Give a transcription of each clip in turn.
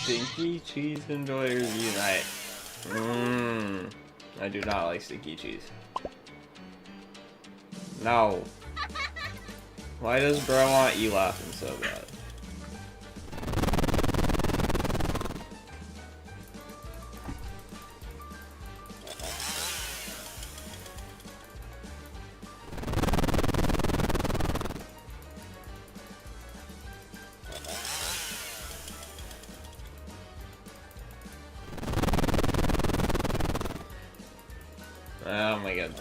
Stinky cheese enjoyers unite. I do not like stinky cheese. No. Why does bro want you laughing so bad? Oh my god.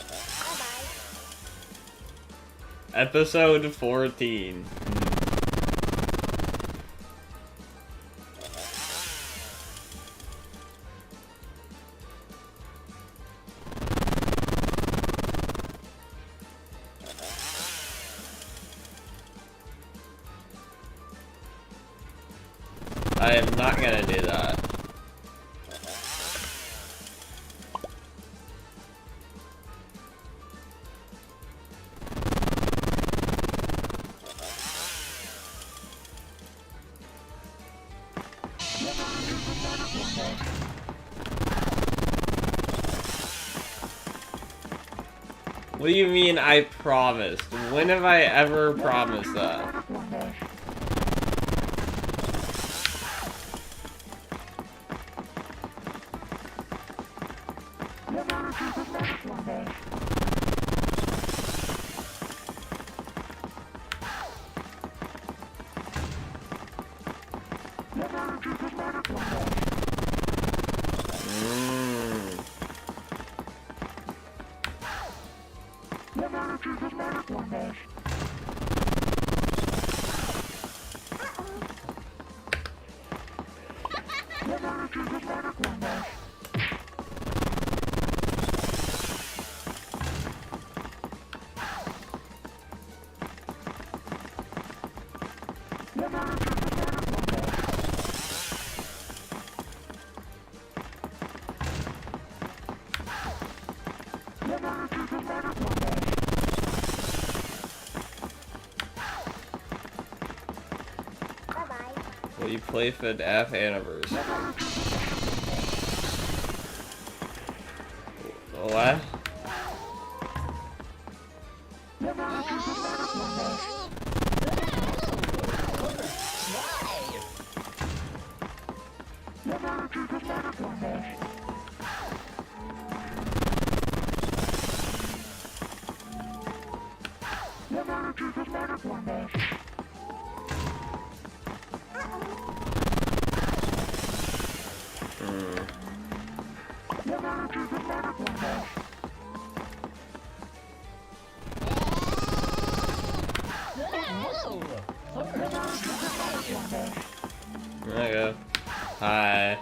Episode 14. I am not gonna do that. What do you mean I promised? When have I ever promised that? Will you play for the F anniversary? What? There you go. Hi.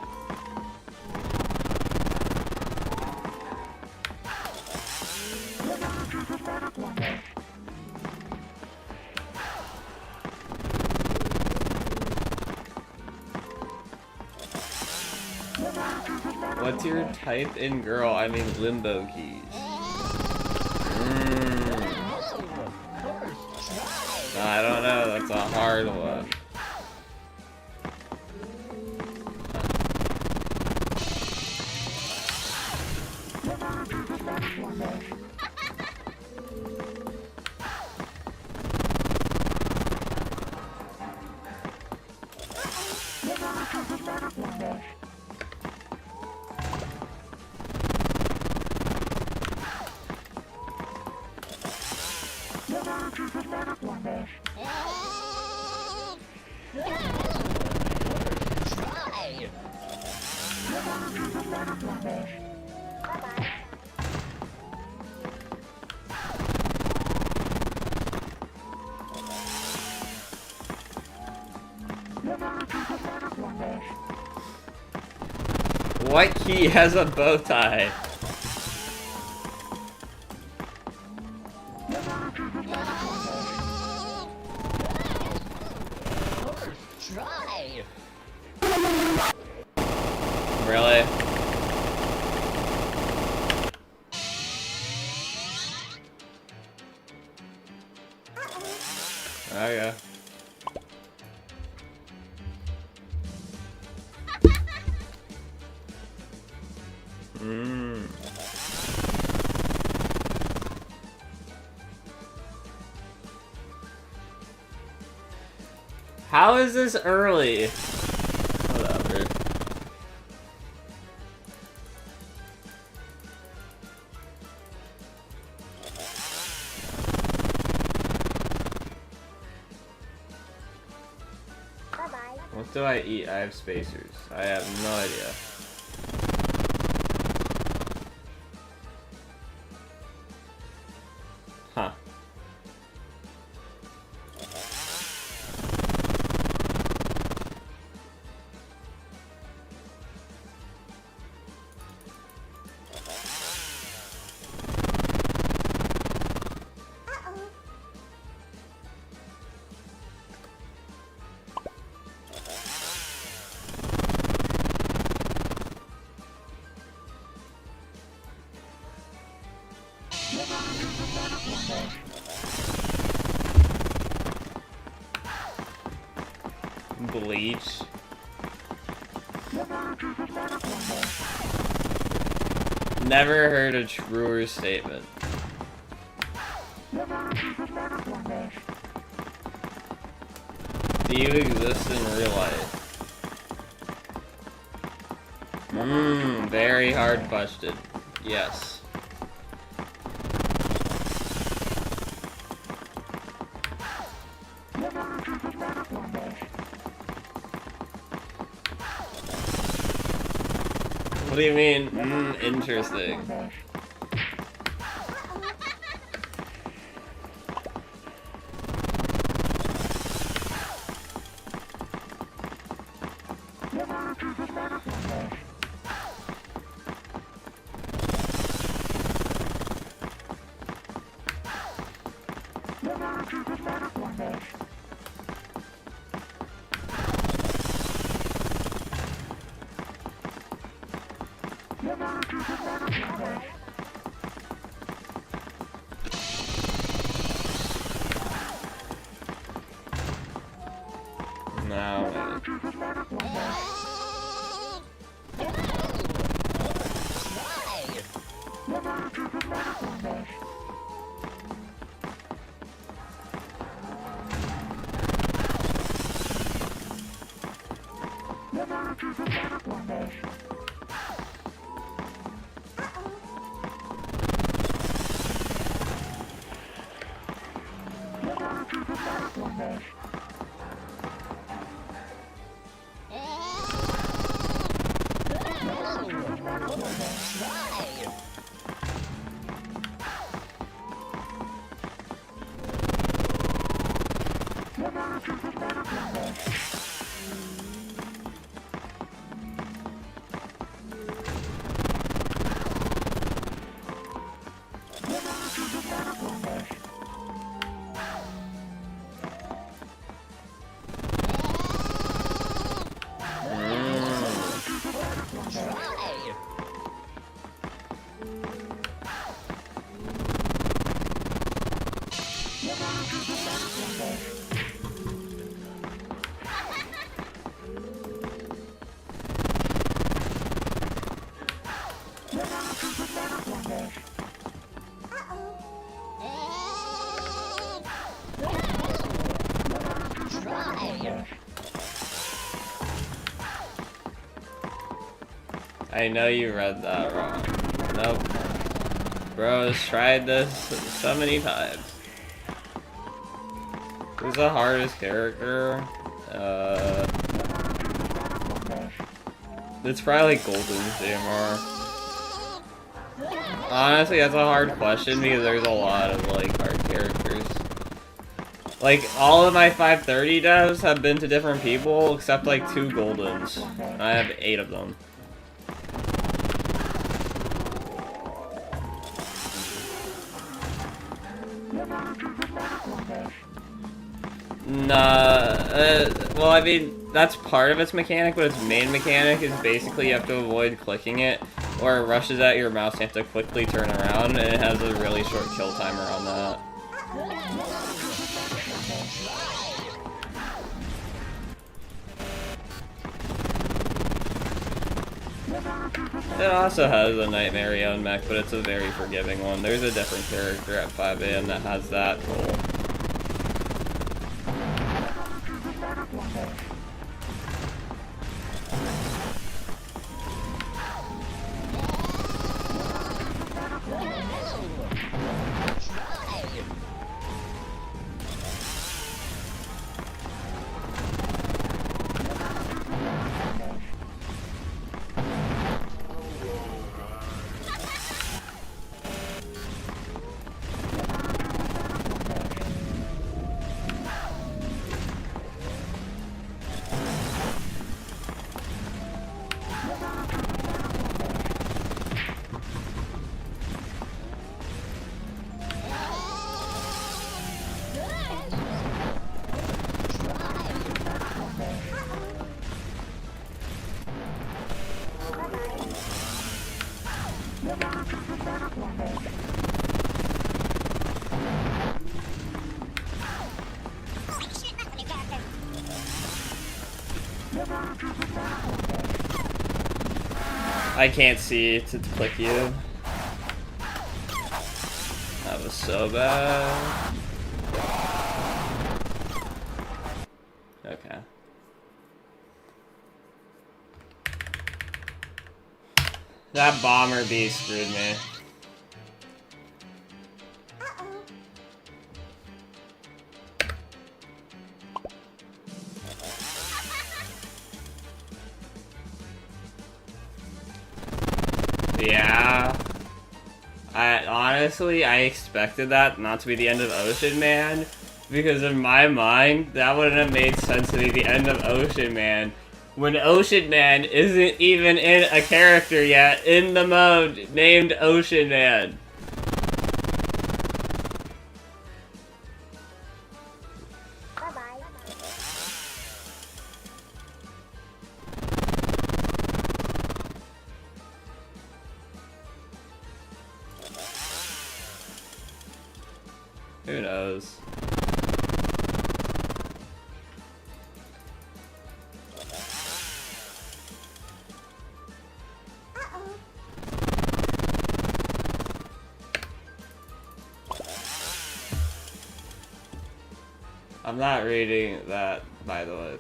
What's your type in girl? I mean limbo keys. I don't know, that's a hard one. What key has a bow tie? Really? Oh yeah. How is this early? Whatever. Bye-bye. What do I eat? I have spacers. I have no idea. Huh. Bleach. Never heard a truer statement. Do you exist in real life? Very hard question. Yes. What do you mean? Interesting. No. I know you read that wrong. Nope. Bro's tried this so many times. Who's the hardest character? It's probably like Golden's DMR. Honestly, that's a hard question because there's a lot of like hard characters. Like, all of my 530 devs have been to different people except like 2 Goldens. I have 8 of them. Nah, well, I mean, that's part of its mechanic, but its main mechanic is basically you have to avoid clicking it, or it rushes at your mouse and you have to quickly turn around, and it has a really short kill timer on that. It also has a Nightmare Eon mech, but it's a very forgiving one. There's a different character at 5 AM that has that role. I can't see to click you. That was so bad. Okay. That bomber bee screwed me. Yeah. Honestly, I expected that not to be the end of Ocean Man, because in my mind, that wouldn't have made sense to be the end of Ocean Man, when Ocean Man isn't even in a character yet in the mode named Ocean Man. Who knows? I'm not reading that, by the way.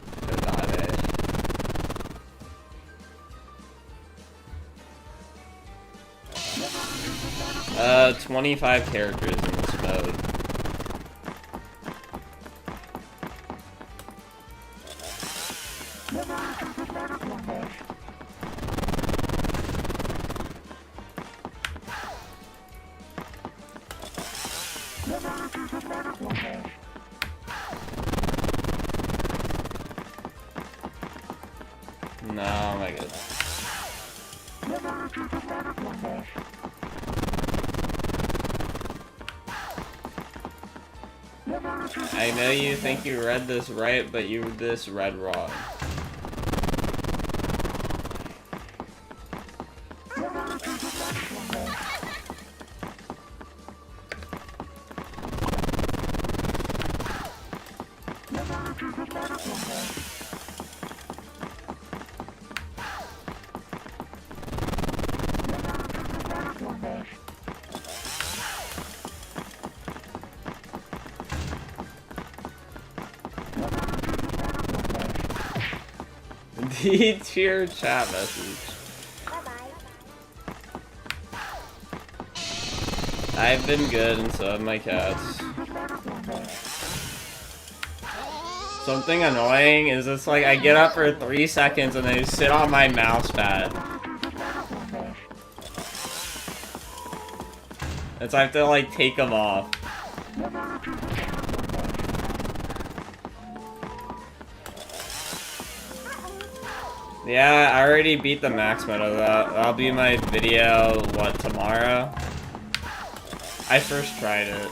25 characters in this mode. No, oh my god. I know you think you read this right, but you this read wrong. To your chat message. I've been good, and so have my cats. Something annoying is it's like I get up for 3 seconds and they sit on my mouse pad. It's I have to like take them off. Yeah, I already beat the max mode of that. That'll be my video, what, tomorrow? I first tried it.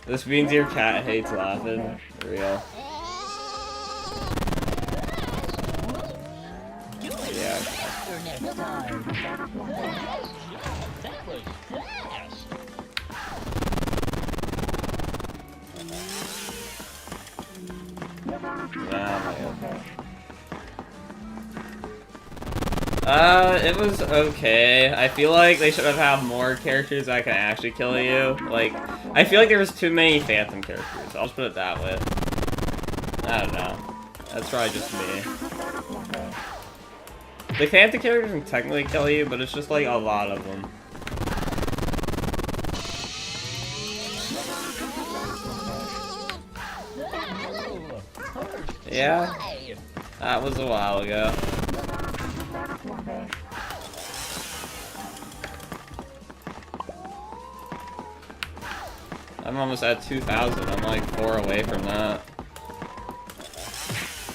This means your cat hates laughing. For real. Yeah. It was okay. I feel like they should have had more characters that can actually kill you. Like, I feel like there was too many Phantom characters. I'll just put it that way. I don't know. That's probably just me. The Phantom characters can technically kill you, but it's just like a lot of them. Yeah, that was a while ago. I'm almost at 2,000. I'm like 4 away from that.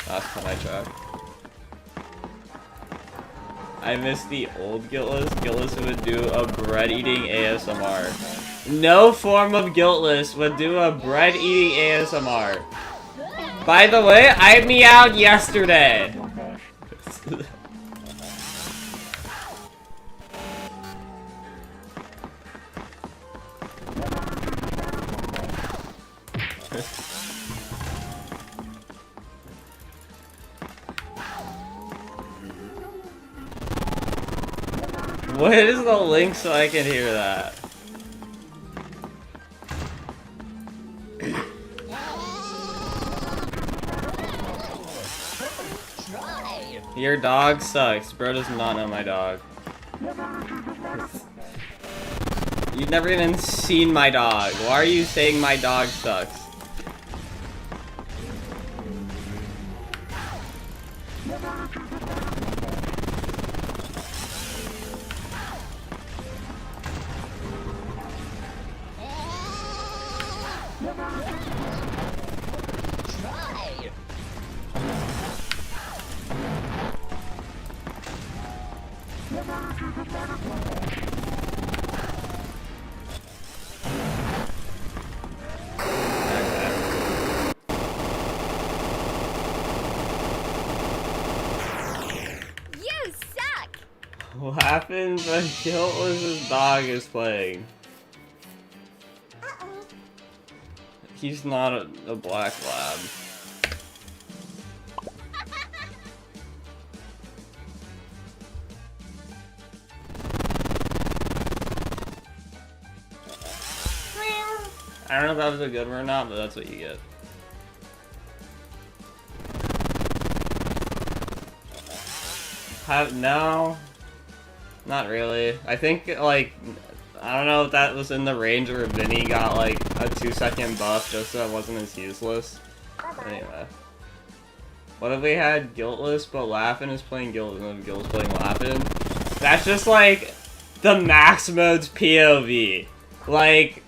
Last time I checked. I missed the old Guiltless. Guiltless would do a bread-eating ASMR. No form of Guiltless would do a bread-eating ASMR. By the way, I meowed yesterday. What is the link so I can hear that? Your dog sucks. Bro does not know my dog. You've never even seen my dog. Why are you saying my dog sucks? What happens when Guiltless's dog is playing? He's not a black lab. I don't know if that was a good one or not, but that's what you get. No. Not really. I think, like, I don't know if that was in the range where Vinny got, like, a 2-second buff just so it wasn't as useless. Anyway. What if we had Guiltless, but Laughin' is playing Guiltless, and Guiltless playing Laughin'? That's just, like, the max mode's POV. Like,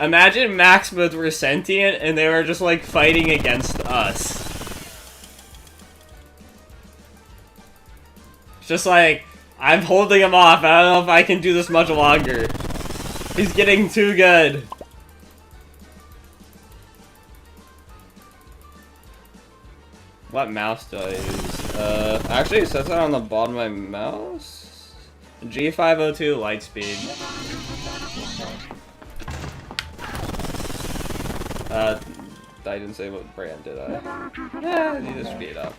imagine max modes were sentient, and they were just, like, fighting against us. It's just like, I'm holding him off. I don't know if I can do this much longer. He's getting too good. What mouse do I use? Actually it says that on the bottom of my mouse. G502 Lightspeed. I didn't say what brand, did I? Yeah, I need to speed up.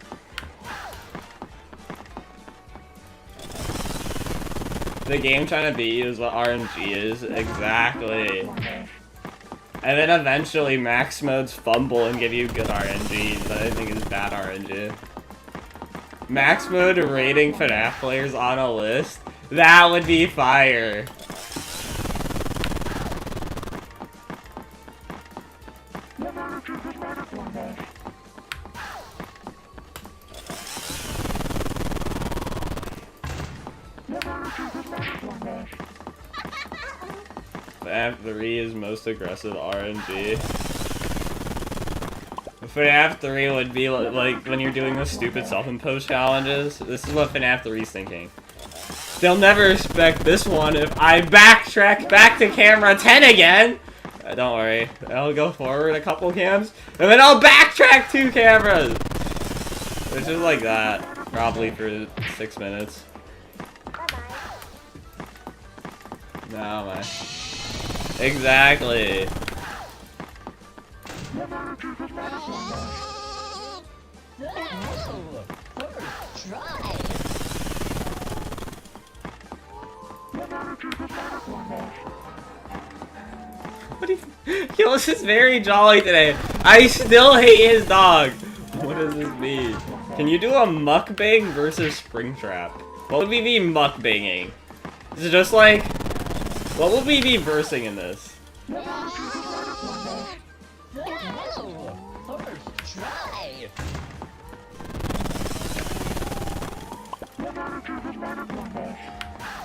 The game trying to beat you is what RNG is. Exactly. And then eventually max modes fumble and give you good RNG that I think is bad RNG. Max mode rating FNAF players on a list? That would be fire. FNAF 3 is most aggressive RNG. FNAF 3 would be like when you're doing the stupid self-imposed challenges. This is what FNAF 3 is thinking. They'll never respect this one if I backtrack back to camera 10 again! Don't worry, I'll go forward a couple cams, and then I'll backtrack 2 cameras! It's just like that, probably for 6 minutes. No, man. Exactly. What do you... Gillis is very jolly today. I still hate his dog. What does this mean? Can you do a mukbang versus Springtrap? What would we be mukbanging? Is it just like... What would we be versing in this?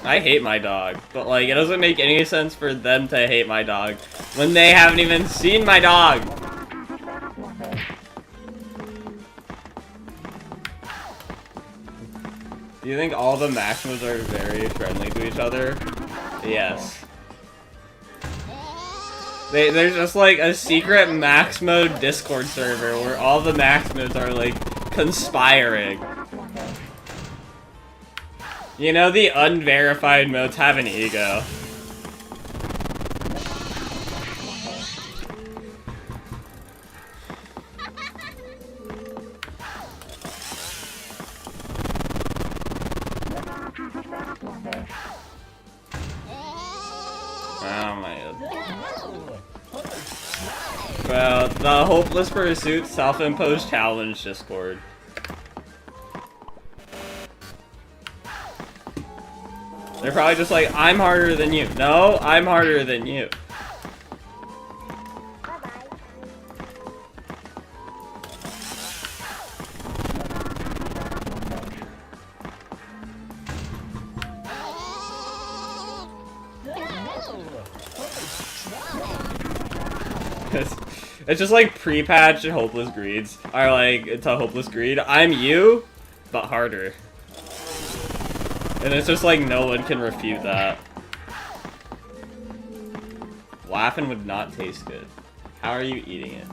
I hate my dog, but like, it doesn't make any sense for them to hate my dog when they haven't even seen my dog. Do you think all the Maximus are very friendly to each other? Yes. There's just like a secret max mode Discord server where all the max modes are like conspiring. You know, the unverified modes have an ego. Well, the Hopeless Pursuit self-imposed challenge Discord. They're probably just like, I'm harder than you. No, I'm harder than you. It's just like pre-patch and Hopeless Greeds are like, it's a Hopeless Greed. I'm you, but harder. And it's just like no one can refute that. Laughing would not taste good. How are you eating it?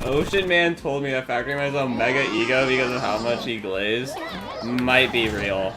Ocean Man told me that Factory Man is a mega ego because of how much he glazed. Might be real.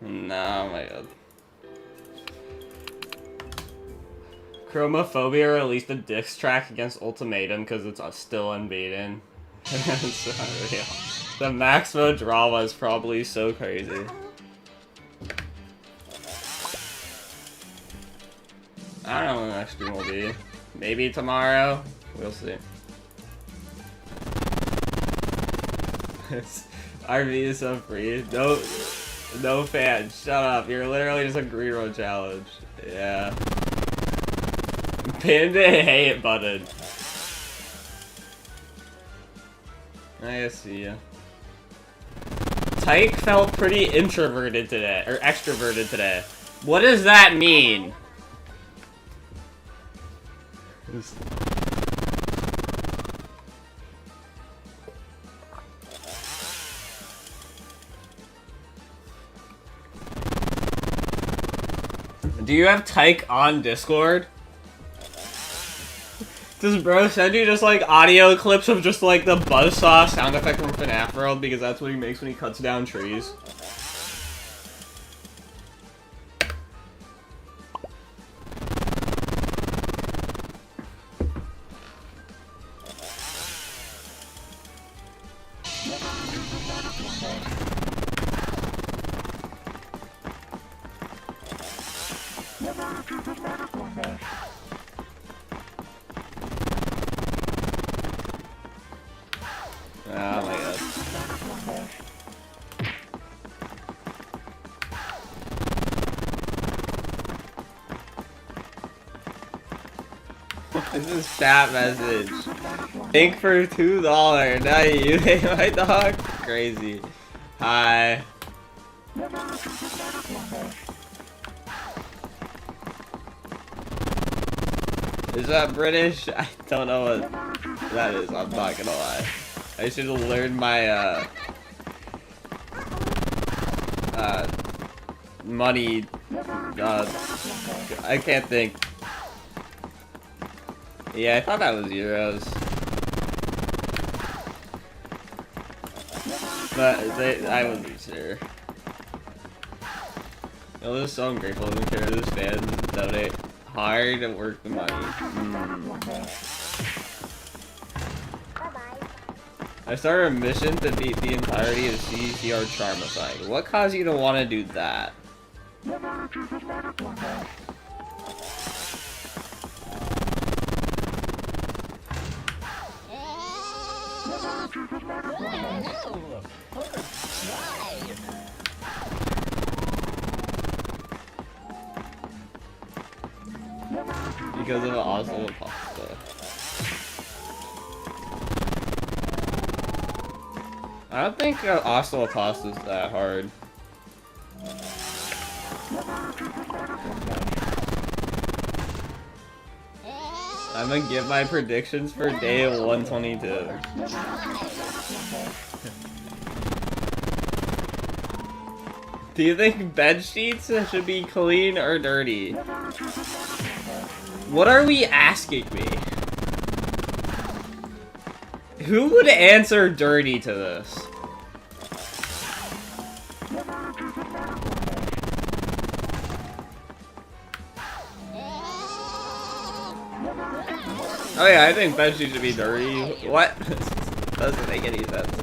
No, my god. Chromophobia released a diss track against Ultimatum because it's still unbeaten. It's unreal. The max mode drama is probably so crazy. I don't know when the next stream will be. Maybe tomorrow? We'll see. RV is so free. No fan. Shut up. You're literally just a green road challenge. Yeah. Pinned a hate button. I see ya. Tyke felt pretty introverted today, or extroverted today. What does that mean? Do you have Tyke on Discord? Does bro send you just like audio clips of just like the buzzsaw sound effect from FNAF World because that's what he makes when he cuts down trees? Oh my god. This is chat message. Think for $2. Now you hate my dog? Crazy. Hi. Is that British? I don't know what that is, I'm not gonna lie. I should have learned my, money, I can't think. Yeah, I thought that was euros. But I wasn't sure. Oh, this is so ungrateful to care this fan donate hard and work the money. I started a mission to beat the entirety of CCR Charmicide. What caused you to want to do that? Because of an awesome pasta. I don't think Oslo pasta is that hard. I'm gonna give my predictions for day 122. Do you think bed sheets should be clean or dirty? What are we asking me? Who would answer dirty to this? Oh yeah, I think bed sheets should be dirty. What? Doesn't make any sense.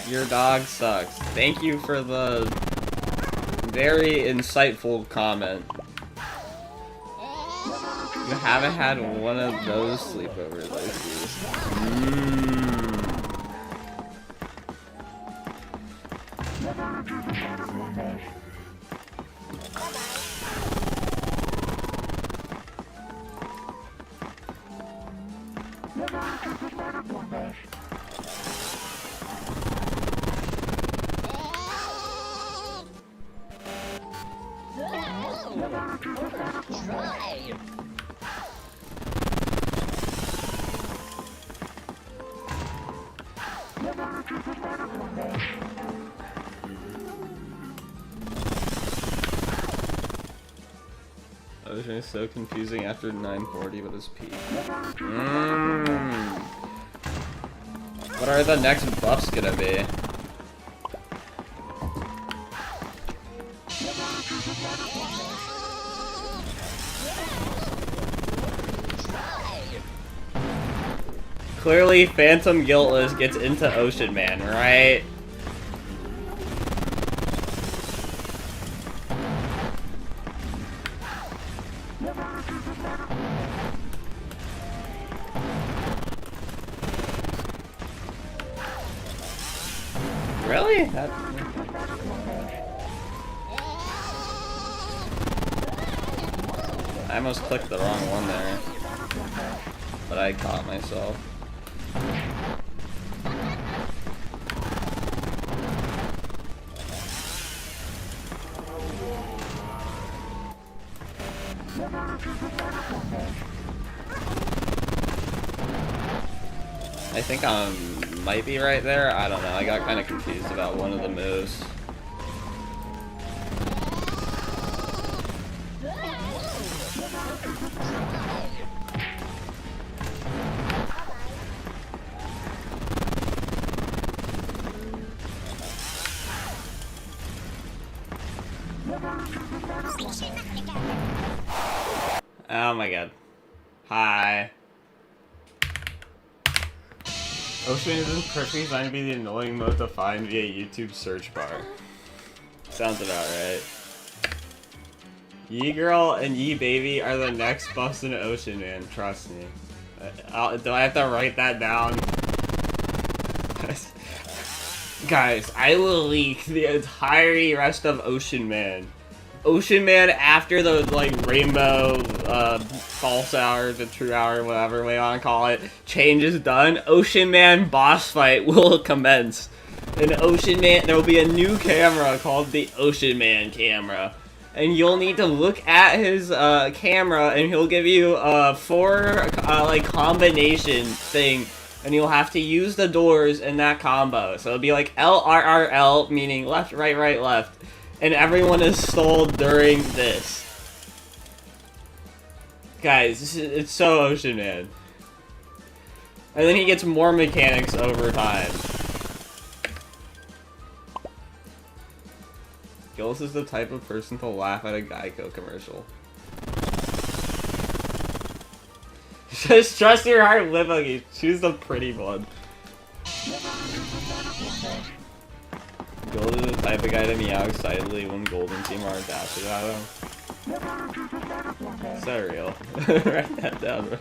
Your dog sucks. Thank you for the very insightful comment. You haven't had one of those sleepovers, I see. Ocean is so confusing after 940 with his peak. What are the next buffs gonna be? Clearly, Phantom Guiltless gets into Ocean Man, right? Really? I almost clicked the wrong one there, but I caught myself. I think I might be right there. I don't know. I got kind of confused about one of the moves. Oh my god. Hi. Ocean isn't perfectly designed to be the annoying mode to find via YouTube search bar. Sounds about right. Ye Girl and Ye Baby are the next buffs in Ocean Man, trust me. Do I have to write that down? Guys, I will leak the entire rest of Ocean Man. Ocean Man after the, like, rainbow, false hour, the true hour, whatever we want to call it, change is done, Ocean Man boss fight will commence. And Ocean Man, there will be a new camera called the Ocean Man camera. And you'll need to look at his, camera, and he'll give you a like, combination thing. And you'll have to use the doors in that combo. So it'll be like LRRL, meaning left, right, left. And everyone is stalled during this. Guys, it's so Ocean Man. And then he gets more mechanics over time. Gillis is the type of person to laugh at a Geico commercial. Just trust your heart, live like choose the pretty one. Gillis is the type of guy to meow excitedly when Golden Team are dashed at him. Is that real? Write that down, bro.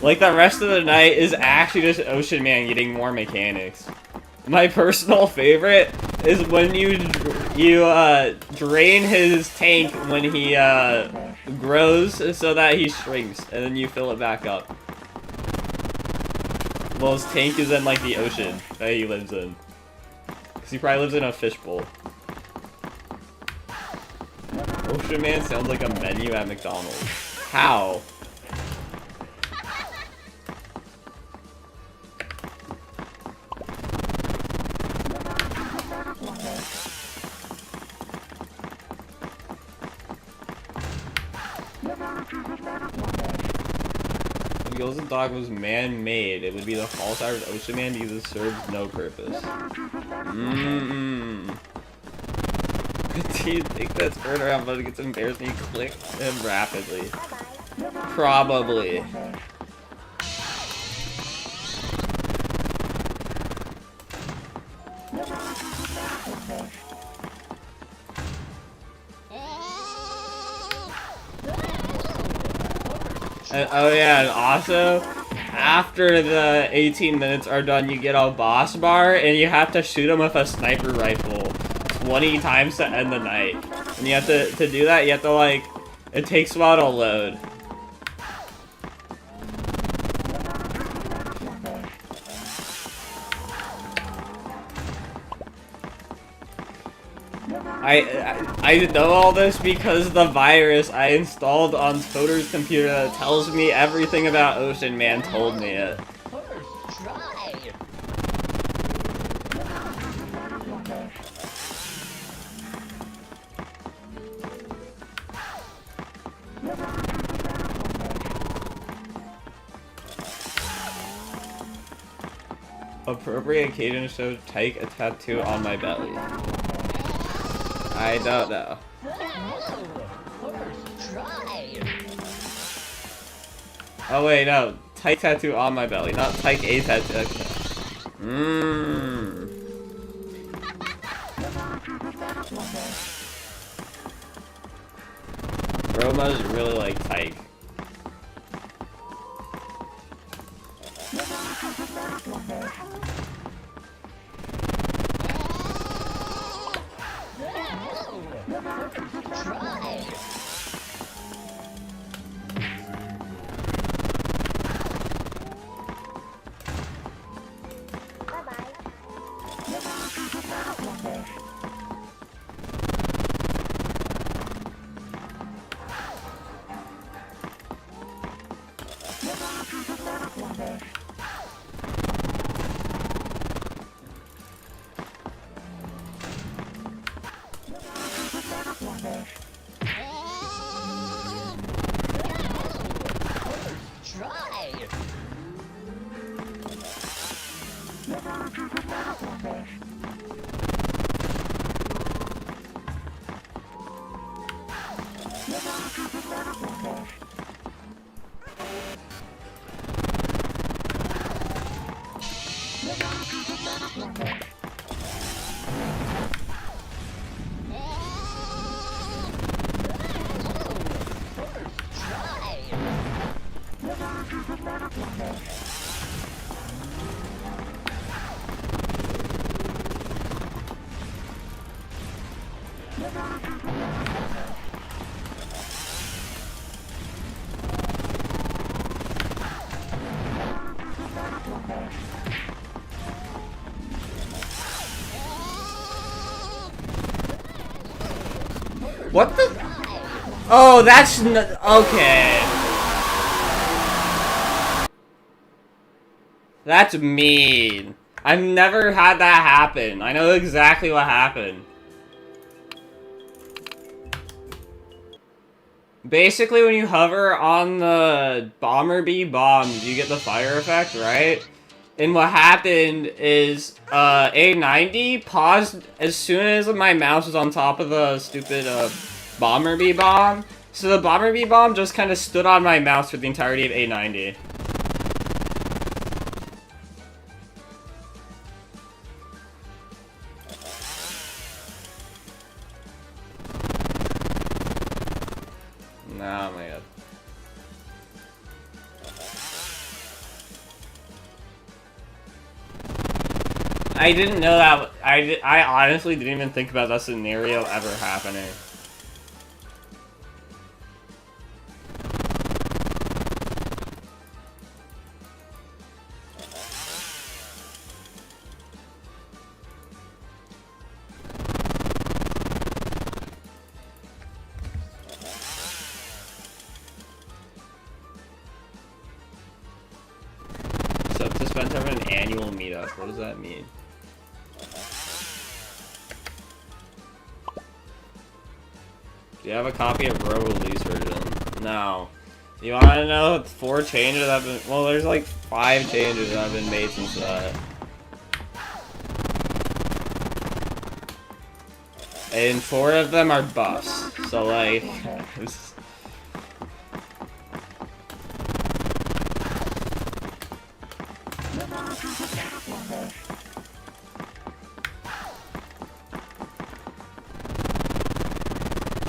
Like, the rest of the night is actually just Ocean Man getting more mechanics. My personal favorite is when you drain his tank when he grows so that he shrinks, and then you fill it back up. Well, his tank is in, like, the ocean that he lives in. Because he probably lives in a fishbowl. Ocean Man sounds like a menu at McDonald's. How? If Gills' dog was man-made, it would be the false Irish Ocean Man because it serves no purpose. Do you think that's turnaround but it gets embarrassed when you click him rapidly? Probably. And, oh yeah, and also, after the 18 minutes are done, you get a boss bar, and you have to shoot him with a sniper rifle 20 times to end the night. And you have to do that, you have to, like, it takes a while to load. I know all this because the virus I installed on Toter's computer that tells me everything about Ocean Man told me it. Appropriate occasion show take a tattoo on my belly. I don't know. Oh wait, no. Tyke tattoo on my belly, not tyke a tattoo. Roma's really like tyke. What the? Oh, that's okay. That's mean. I've never had that happen. I know exactly what happened. Basically, when you hover on the bomber bee bombs, you get the fire effect, right? And what happened is, A90 paused as soon as my mouse was on top of the stupid, Bomber Bee bomb. So the Bomber Bee bomb just kind of stood on my mouse for the entirety of A90. Oh my god. I didn't know that. I honestly didn't even think about that scenario ever happening. Self-dispense have an annual meetup. What does that mean? Do you have a copy of Pro Release version? No. You want to know 4 changes that have been... Well, there's like 5 changes that have been made since that. And 4 of them are buffs. So, like...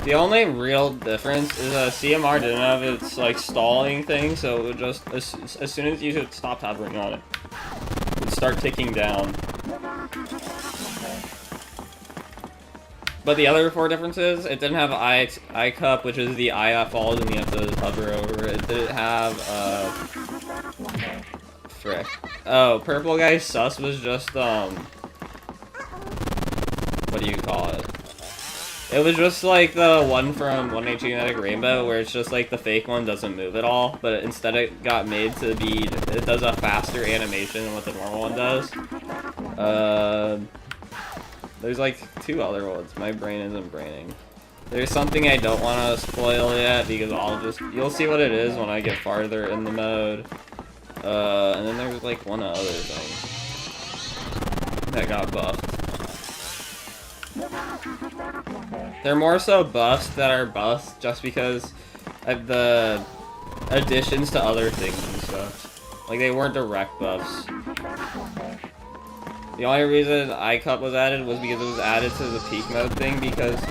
The only real difference is CMR didn't have its like stalling thing, so it would just as soon as you stopped hovering on it, it would start ticking down. But the other 4 differences, it didn't have eye cup, which is the eye that falls and you have to hover over it. It didn't have frick. Oh, purple guy sus was just what do you call it? It was just like the one from 1H Genetic Rainbow, where it's just like the fake one doesn't move at all, but instead it got made to be, it does a faster animation than what the normal one does. There's like 2 other ones. My brain isn't braining. There's something I don't want to spoil yet, because you'll see what it is when I get farther in the mode. And then there's like one other thing that got buffed. They're more so buffs that are buffs just because of the additions to other things and stuff. Like, they weren't direct buffs. The only reason iCup was added was because it was added to the peak mode thing, because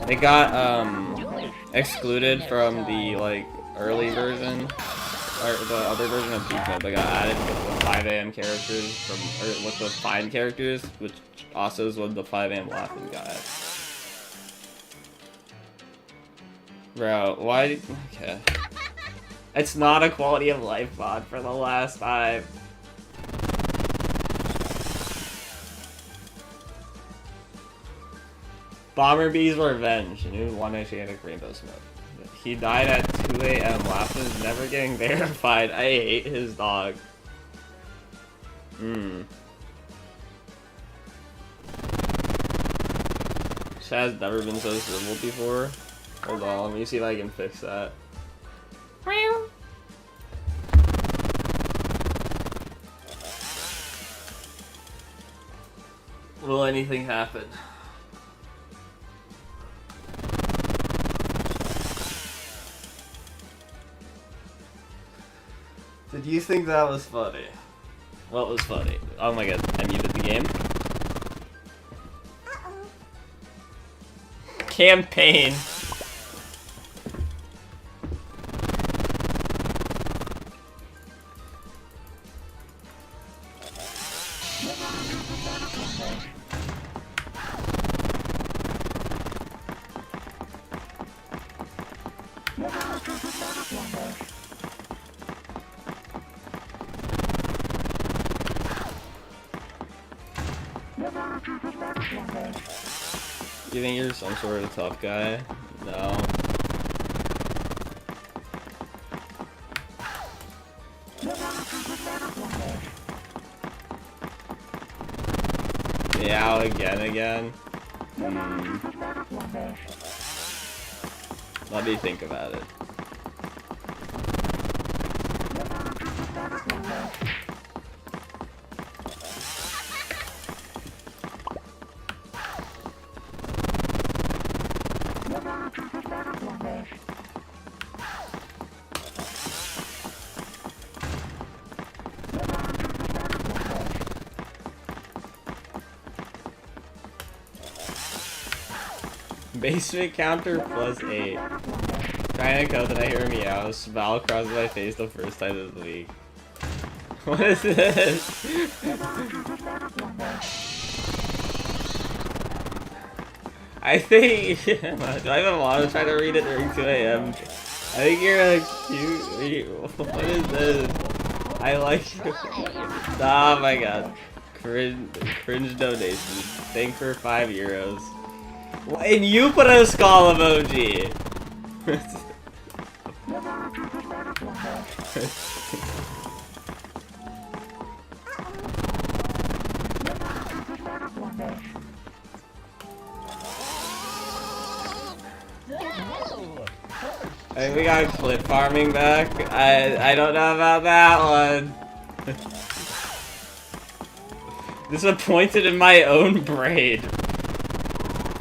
it got excluded from the like early version, or the other version of peak mode that got added with the 5 AM characters or with the fine characters, which also is what the 5 AM laughing got. Bro, why? Okay. It's not a quality of life mod for the last 5. Bomber Bee's Revenge, new 1H Genetic Rainbow Smoke. He died at 2 AM. Laughlin's never getting verified. I hate his dog. Chad's never been so civil before. Hold on, let me see if I can fix that. Will anything happen? Did you think that was funny? What was funny? Oh my god, I muted the game. Campaign. You think you're some sort of tough guy? No. Yeah, again. Let me think about it. Basement counter +8. Trying to code that I hear a meow. Smile crosses my face the first time this week. What is this? I think. Do I even want to try to read it during 2 AM? I think you're a cute. What is this? I like. Oh my god. Cringe donation. Thanks for €5. And you put a skull emoji! I think we got clip farming back. I don't know about that one. Disappointed in my own brain.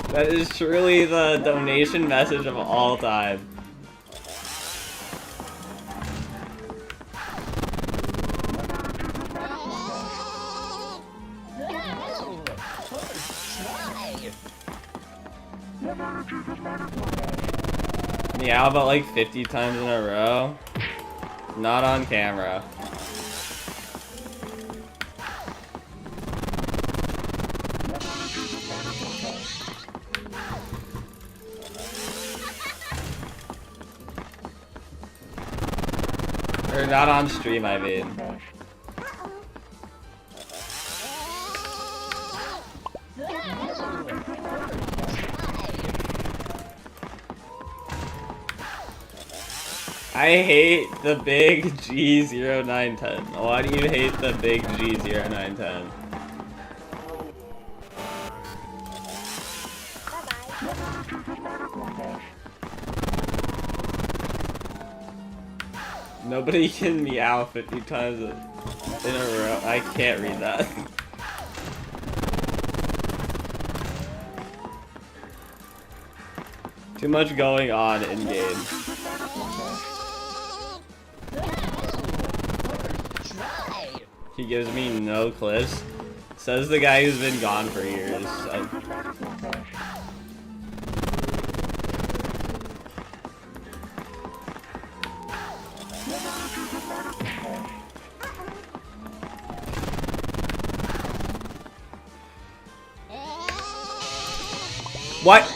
That is truly the donation message of all time. Meow about like 50 times in a row. Not on camera. Or not on stream, I mean. I hate the big G0910. Why do you hate the big G0910? Nobody can meow 50 times in a row. I can't read that. Too much going on in game. He gives me no clips. Says the guy who's been gone for years. What?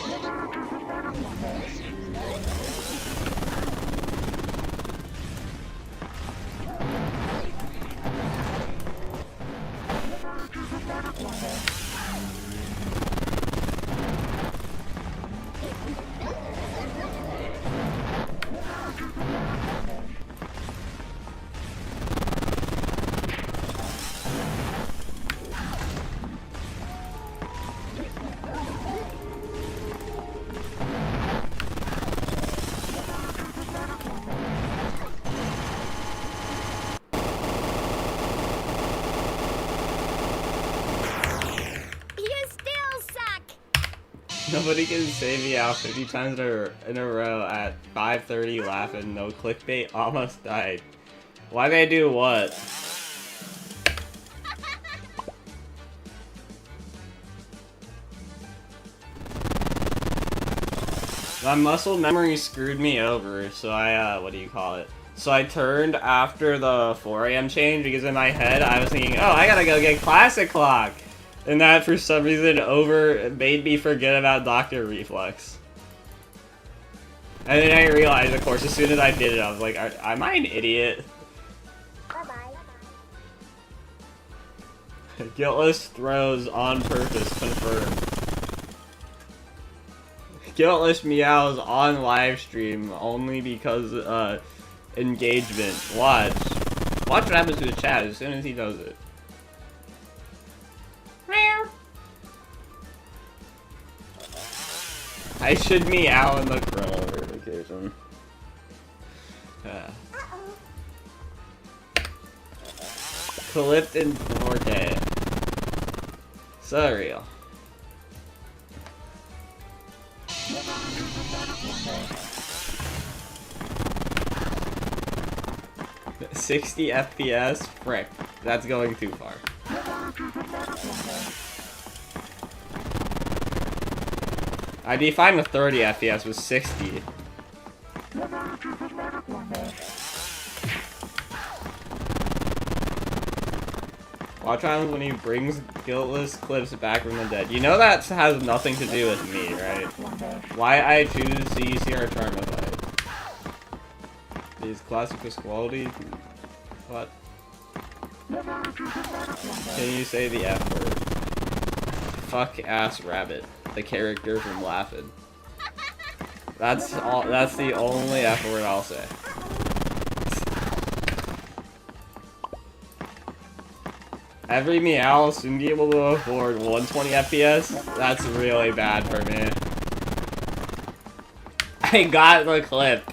Nobody can say me out 50 times in a row at 5:30 laughing, no clickbait, almost died. Why did I do what? My muscle memory screwed me over, so I, what do you call it? So I turned after the 4 AM change because in my head I was thinking, oh, I gotta go get Classic Clock! And that, for some reason, made me forget about Dr. Reflex. And then I realized, of course, as soon as I did it, I was like, am I an idiot? Bye-bye. Guiltless throws on purpose, confirmed. Guiltless meows on live stream only because, engagement. Watch. Watch what happens to his chat as soon as he does it. I should meow in the chrono verification. Clipped in 4K. So real. $60 FPS? Frick. That's going too far. I'd be fine with 30 FPS with 60. Watch times when he brings guiltless clips back from the dead. You know that has nothing to do with me, right? Why I choose CECR Charmified. These classic quality. What? Can you say the F word? Fuck ass rabbit. The character from Laughing. That's all. That's the only F word I'll say. Every meow will soon be able to afford 120 FPS. That's really bad for me. I got the clip.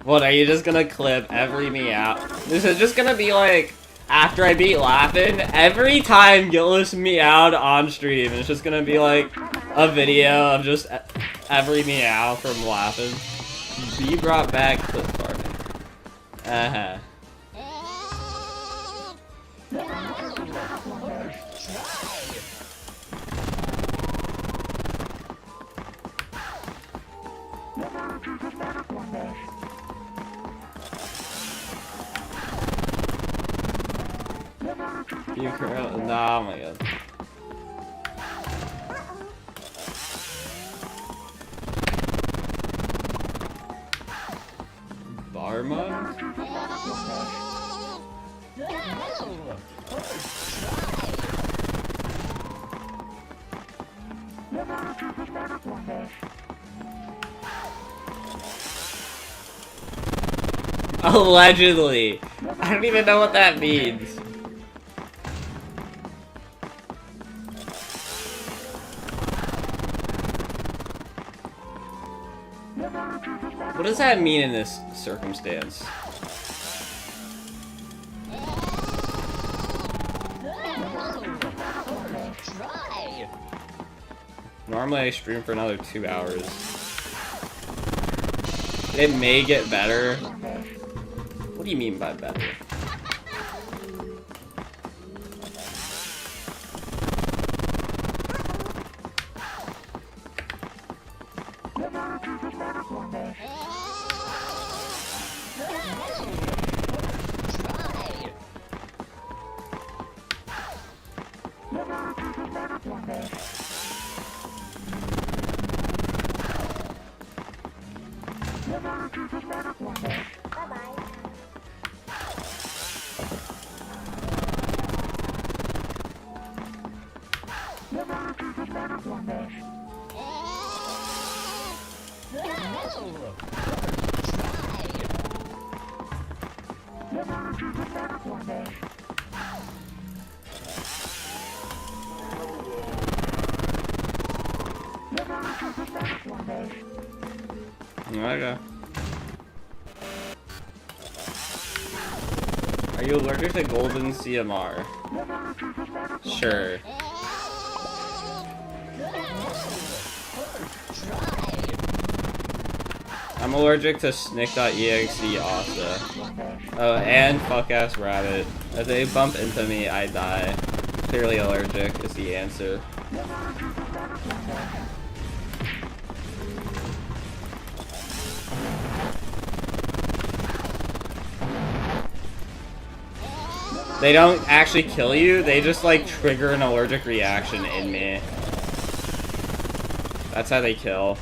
What, are you just gonna clip every meow? This is just gonna be like, after I beat Laughing, every time Gillis meowed on stream, it's just gonna be like a video of just every meow from Laughing. Be brought back clip farming. Uh-huh. You currently, nah, oh my god. Barman? Allegedly. I don't even know what that means. What does that mean in this circumstance? Normally I stream for another 2 hours. It may get better. What do you mean by better? Okay. Are you allergic to golden CMR? Sure. I'm allergic to snick.exe also. Oh, and fuck ass rabbit. If they bump into me, I die. Clearly allergic is the answer. They don't actually kill you, they just like trigger an allergic reaction in me. That's how they kill.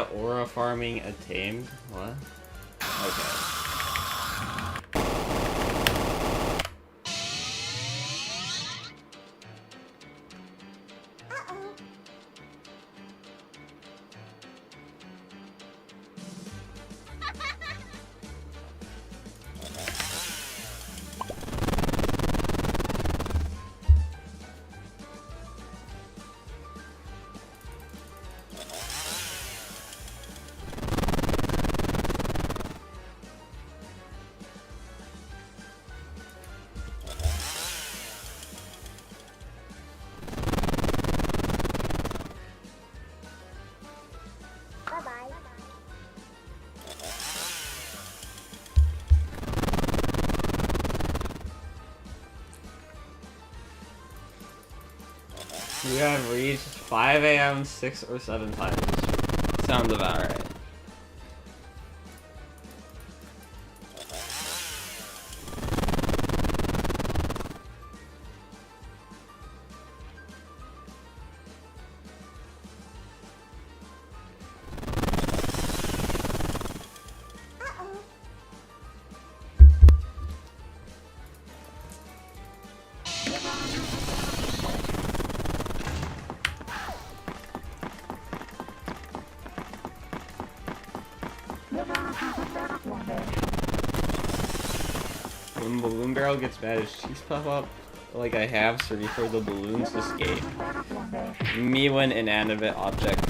Chica aura farming attained? What? Okay. You have reached 5 a.m. 6 or 7 times. Sounds about right. When Balloon Barrel gets mad, his cheeks pop up like I have, so before the balloons escape. Me when inanimate object.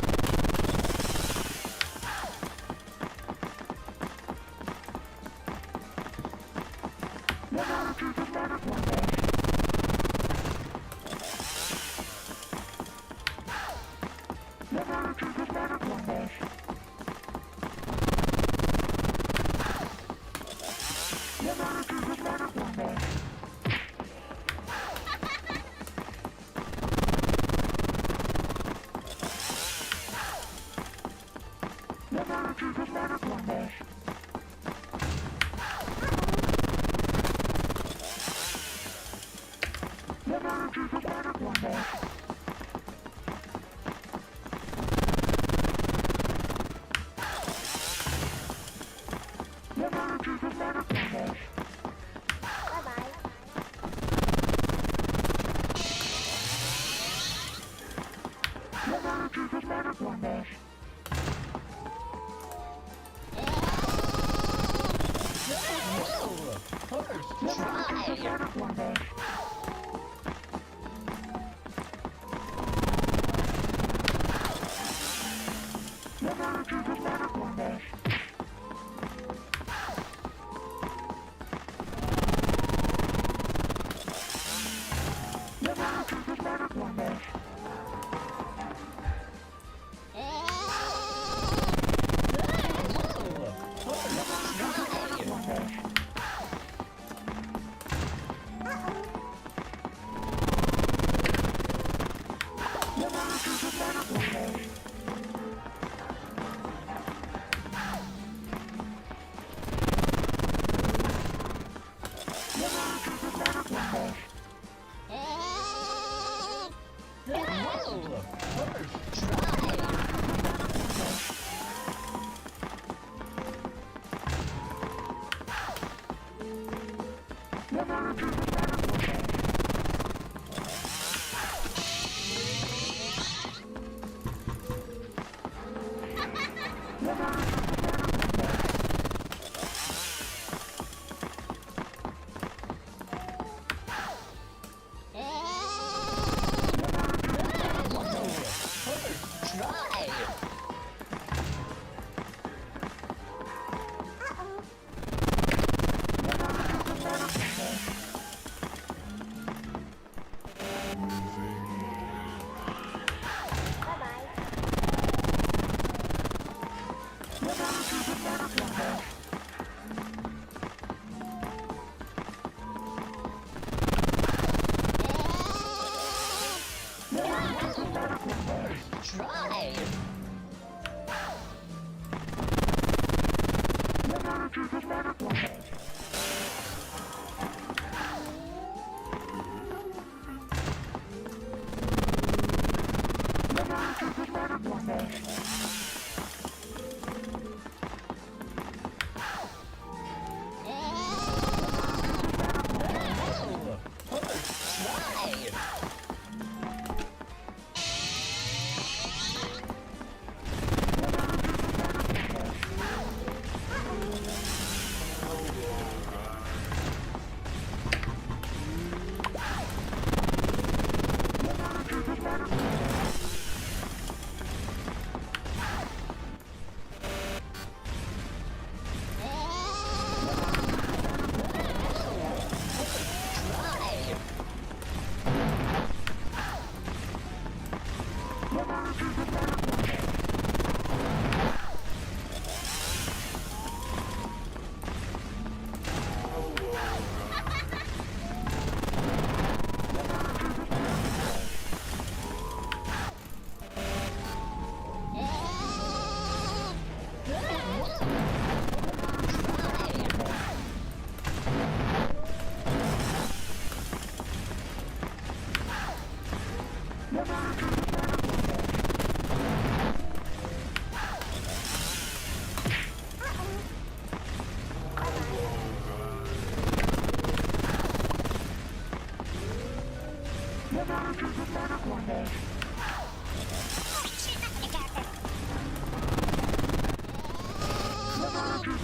You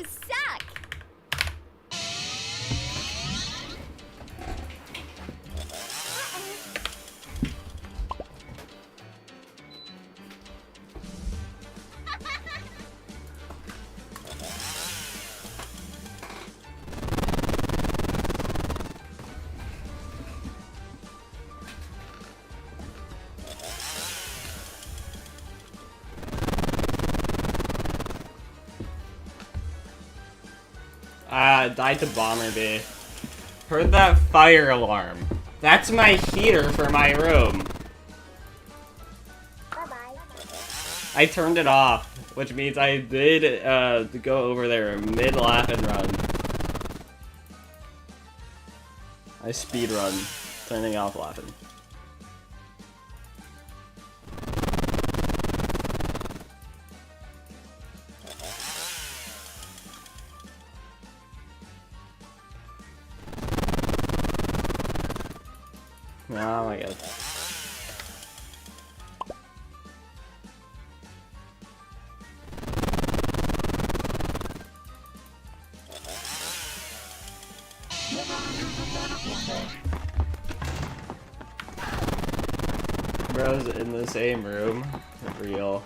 suck! Died to Bomber B. Heard that fire alarm. That's my heater for my room. Bye-bye. I turned it off, which means I did go over there mid-laugh and run. I speed run, turning off laughing. Oh my god. Bro's in the same room. Real.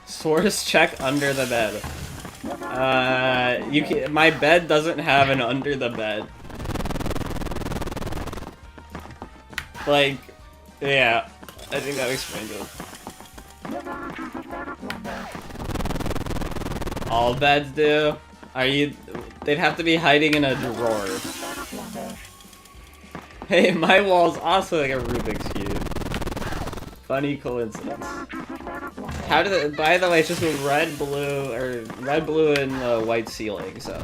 Source check under the bed. My bed doesn't have an under the bed. Like, yeah, I think that explains it. All beds do? They'd have to be hiding in a drawer. Hey, my wall's also like a Rubik's Cube. Funny coincidence. How did it, by the way, it's just a red, blue, and white ceiling, so.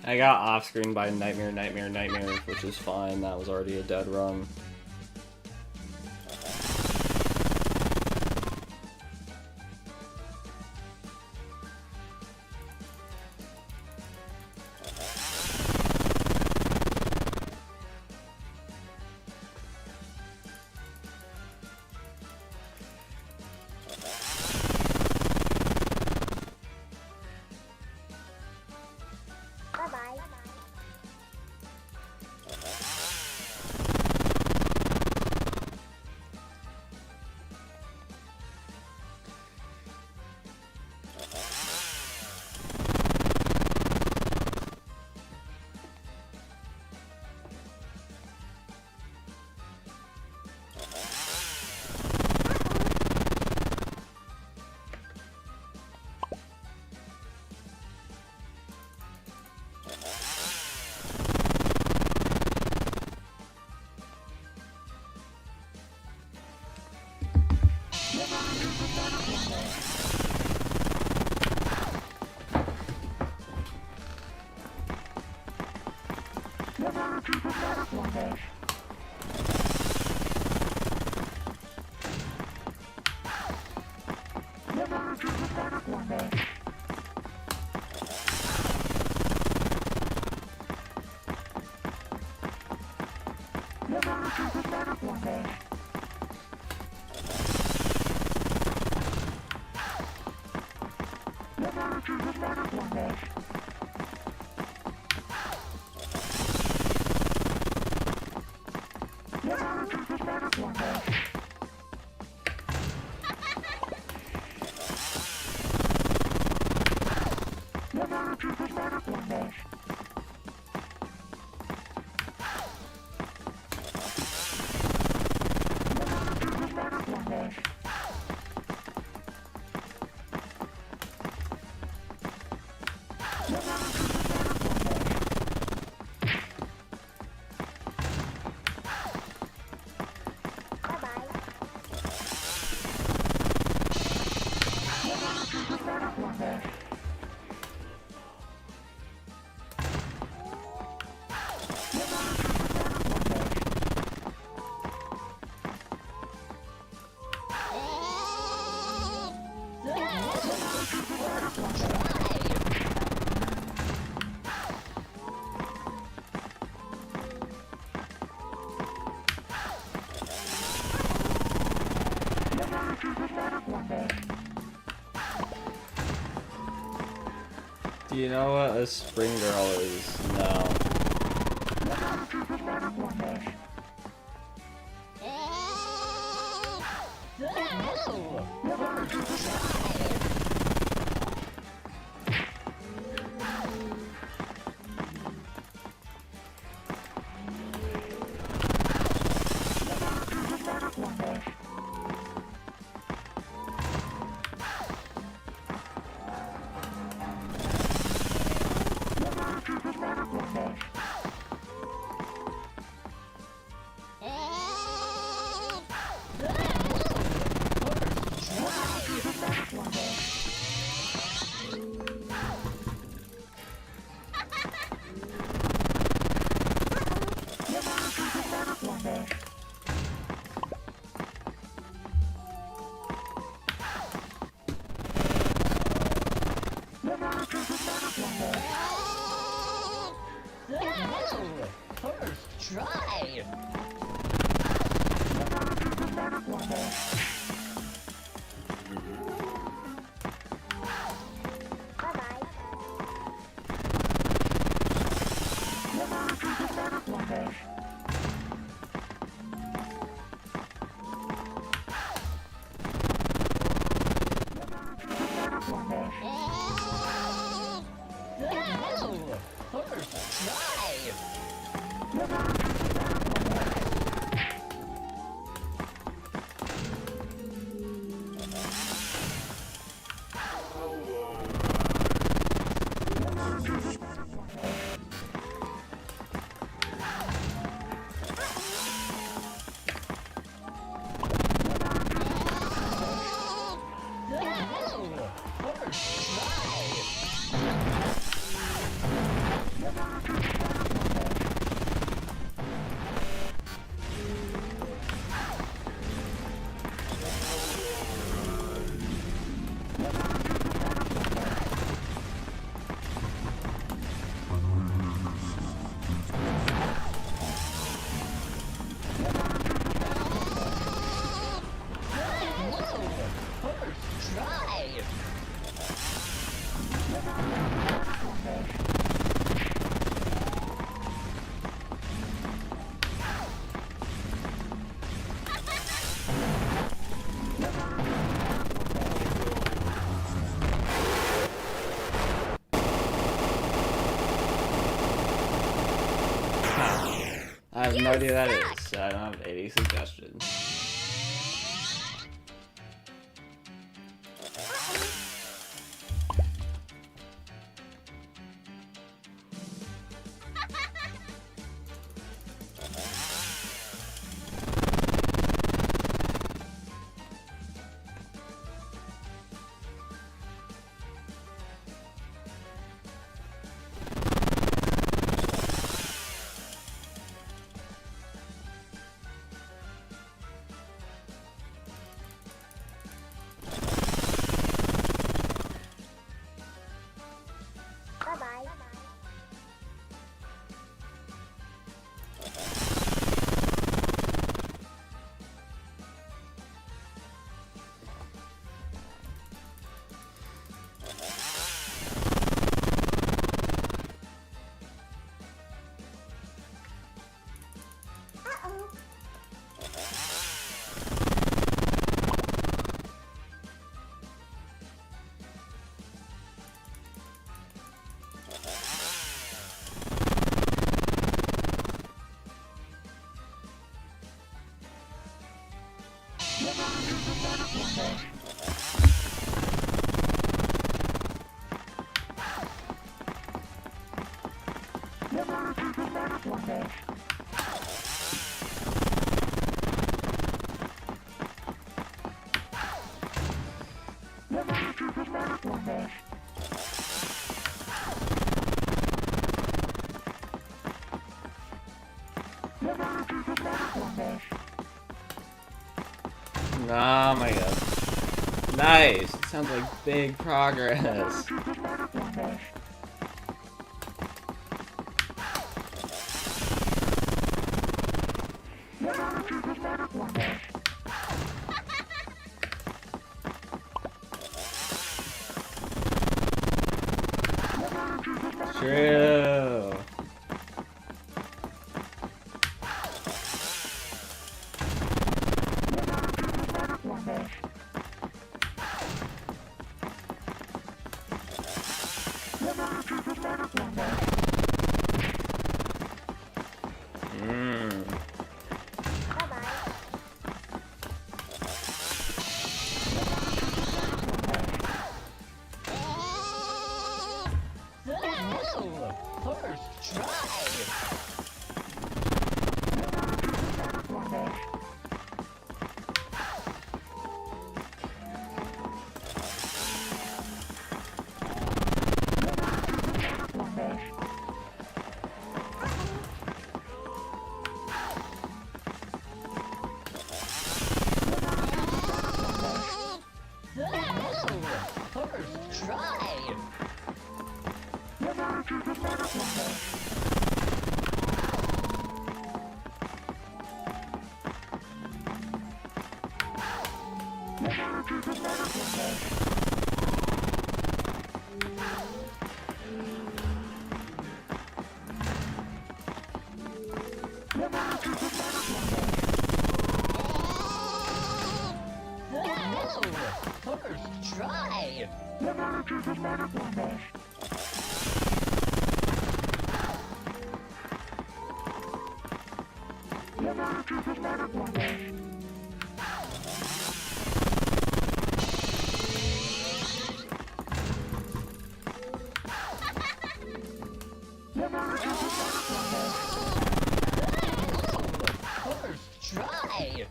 I got off screen by nightmare, which is fine. That was already a dead run. Do you know what a spring girl is? No. I have no idea what that is, so I don't have any suggestions. Oh my god. Nice! It sounds like big progress. True. First try. Try.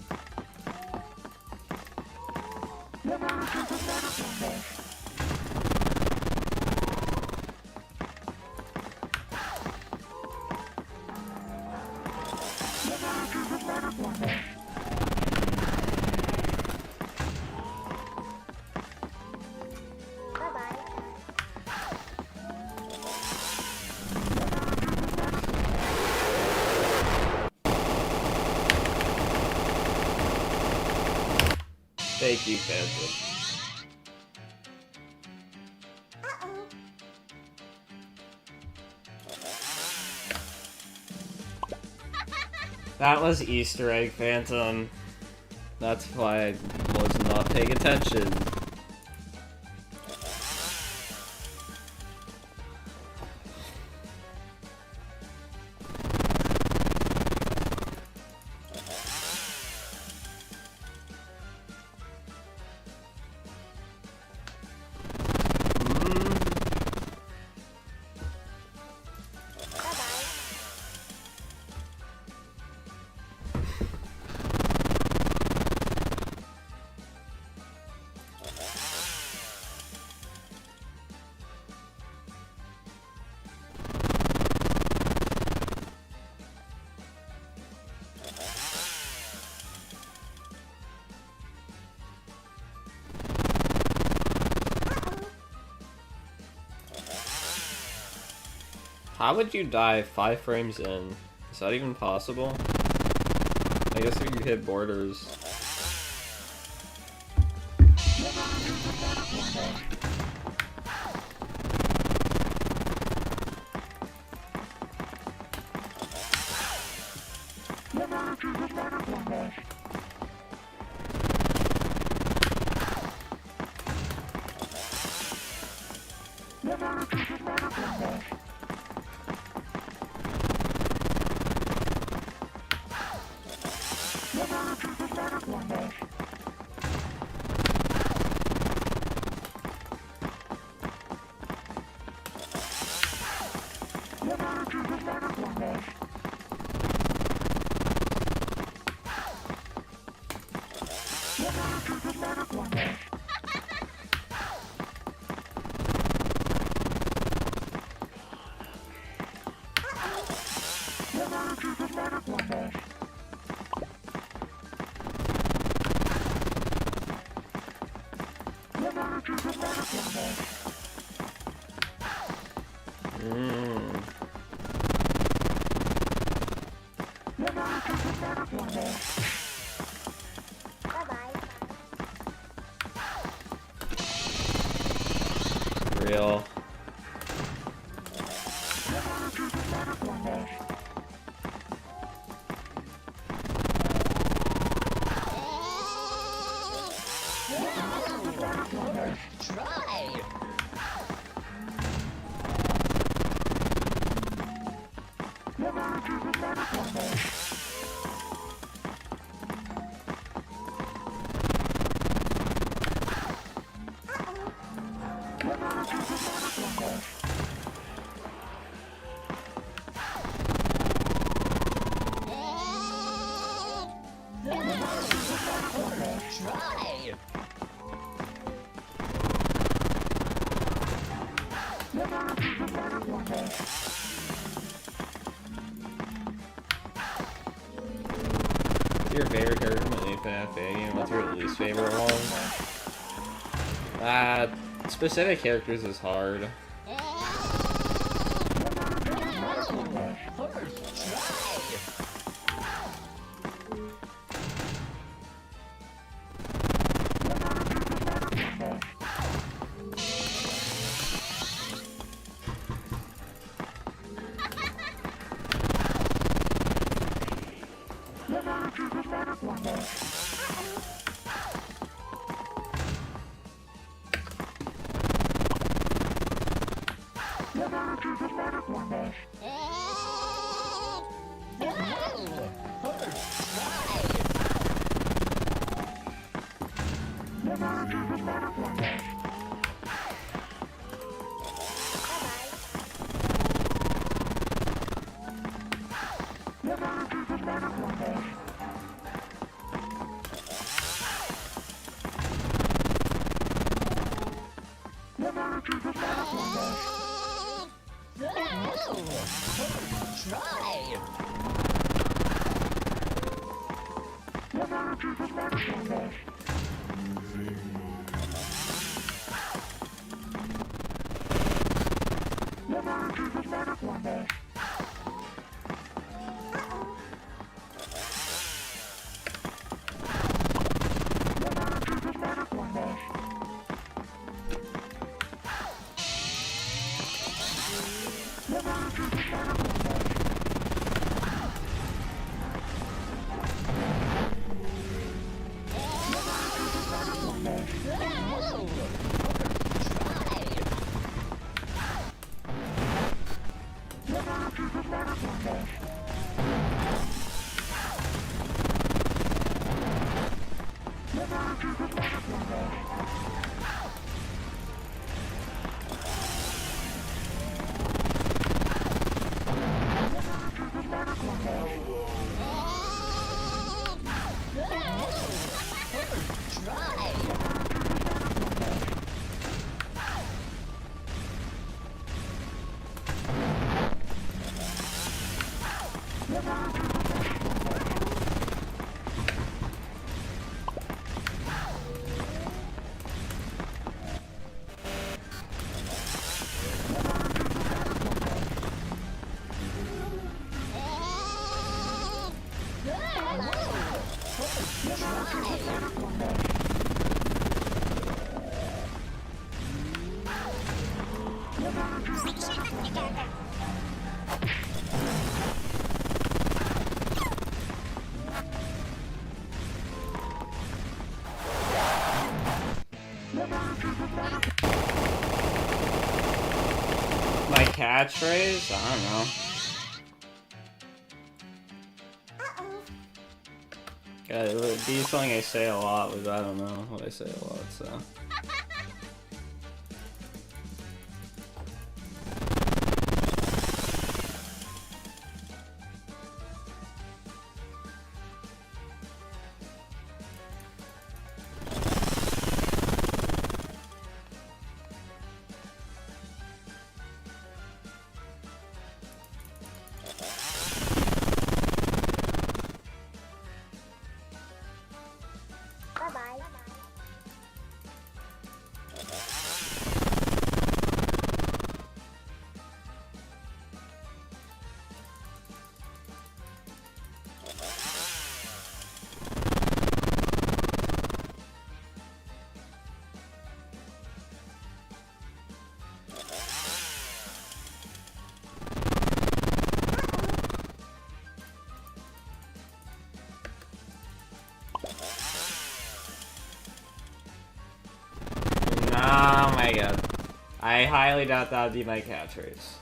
Thank you, Phantom. That was Easter egg, Phantom. That's why I was not paying attention. How would you die 5 frames in? Is that even possible? I guess if you hit borders. Real. Try. Try. What's your favorite character from any FNAF game? What's your least favorite one? Specific characters is hard. My catchphrase? I don't know. God, it would be something I say a lot, but I don't know what I say a lot, so. Oh my god. I highly doubt that would be my catchphrase.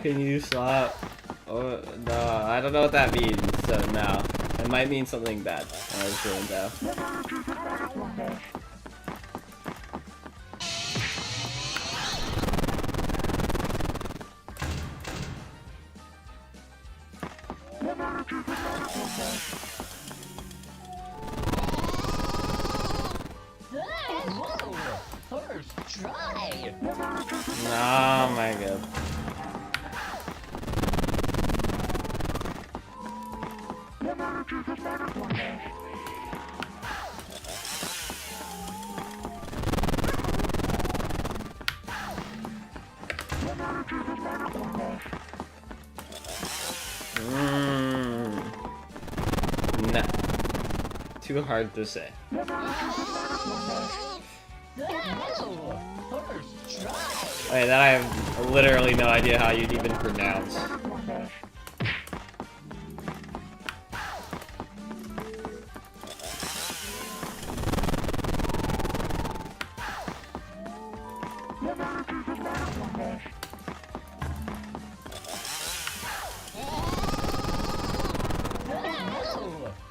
Can you stop? Oh, no, I don't know what that means, so no. It might mean something bad. I was doing that. Whoa! First try! Oh my god. Nah. Too hard to say. Whoa! First try! Wait, that I have literally no idea how you'd even pronounce. Whoa!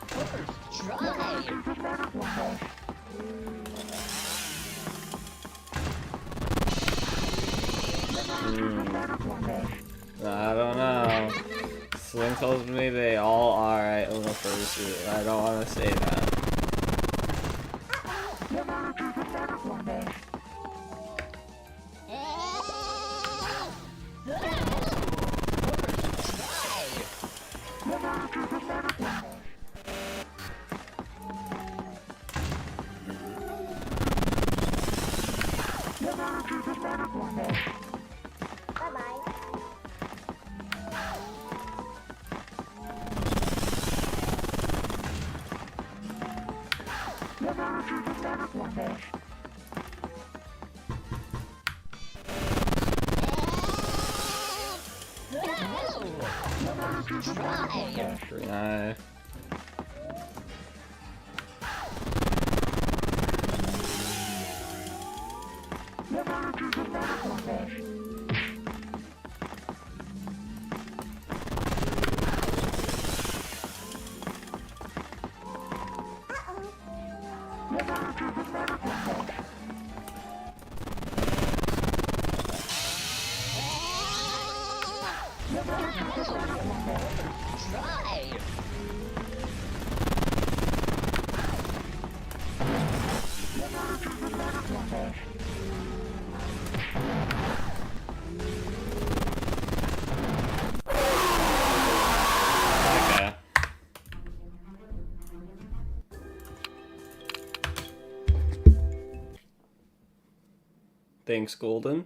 First try! I don't know. Slim tells me they all are right on the first. I don't want to say that. Try! Try! Okay. Thanks, Golden.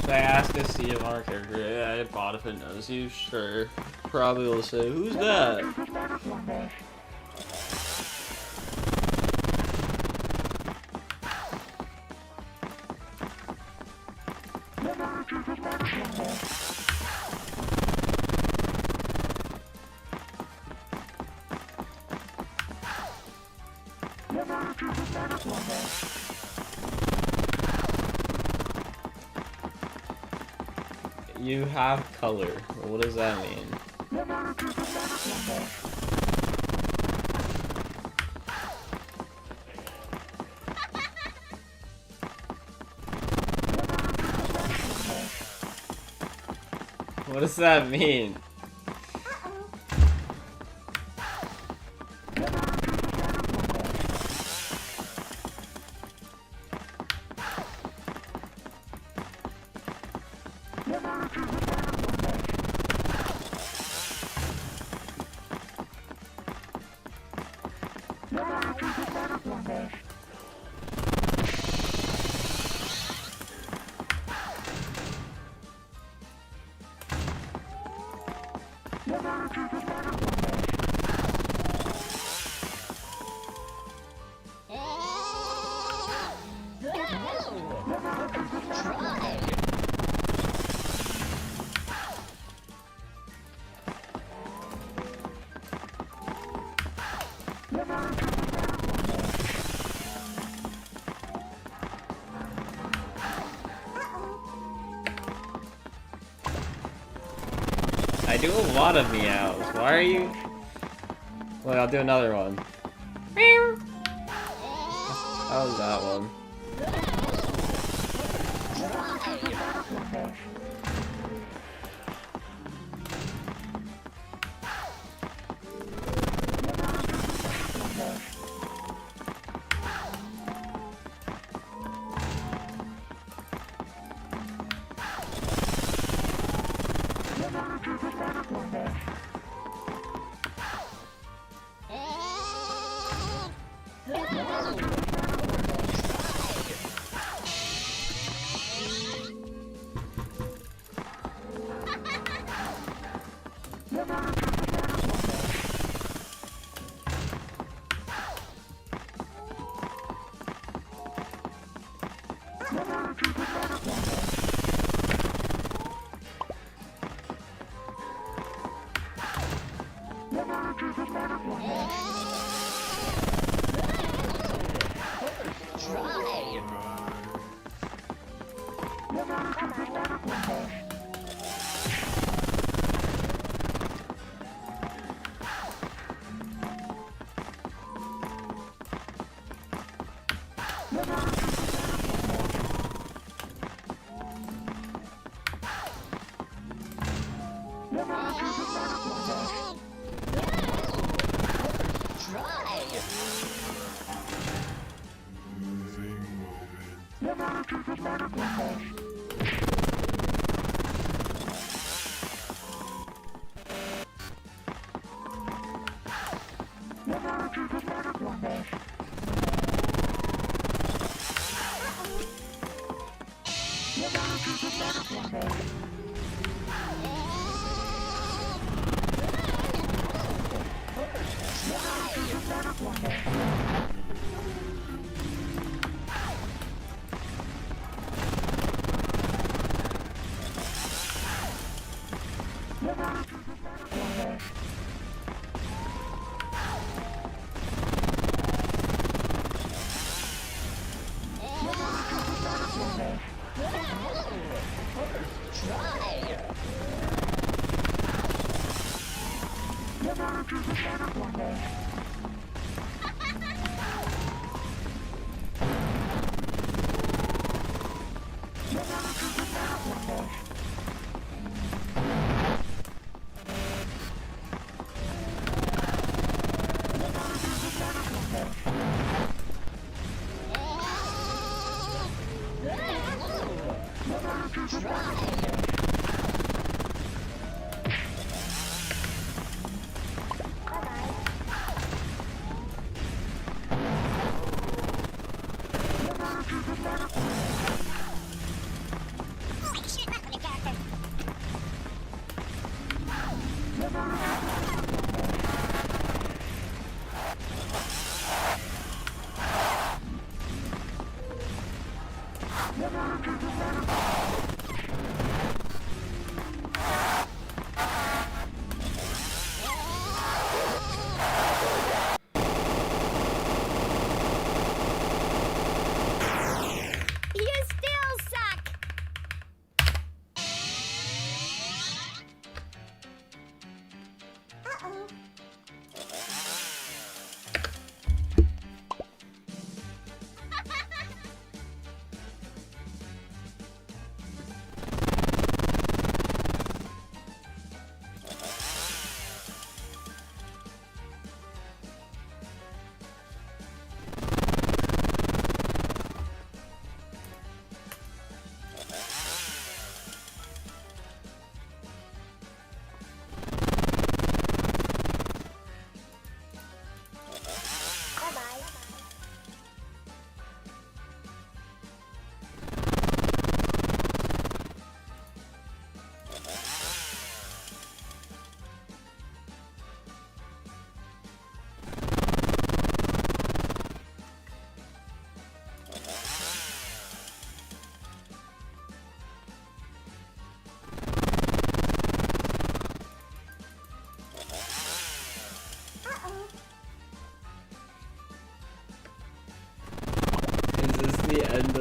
Should I ask a CMR character I bought if it knows you? Sure. Probably will say, who's that? You have color. What does that mean? What does that mean? I do a lot of meows. Why are you... Wait, I'll do another one. How was that one?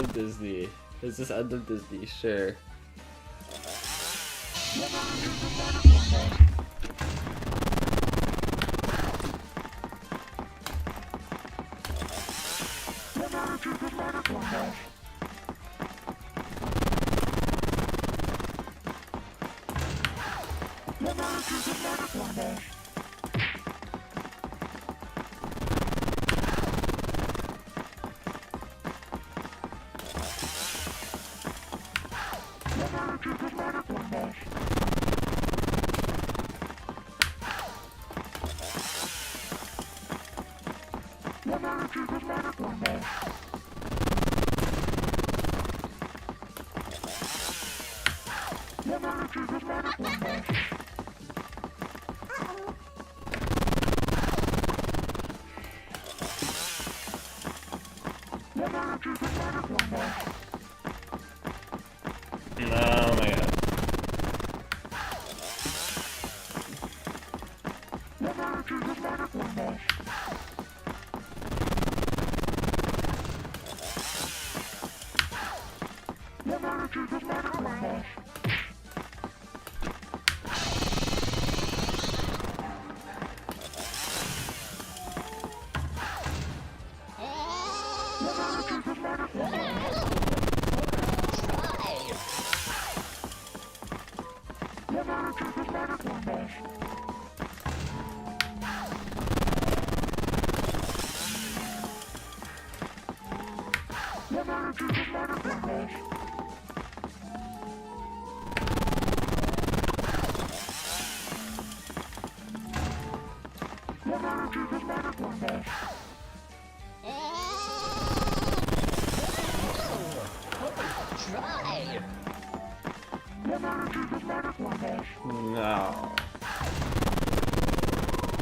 of Disney. It's just end of Disney, sure. Oh my god. Try. No.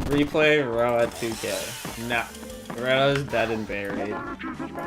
Replay Row at 2K. No. Row's dead and buried. Try. Try.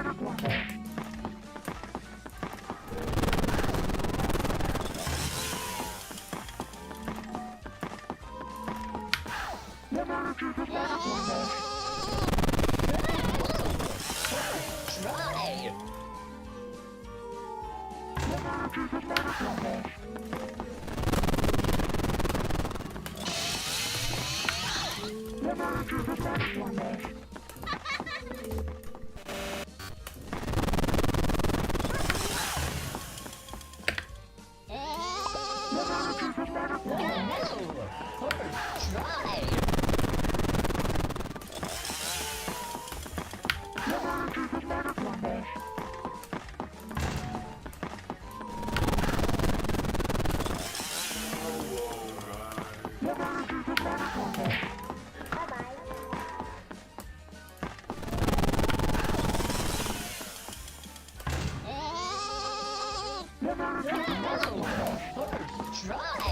Try. Try.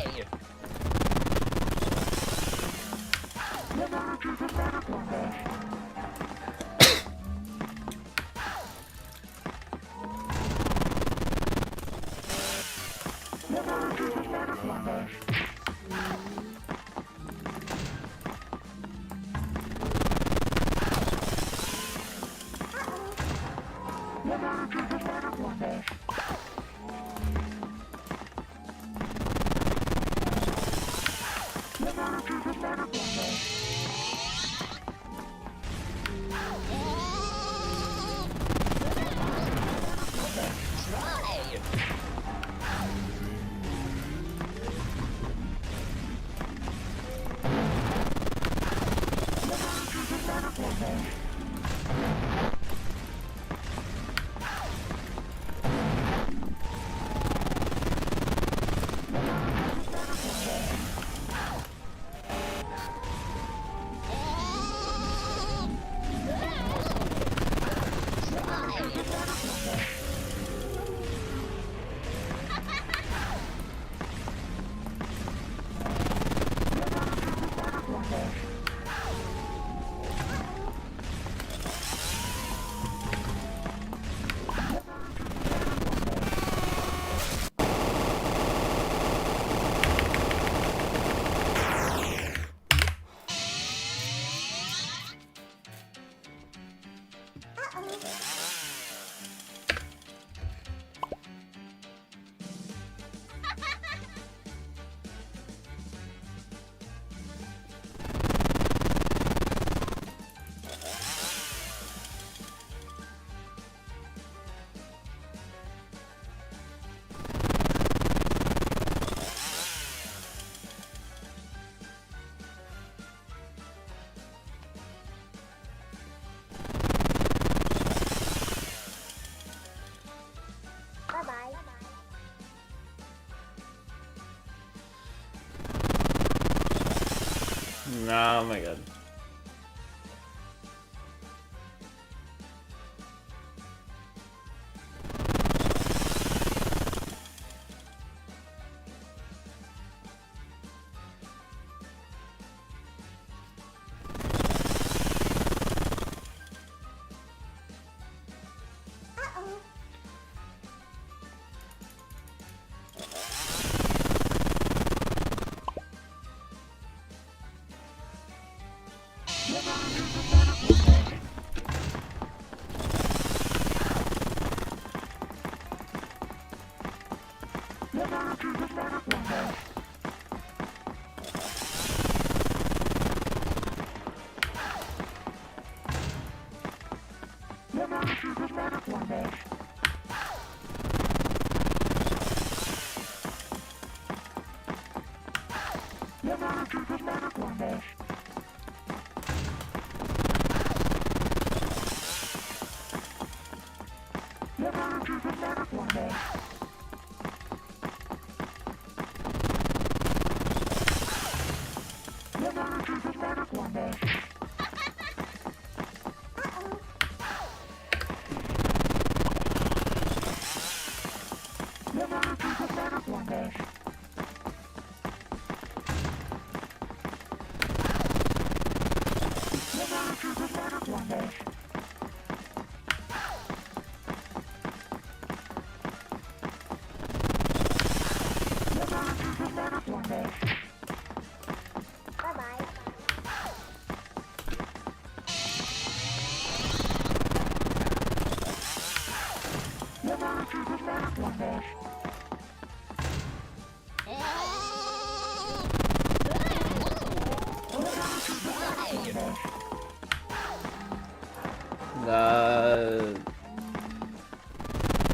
No, oh my god.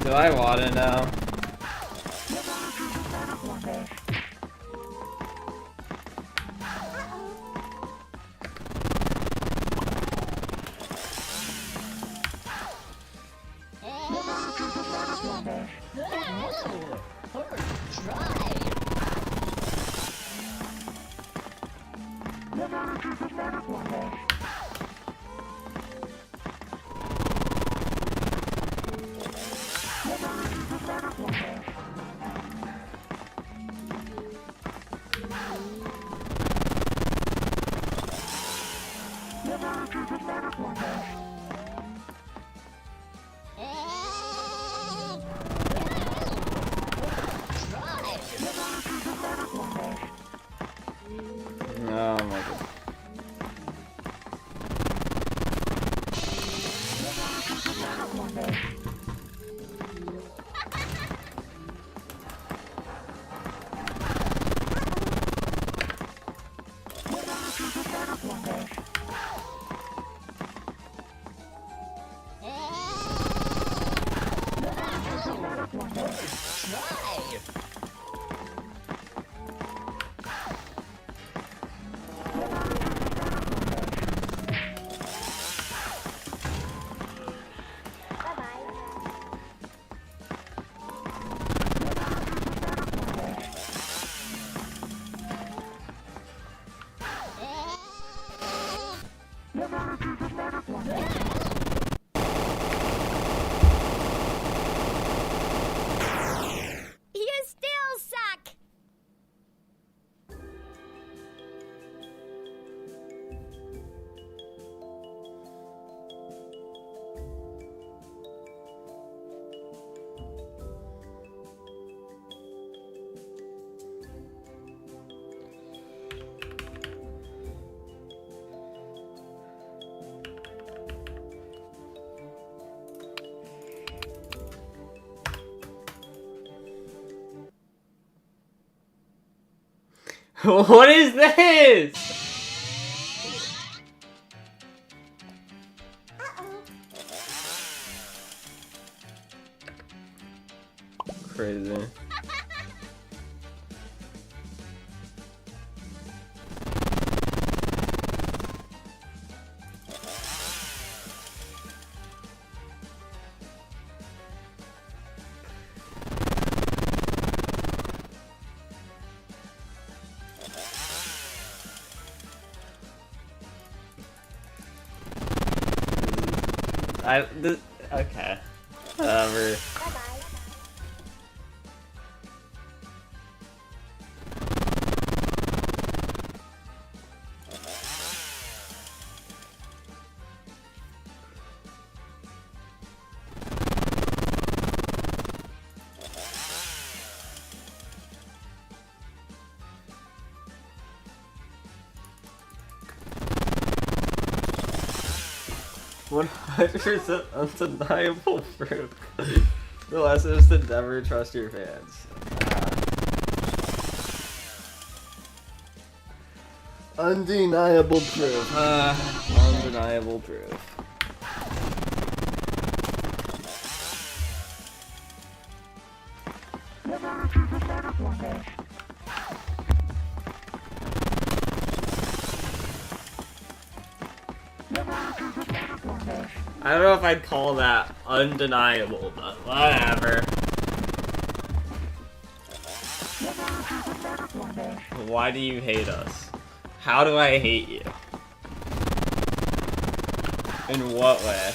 Do I wanna know? Oh my god. You still suck! What is this? Crazy. Okay. Whatever. Bye-bye. One 100% undeniable proof. The lesson is to never trust your fans. Undeniable proof. Undeniable proof. I don't know if I'd call that undeniable, but whatever. Why do you hate us? How do I hate you? In what way?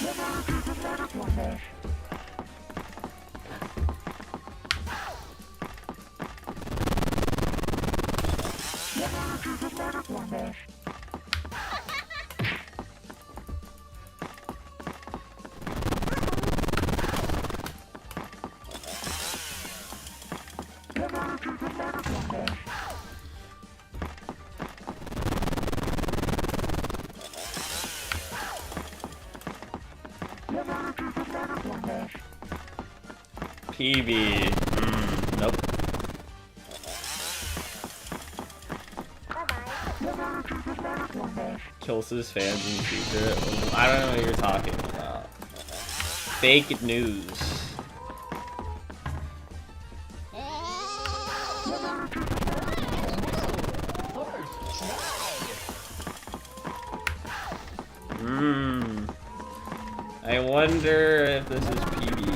PB. Nope. Bye-bye. Kills his fans in secret. I don't know what you're talking about. Fake news. I wonder if this is PB.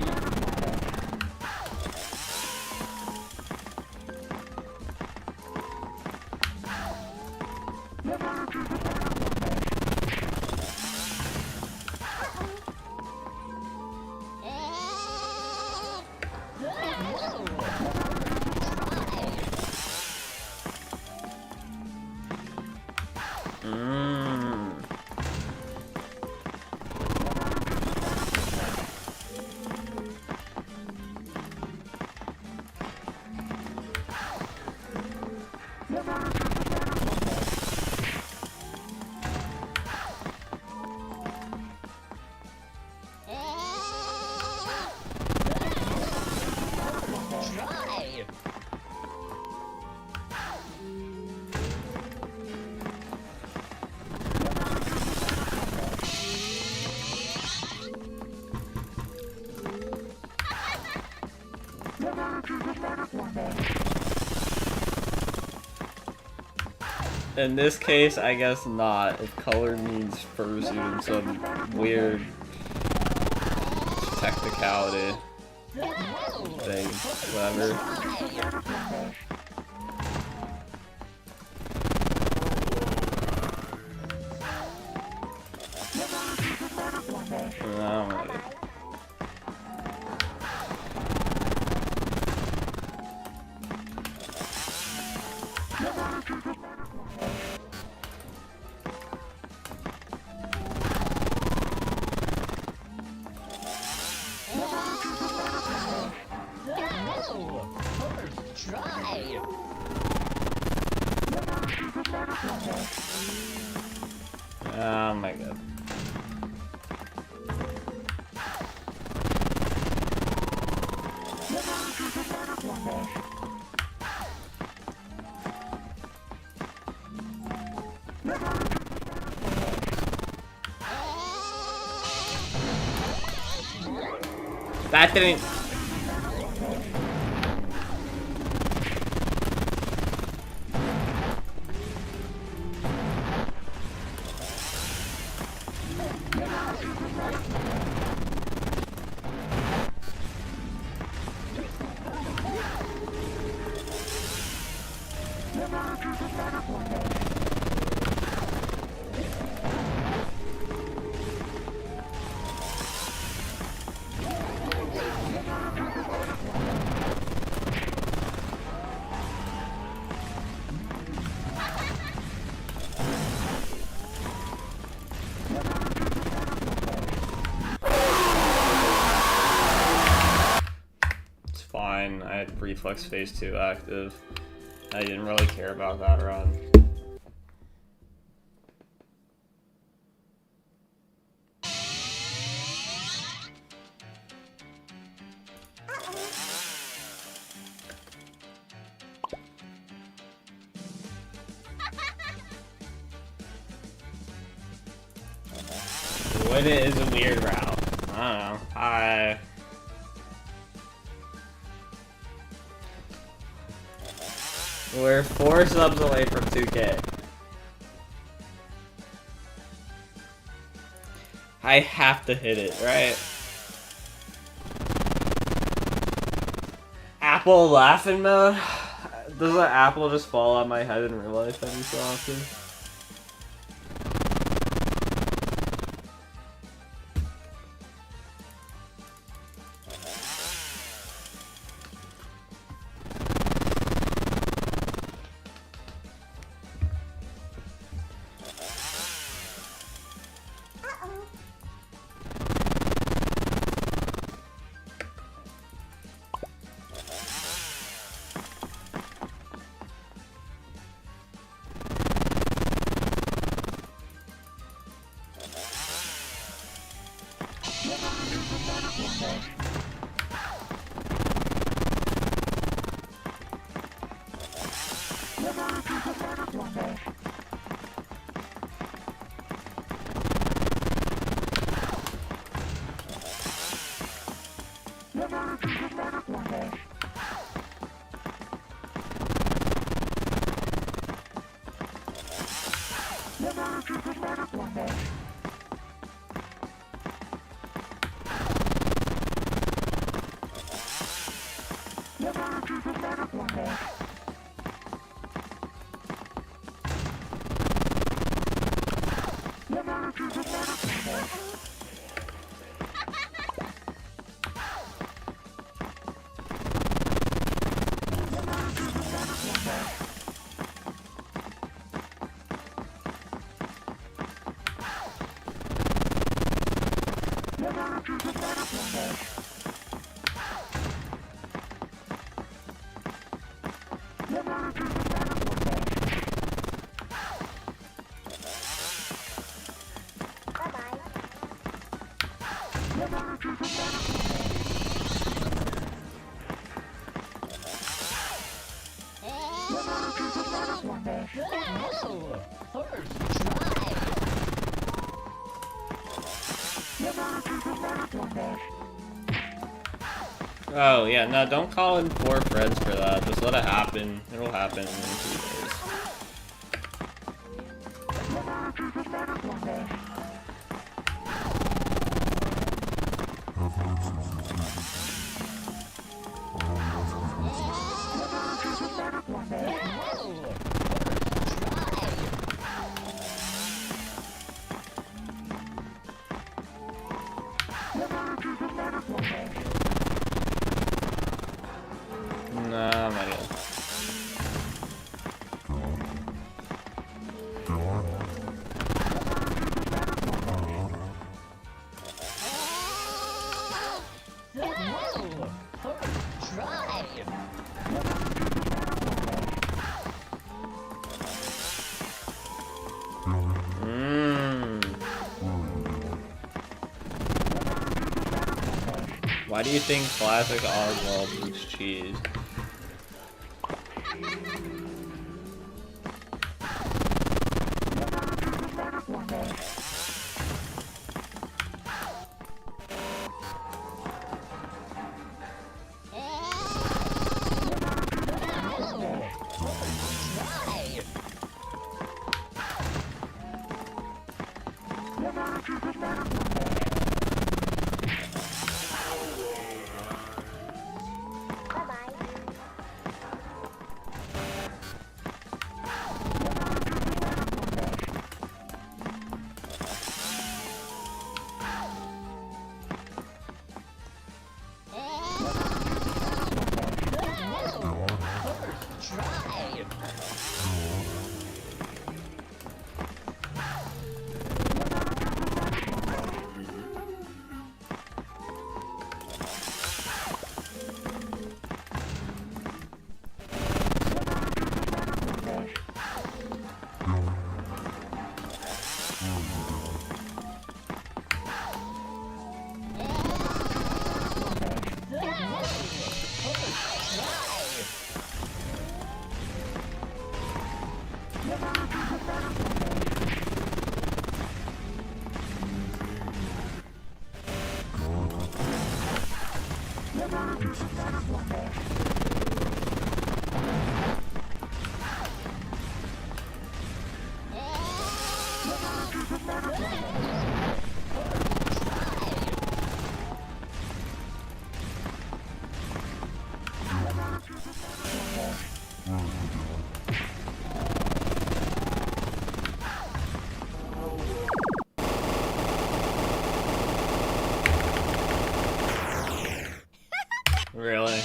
In this case, I guess not. If color means fursuit in some weird technicality thing, whatever. Oh my god. That didn't. reflex phase 2 active. I didn't really care about that run. Win it is a weird route. I don't know. We're 4 subs away from 2K. I have to hit it, right? Apple laughing mode? Does the apple just fall on my head in real life every so often? Oh, yeah, no, don't call in 4 friends for that. Just let it happen. It'll happen in 2 days. Nah, my God. Why do you think classic Oswald eats cheese? Really?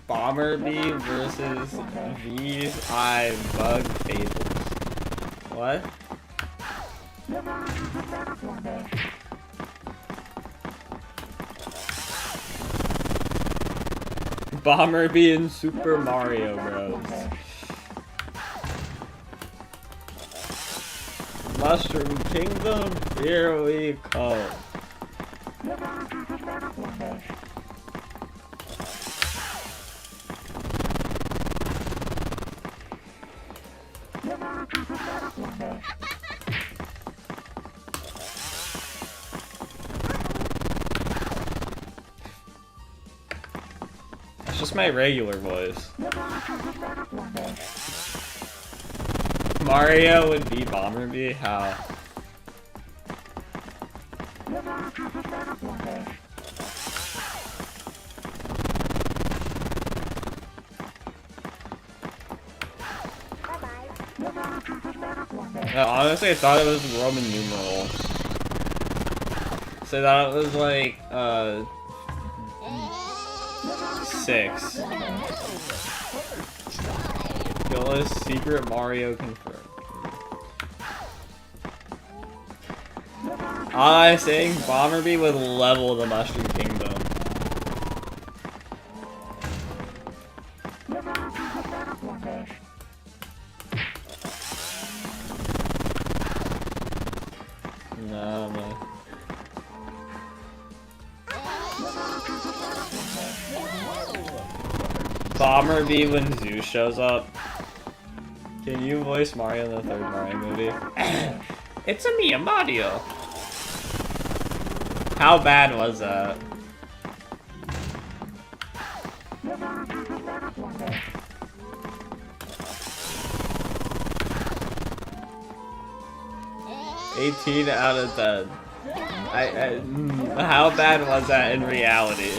Bomber Bee versus VI Bug Fables. What? Bomber Bee in Super Mario Bros. Mushroom Kingdom, here we come. That's just my regular voice. Mario would be Bomber Bee? How? No, honestly, I thought it was Roman numerals. So that was like, 6. Kill secret Mario confirmed. All I'm saying, Bomber Bee would level the Mushroom Kingdom. No, man. Bomber Bee when Zeus shows up. Can you voice Mario in the third Mario movie? It's a me, Mario. How bad was that? $18 out of 10. How bad was that in reality?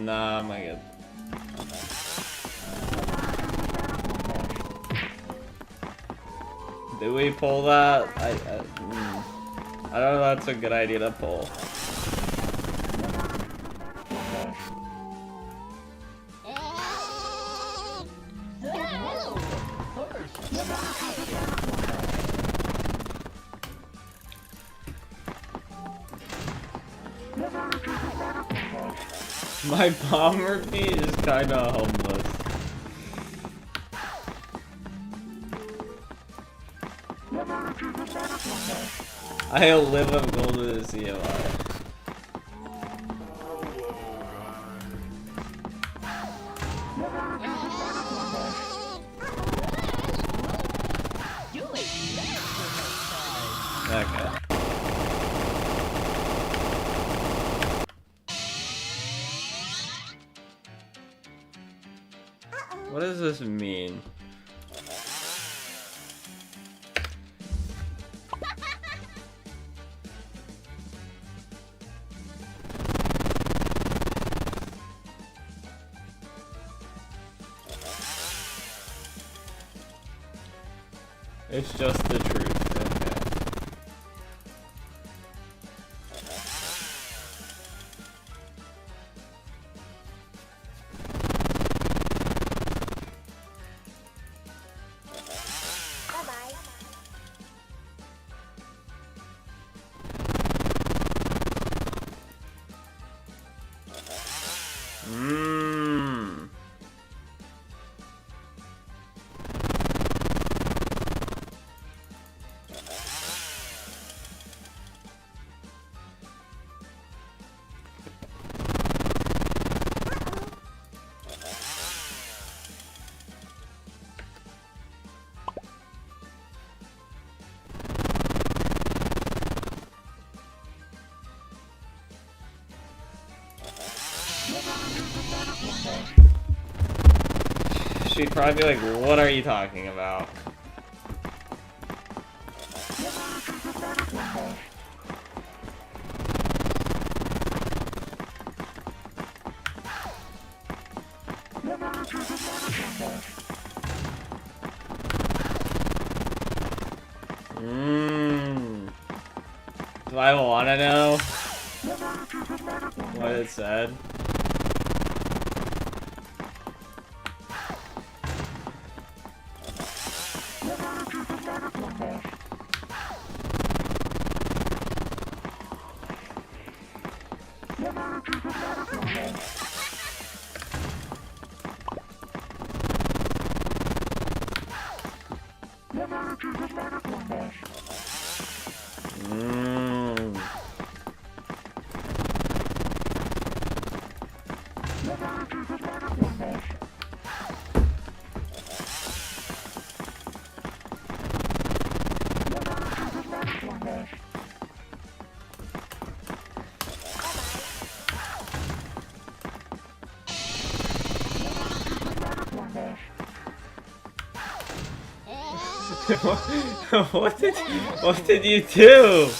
Nah, my god. Do we pull that? I don't know if that's a good idea to pull. My bomber feet is kinda homeless. I live up gold to the CMI. Okay. What does this mean? It's just the truth. Okay. Mmm. She'd probably be like, what are you talking about? Do I wanna know what it said? What did you do?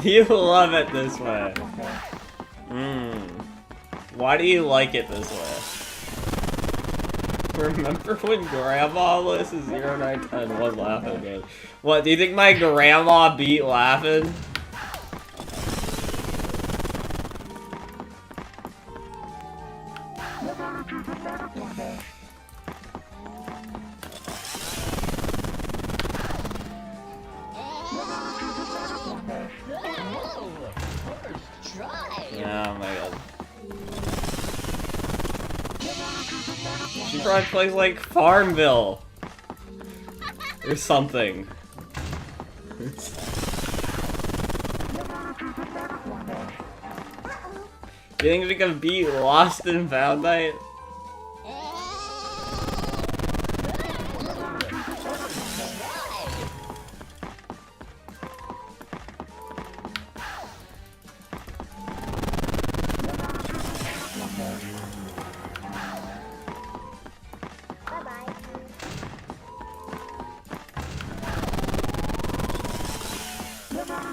You love it this way. Why do you like it this way? Remember when Grandma lists 0, 9, 10 was laughing again? What, do you think my grandma beat laughing? Oh my god. She probably plays like Farmville or something. Do you think we can beat Lost and Found Night?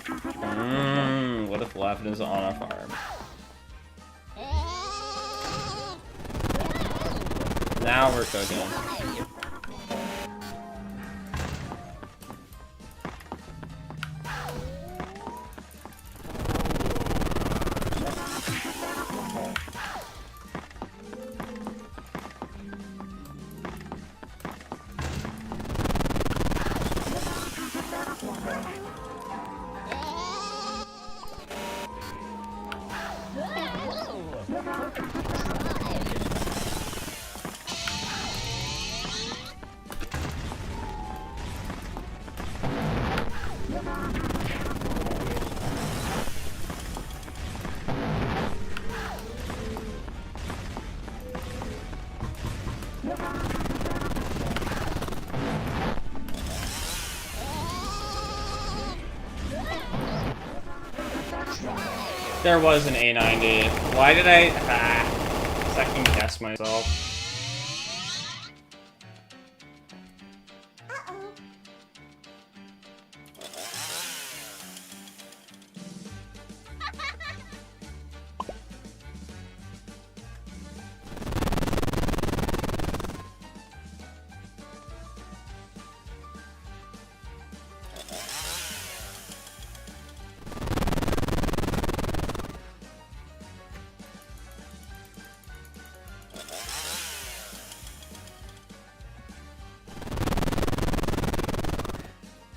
What if Laughing is on a farm? Now we're cooking. There was an A90. Why did I second guess myself?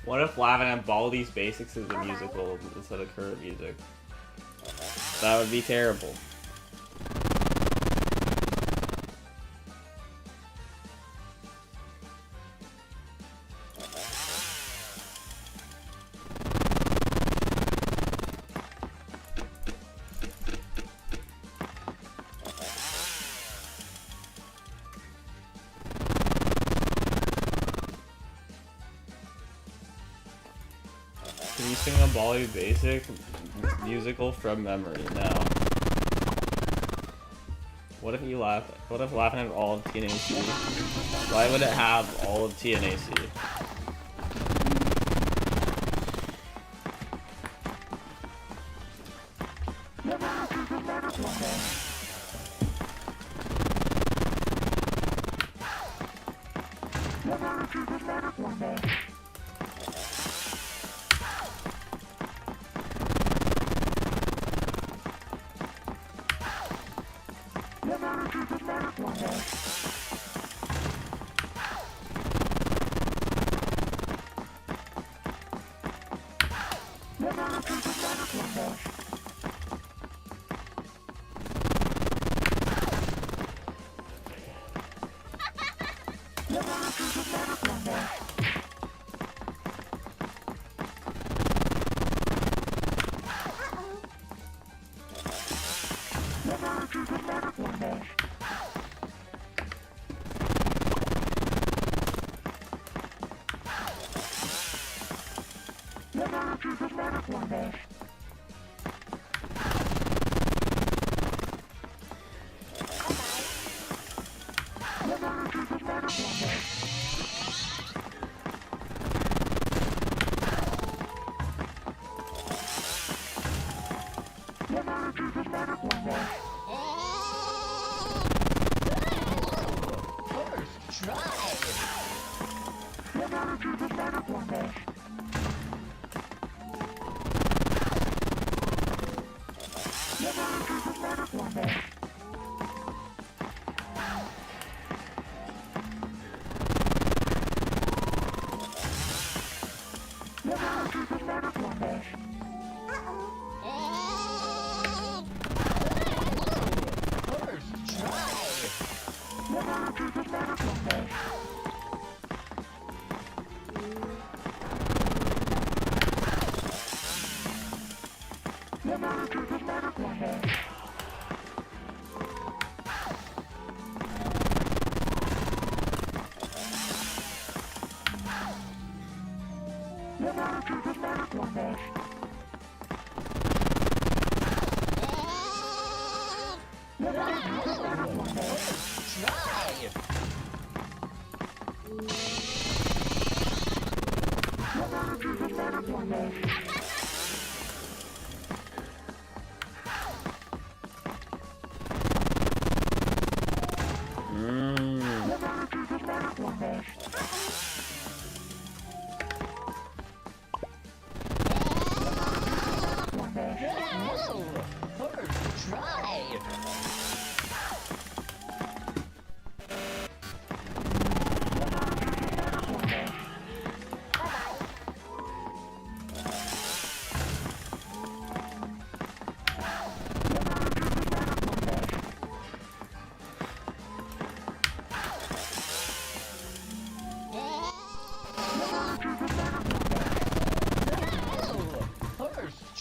What if Laughing at Baldi's Basics is a musical instead of current music? That would be terrible. Can you sing a Baldi Basic musical from memory now? What if you laugh? What if Laughing at all of TNAC? Why would it have all of TNAC?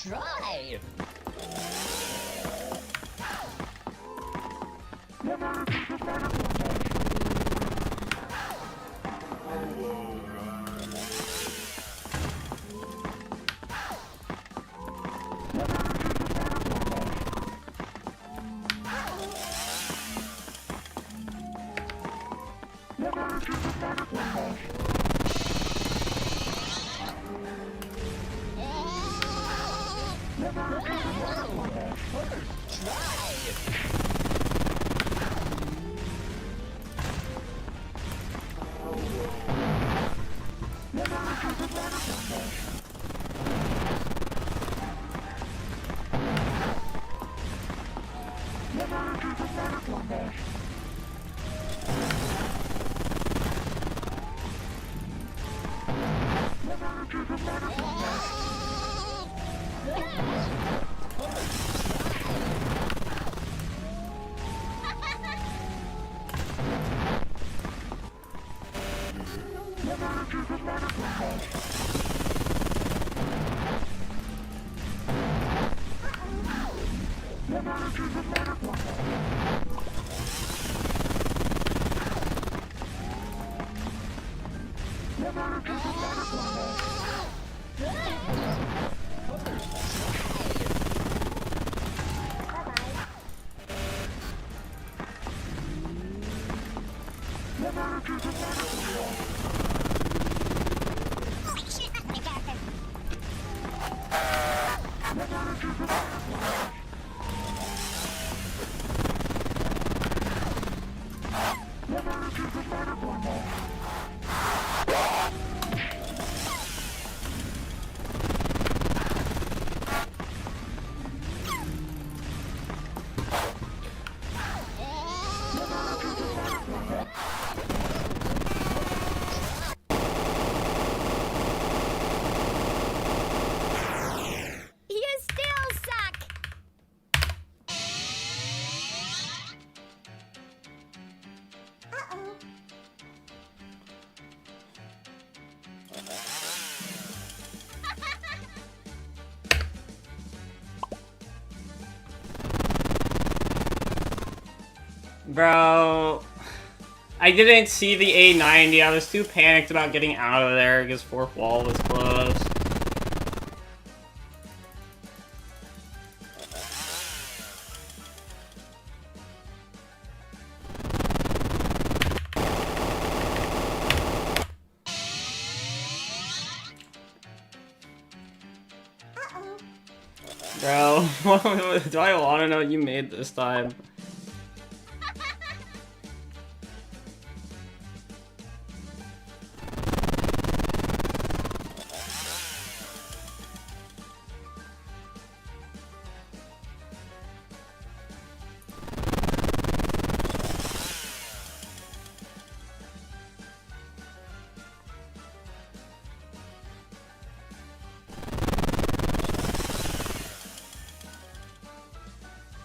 try. You still suck! Uh-oh. Bro, I didn't see the A90. I was too panicked about getting out of there because fourth wall was closed. Uh-oh. Bro, do I want to know what you made this time?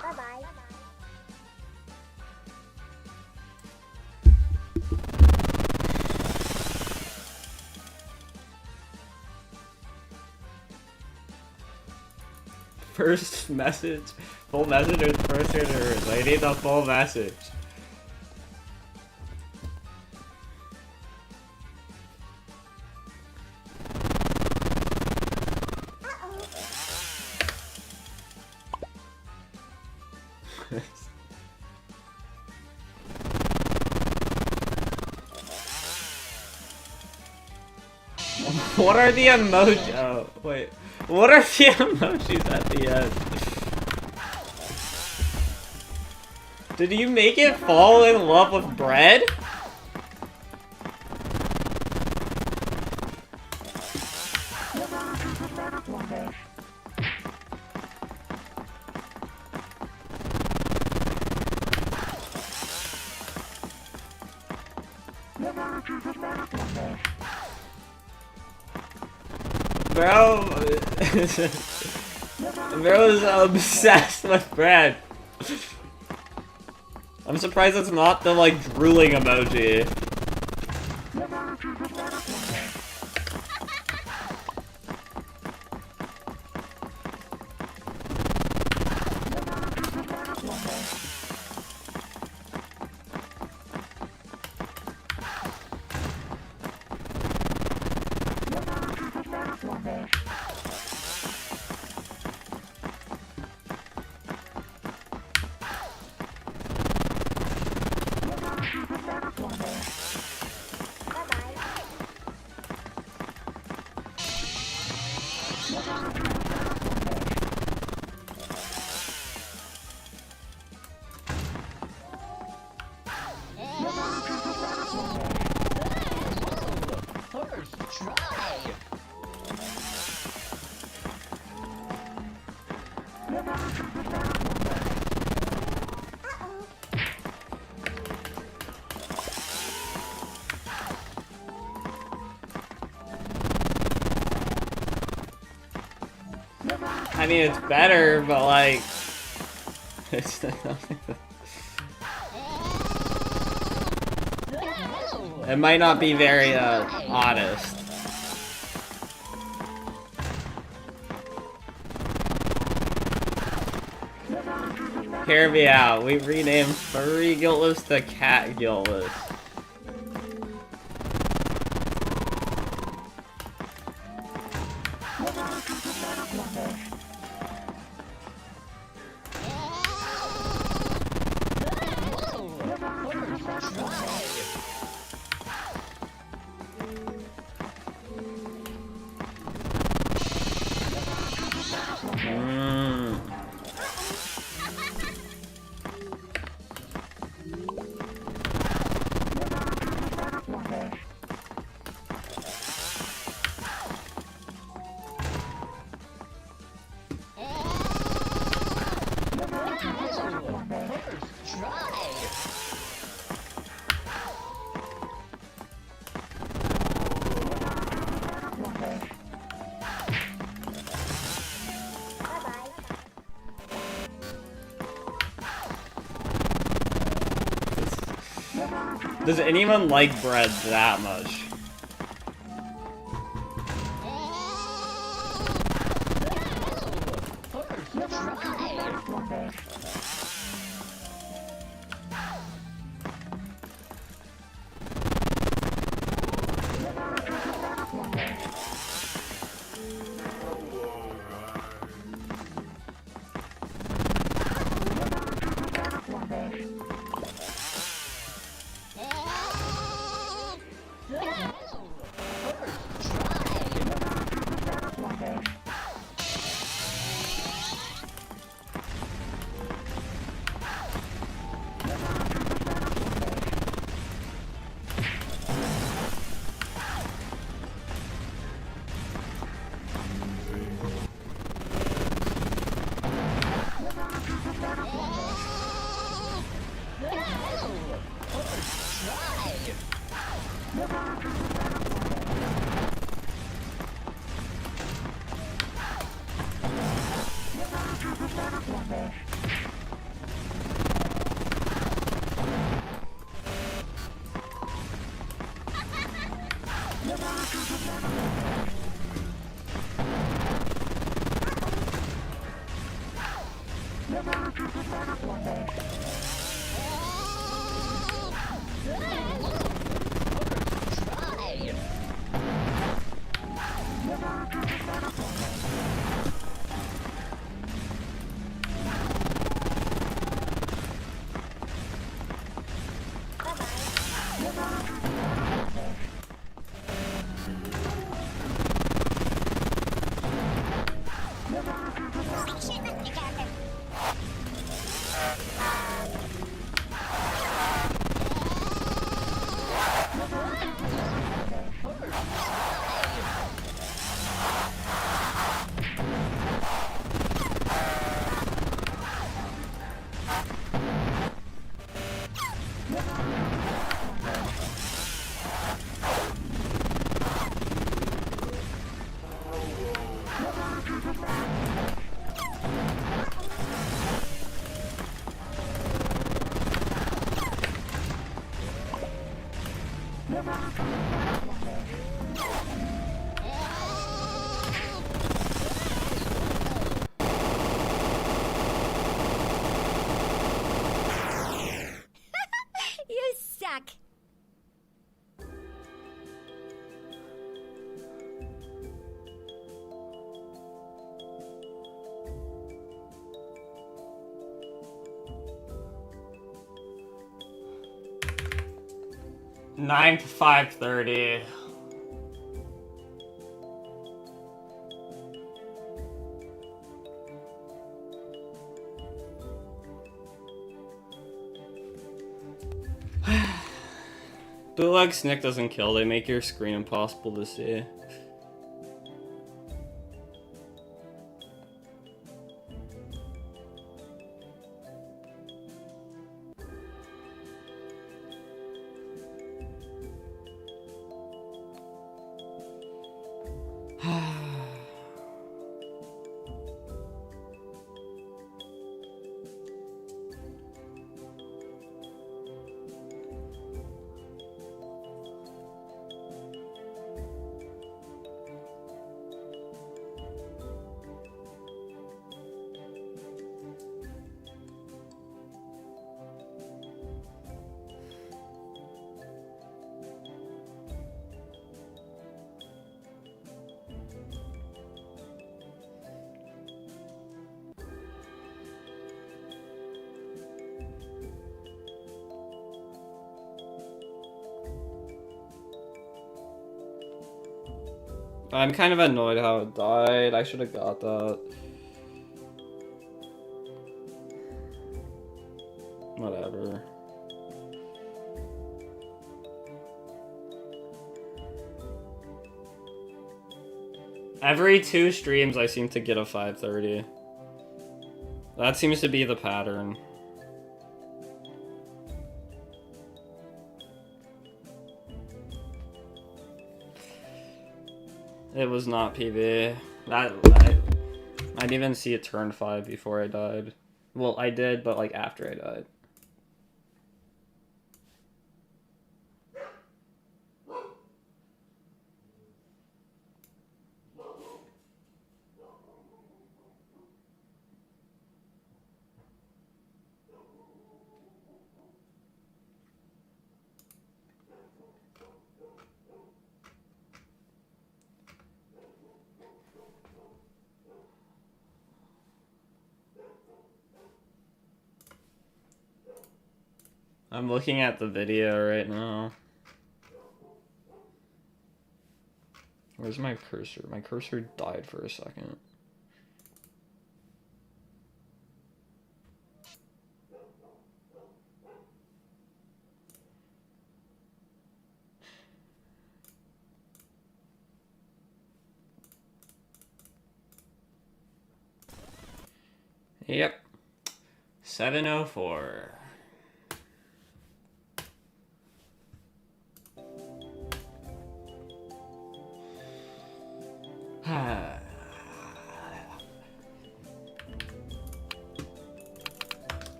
Bye-bye. First message? Full message or first words? I need the full message. What are the emoji? Oh, wait. What are the emojis at the end? Did you make it fall in love with bread? Bro, bro is obsessed with bread. I'm surprised it's not the, like, drooling emoji. First try. I mean, it's better, but like, it's it might not be very honest. Hear me out. We renamed Furry Guiltless to Cat Guiltless. Does anyone like bread that much? You suck. Nine to 5:30. Bootleg Snick doesn't kill, they make your screen impossible to see. I'm kind of annoyed how it died. I should have got that. Whatever. Every 2 streams I seem to get a 530. That seems to be the pattern. It was not PB. I didn't even see it turn 5 before I died. Well, I did, but like after I died. I'm looking at the video right now. Where's my cursor? My cursor died for a second. Yep. 704.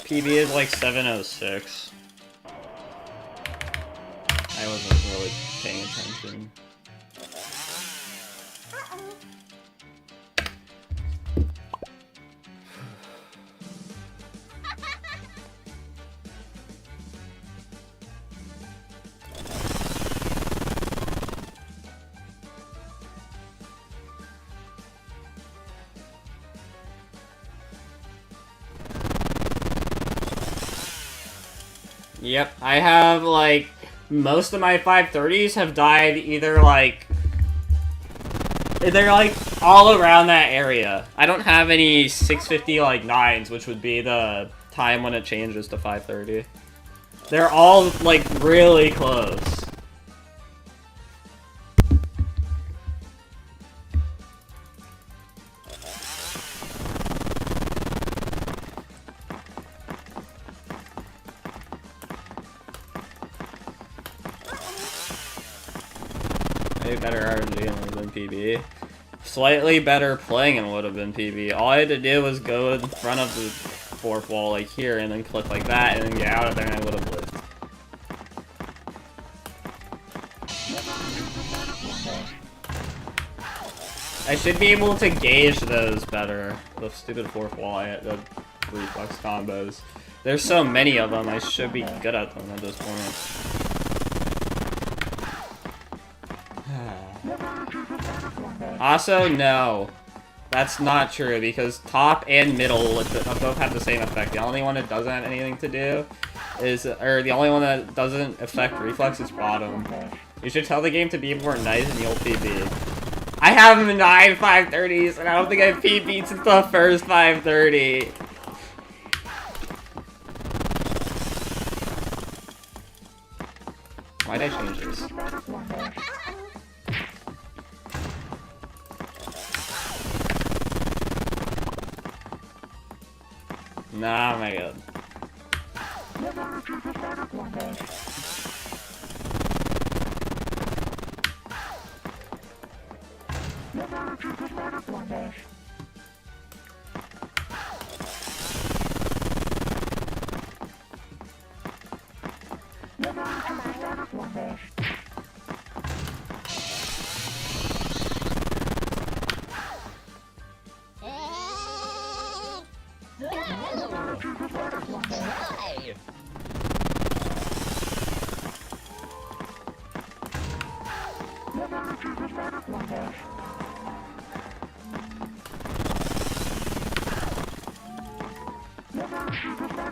PB is like 706. I wasn't really paying attention. Yep, I have, like, most of my 530s have died either, like, they're, like, all around that area. I don't have any 650, like, 9s, which would be the time when it changes to 530. They're all, like, really close. Maybe better RNG than PB. Slightly better playing and would have been PB. All I had to do was go in front of the 4th wall like here and then click like that and then get out of there and I would have lived. I should be able to gauge those better. The stupid 4th wall, the reflex combos. There's so many of them, I should be good at them at this point. Also, no. That's not true, because top and middle both have the same effect. The only one that doesn't have anything to do is, or the only one that doesn't affect reflex is bottom. You should tell the game to be more nice and you'll PB. have 9 530s, and I don't think I've PB'd since the first 530. Why'd I change this? Nah, oh my god. Try.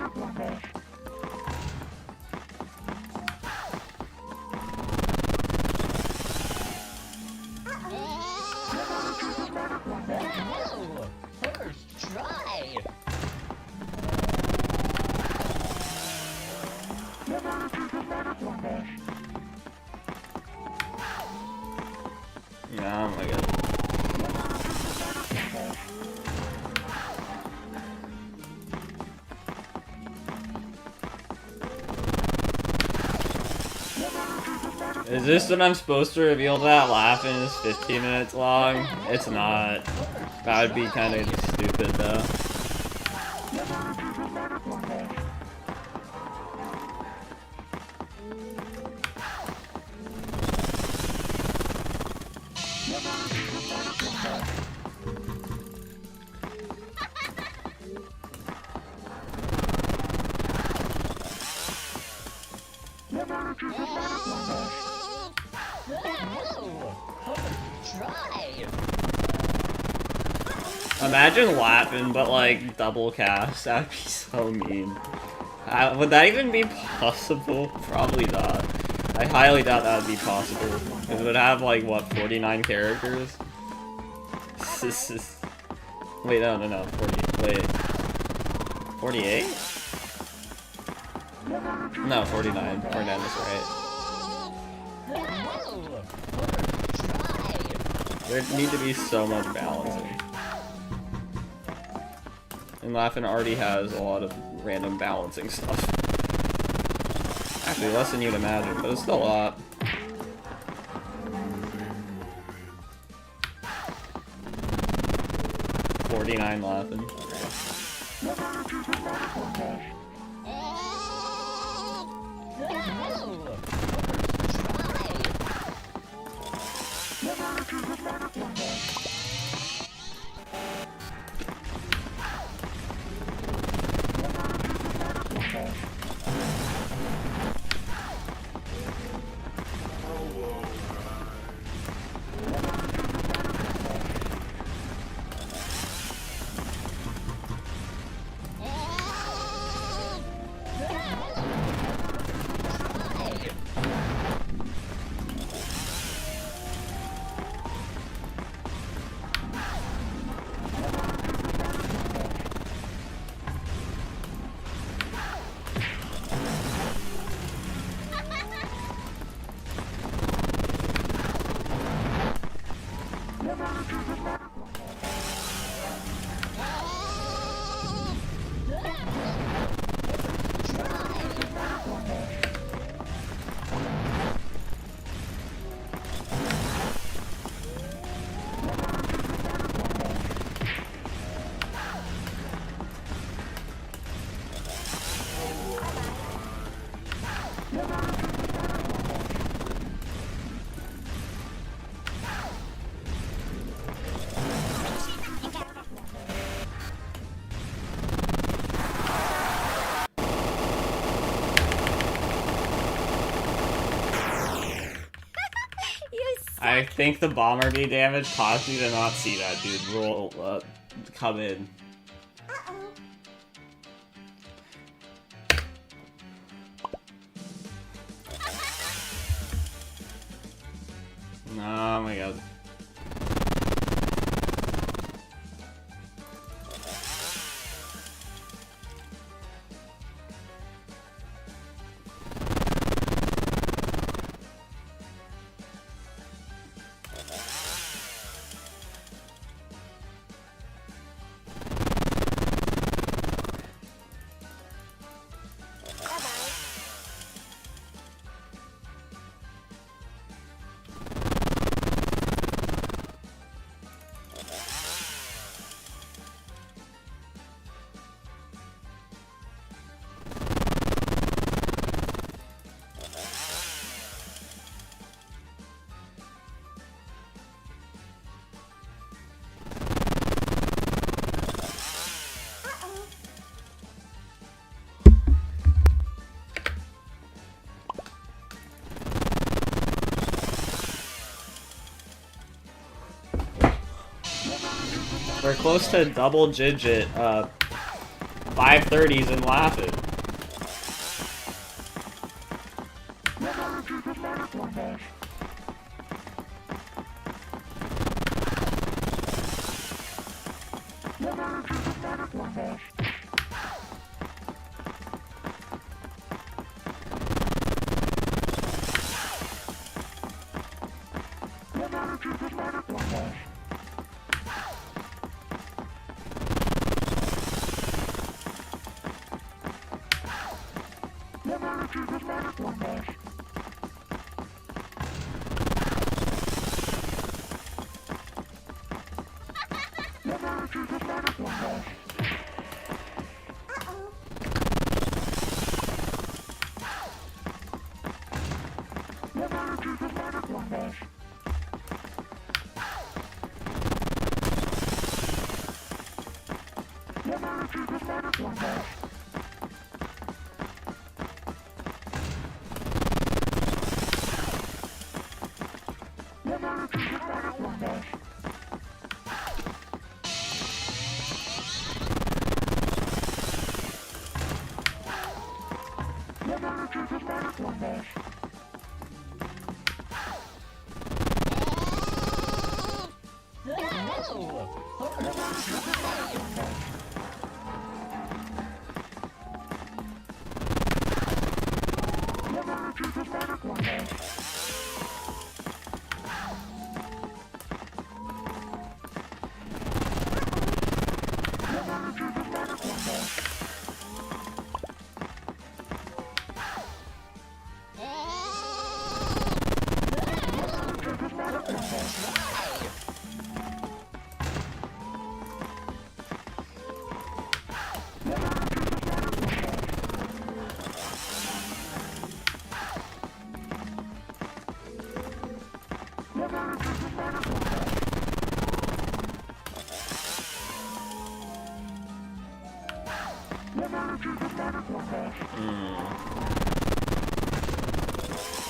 No. First try. Oh my god. Is this when I'm supposed to reveal that laughing is 15 minutes long? It's not. That would be kind of stupid though. Try. Imagine laughing, but like double cast. That'd be so mean. Would that even be possible? Probably not. I highly doubt that would be possible. Because it would have like, what, 49 characters? Wait, no. 40. Wait. 48? No, 49. 49 is right. There need to be so much balancing. And Laughing already has a lot of random balancing stuff. Actually, less than you'd imagine, but it's still a lot. $49 Laughing. I think the bomber B damage caused you to not see that dude roll up, come in. Oh my god. We're close to double-digit 530s and laughing.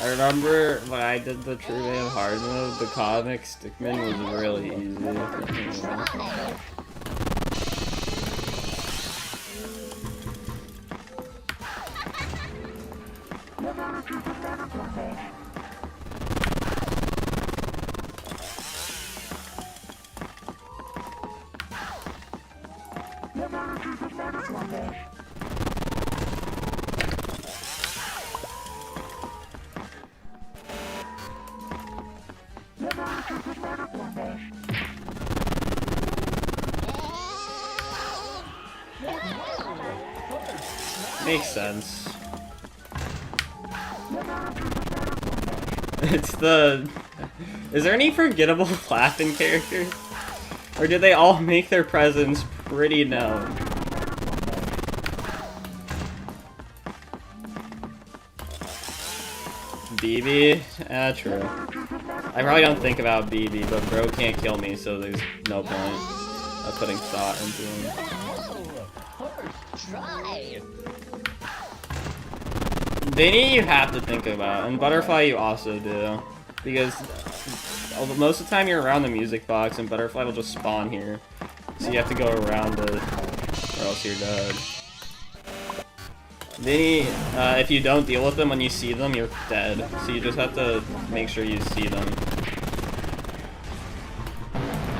I remember when I did the True Name Hard mode, the comic Stickman was really easy. Makes sense. It's the... Is there any forgettable laughing characters? Or did they all make their presence pretty known? BB? Ah, true. I probably don't think about BB, but bro can't kill me, so there's no point of putting thought into him. First try. Vinny you have to think about, and Butterfly you also do. Because most of the time you're around the music box, and Butterfly will just spawn here. So you have to go around it, or else you're dead. Vinny, if you don't deal with them when you see them, you're dead. So you just have to make sure you see them.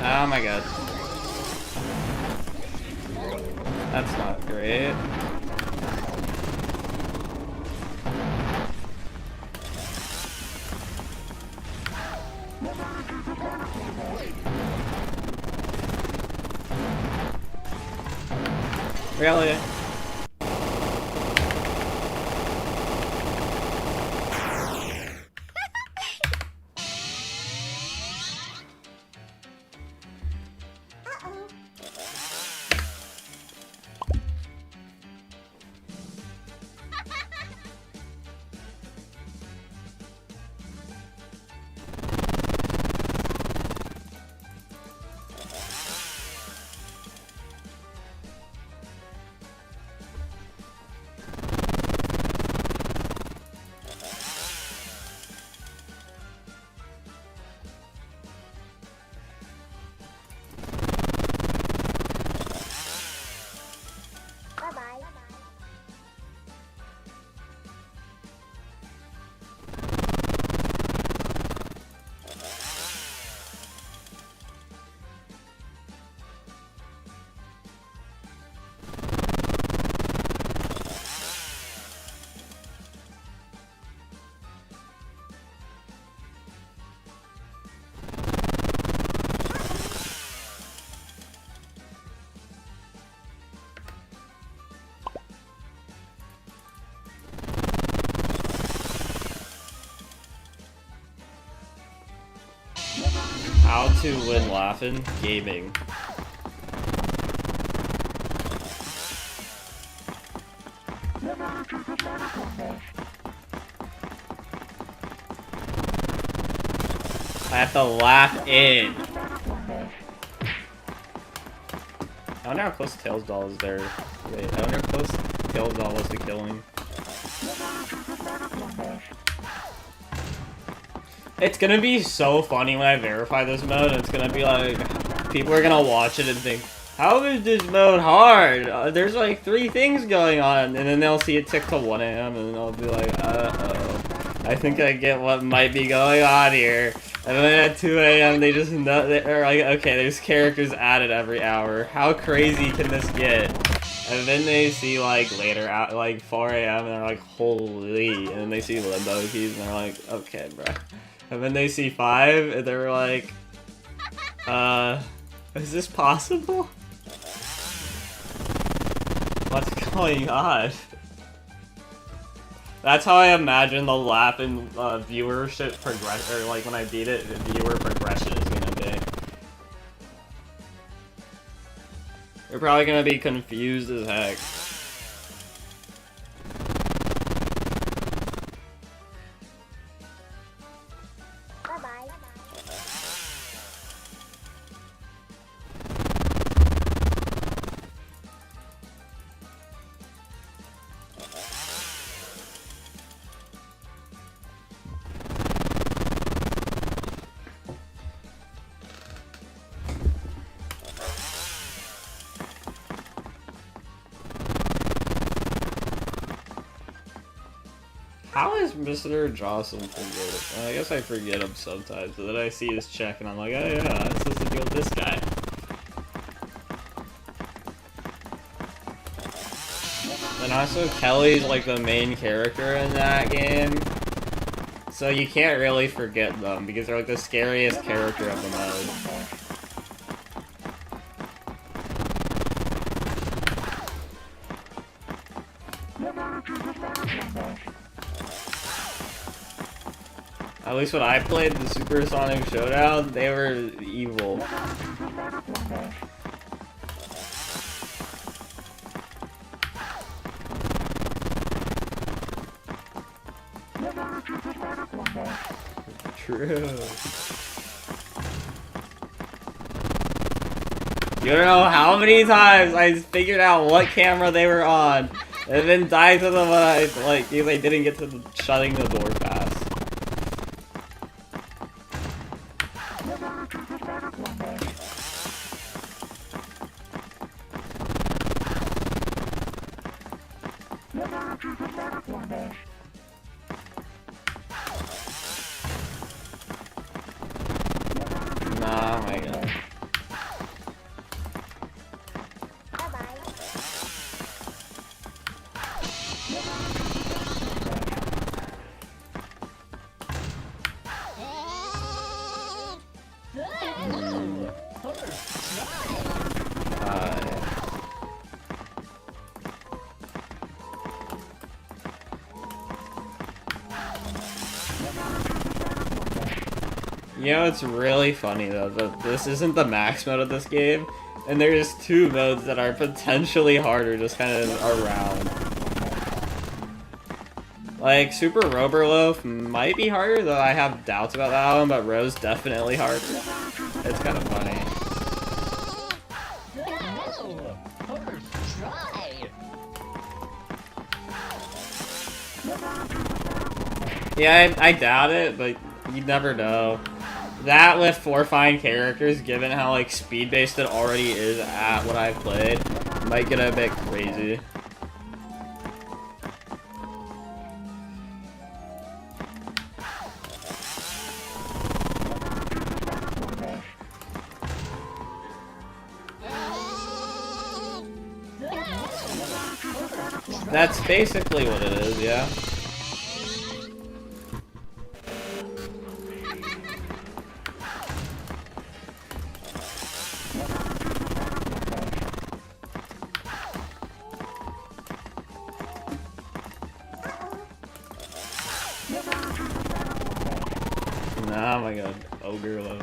Oh my god. That's not great. Really? How to win laughing gaming. I have to laugh in. I wonder how close Tails doll is there. Wait, I wonder how close Tails doll was to killing. It's gonna be so funny when I verify this mode. It's gonna be like, people are gonna watch it and think, how is this mode hard? There's like 3 things going on, and then they'll see it tick to 1 AM, and they'll be like, uh-oh. I think I get what might be going on here. And then at 2 AM, they just know, they're like, okay, there's characters added every hour. How crazy can this get? And then they see like later out, like 4 AM, and they're like, holy. And then they see limbo keys, and they're like, okay, bro. And then they see 5, and they're like, is this possible? What's going on? That's how I imagine the lap and viewership progression, or like when I beat it, the viewer progression is gonna be. You're probably gonna be confused as heck. How is Mr. Jocelyn forget? I guess I forget him sometimes, but then I see his check and I'm like, oh yeah, I'm supposed to deal with this guy. And also, Kelly's like the main character in that game, so you can't really forget them because they're like the scariest character of the mode. At least when I played the Supersonic Showdown, they were evil. True. You don't know how many times I figured out what camera they were on, and then died to them when I, like, because I didn't get to shutting the door fast. Nah, my god. You know, it's really funny though that this isn't the max mode of this game, and there's 2 modes that are potentially harder just kind of around. Like, Super Roberloaf might be harder, though I have doubts about that one, but Rose definitely harder. It's kind of funny. First try. Yeah, I doubt it, but you never know. That with 4 fine characters, given how like speed-based it already is at what I've played, might get a bit crazy. That's basically what it is, yeah. Oh my god, ogre love.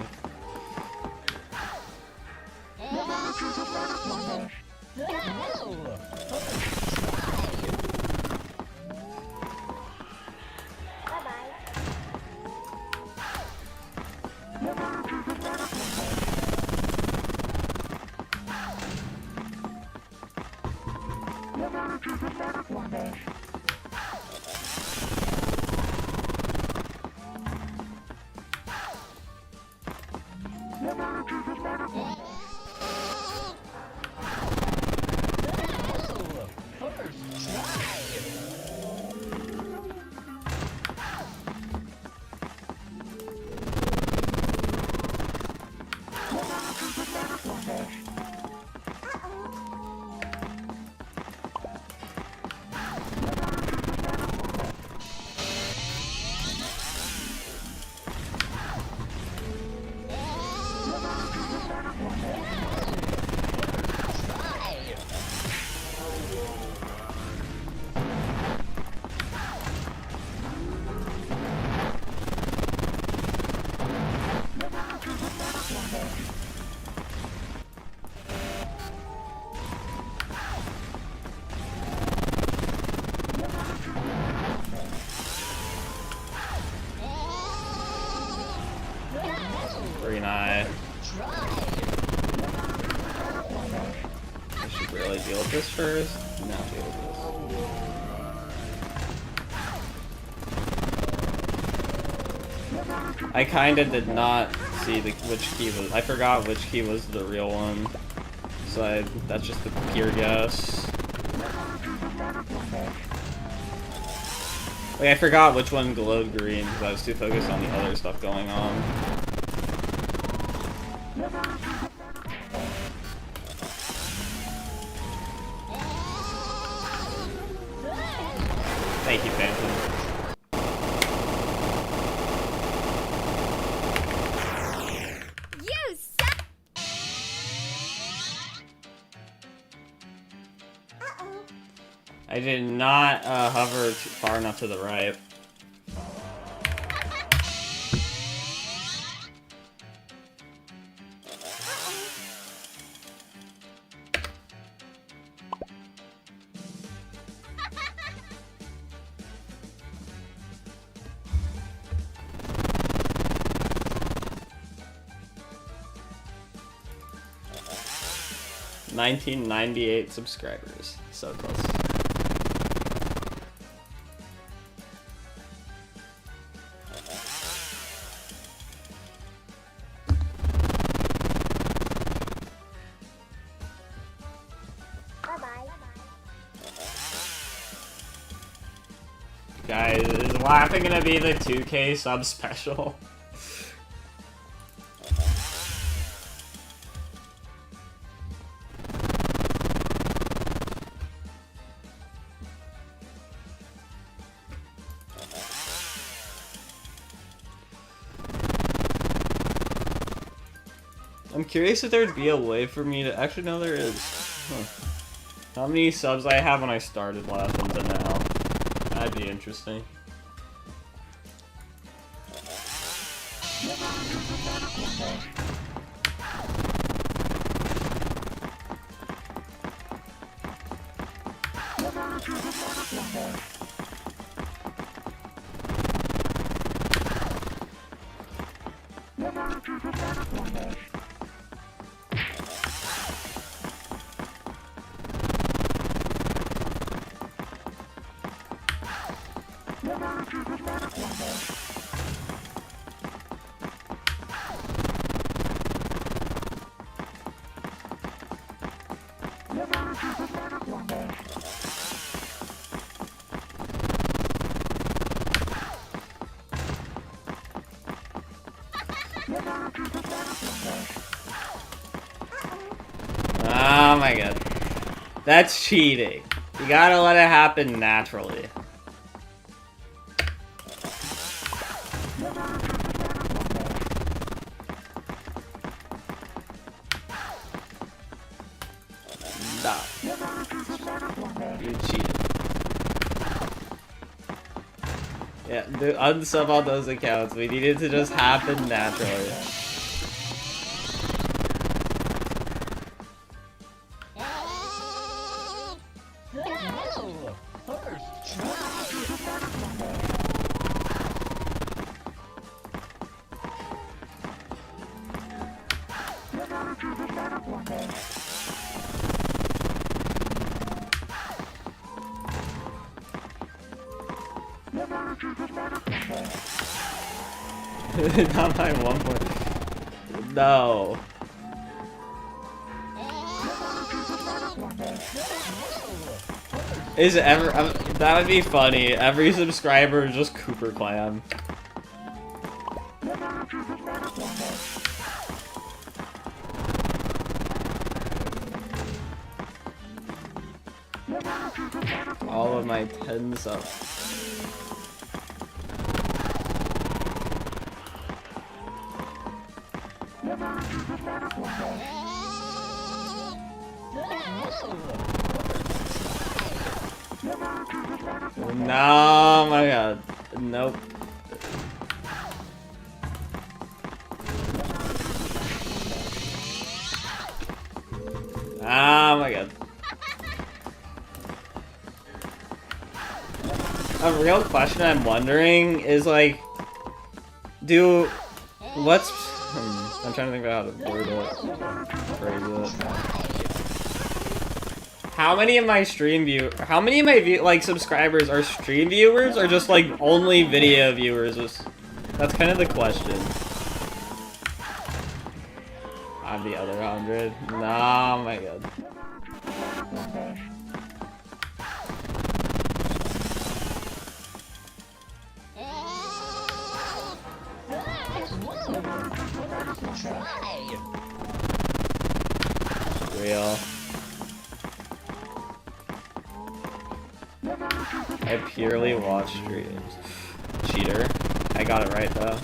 this first? No, deal with this. I kinda did not see which key was. I forgot which key was the real one. So that's just a pure guess. Like, I forgot which one glowed green because I was too focused on the other stuff going on. Thank you, Phantom. You suck! Uh-oh. I did not hover far enough to the right. $19.98 subscribers. So close. Bye-bye. Guys, is laughing gonna be the 2K sub special? I'm curious if there'd be a way for me to... Actually, no, there is. Huh. How many subs I have when I started last one to now? That'd be interesting. Oh my god. That's cheating. You gotta let it happen naturally. Stop. You cheated. Yeah, unsub all those accounts. We need it to just happen naturally. Not by 1 point. No. Is it ever? That would be funny. Every subscriber is just Cooper Clan. All of my 10 subs. No, my god. Nope. Oh my god. A real question I'm wondering is like, what's... I'm trying to think about how to word it. Phrase it. How many of my subscribers are stream viewers or just like only video viewers? That's kind of the question. I'm the other 100. Nah, oh my god. Real. I purely watch streams. Cheater. I got it right though.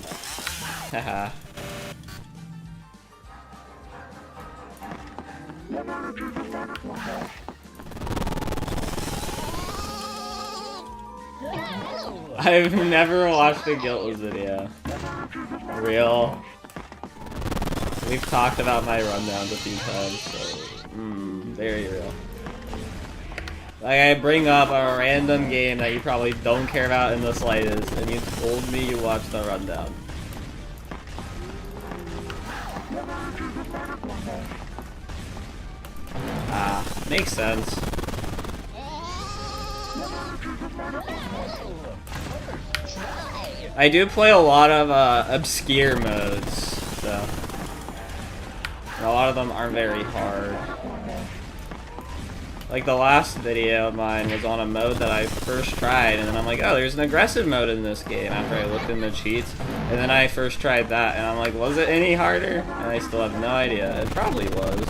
Haha. I've never watched a Guiltless video. Real. We've talked about my rundowns a few times, so very real. Like, I bring up a random game that you probably don't care about in the slightest, and you told me you watched the rundown. Ah, makes sense. I do play a lot of obscure modes, so and a lot of them aren't very hard. Like the last video of mine was on a mode that I first tried, and then I'm like, oh, there's an aggressive mode in this game after I looked in the cheats, and then I first tried that, and I'm like, was it any harder? And I still have no idea. It probably was.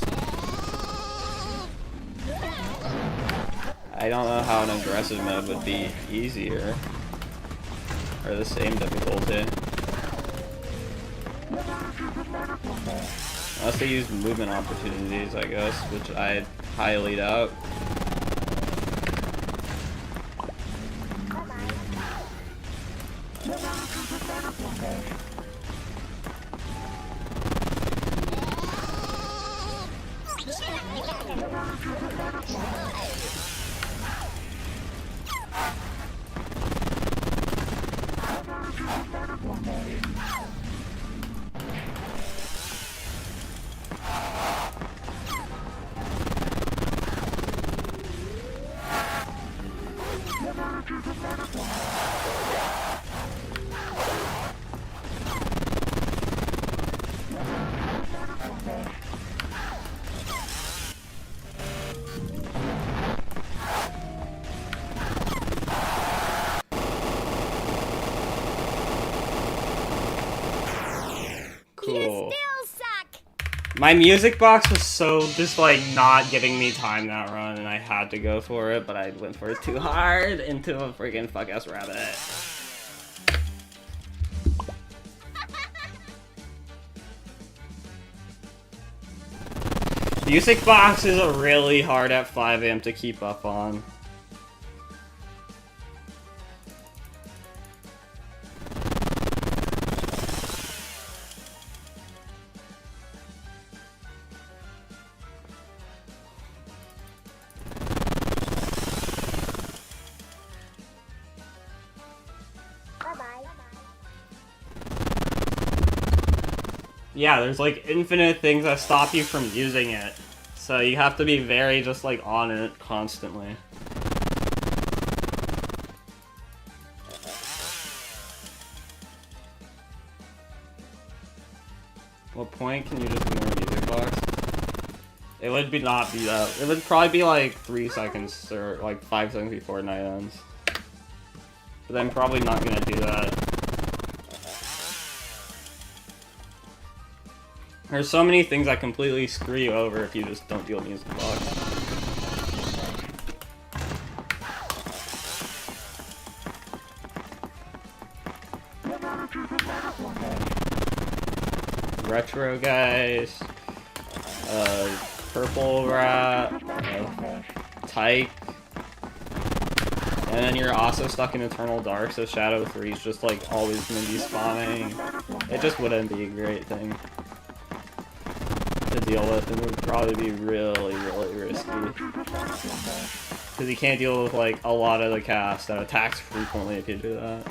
I don't know how an aggressive mode would be easier. Or the same difficulty. Unless they use movement opportunities, I guess, which I highly doubt. Cool. My music box was so just like not giving me time that run, and I had to go for it, but I went for it too hard into a freaking fuck ass rabbit. Music box is really hard at 5 AM to keep up on. Yeah, there's like infinite things that stop you from using it. So you have to be very just like on it constantly. What point can you just ignore music box? It would be not be that. It would probably be like 3 seconds or like 5 seconds before night ends. But I'm probably not gonna do that. There's so many things that completely screw you over if you just don't deal with music box. Retro guys, purple rat, tyke, and then you're also stuck in Eternal Dark, so Shadow 3 is just like always gonna be spawning. It just wouldn't be a great thing to deal with, and it would probably be really, really risky. Because you can't deal with like a lot of the cast that attacks frequently if you do that.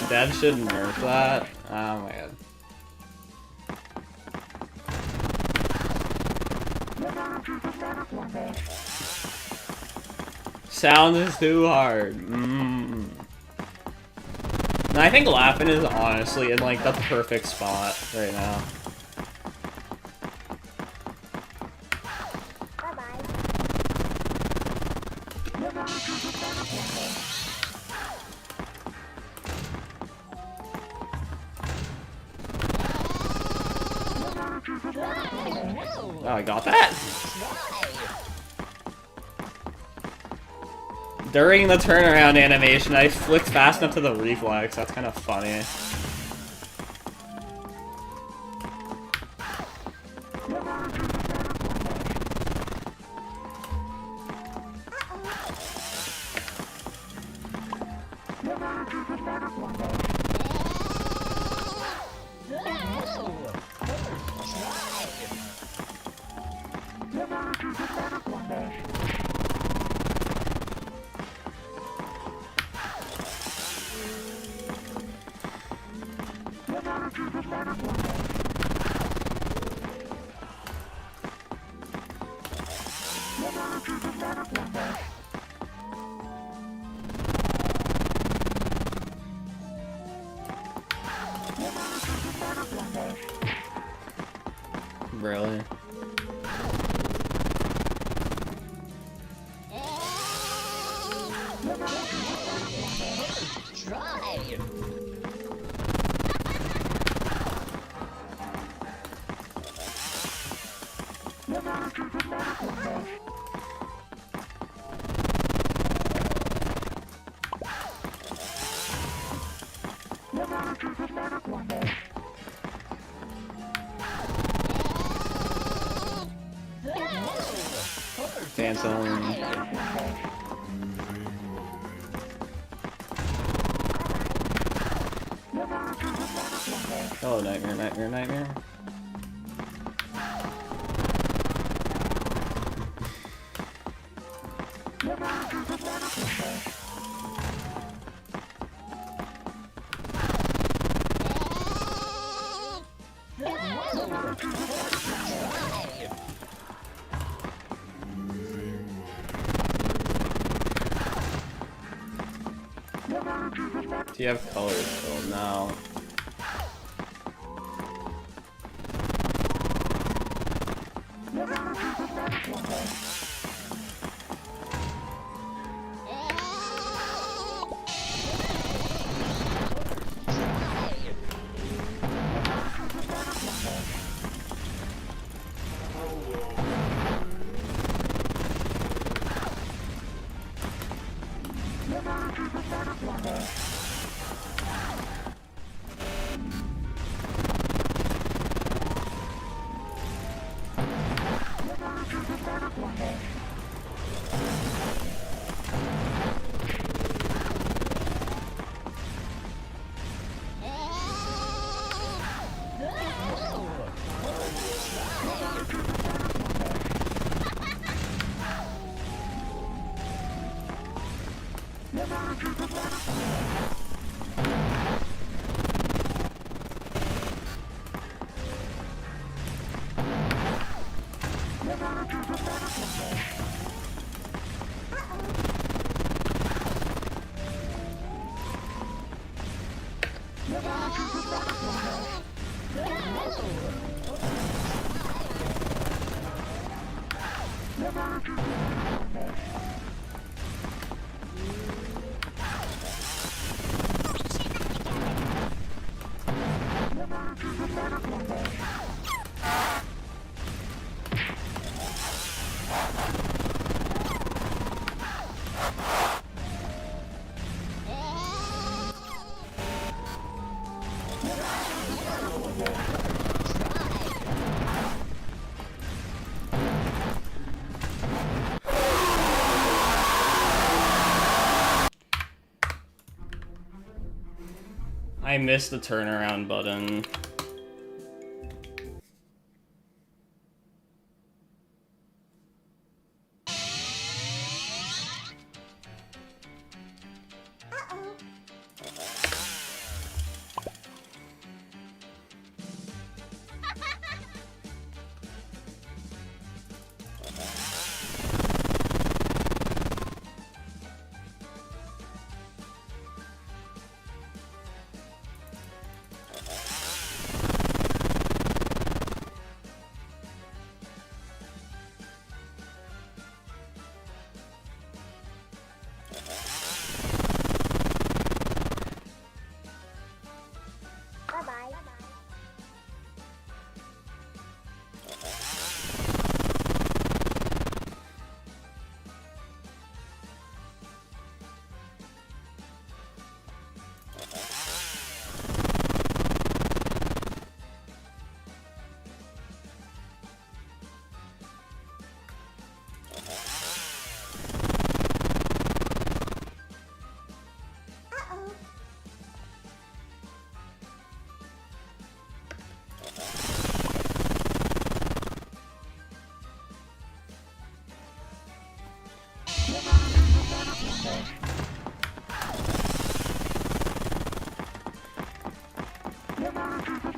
Dad should nerf that. Oh my god. Sound is too hard. And I think laughing is honestly in like the perfect spot right now. Oh, I got that! During the turnaround animation, I flicked fast enough to the reflex. That's kind of funny. Really? Try. Phantom. Oh, nightmare, nightmare, nightmare. Do you have colors still? No. I missed the turnaround button. No!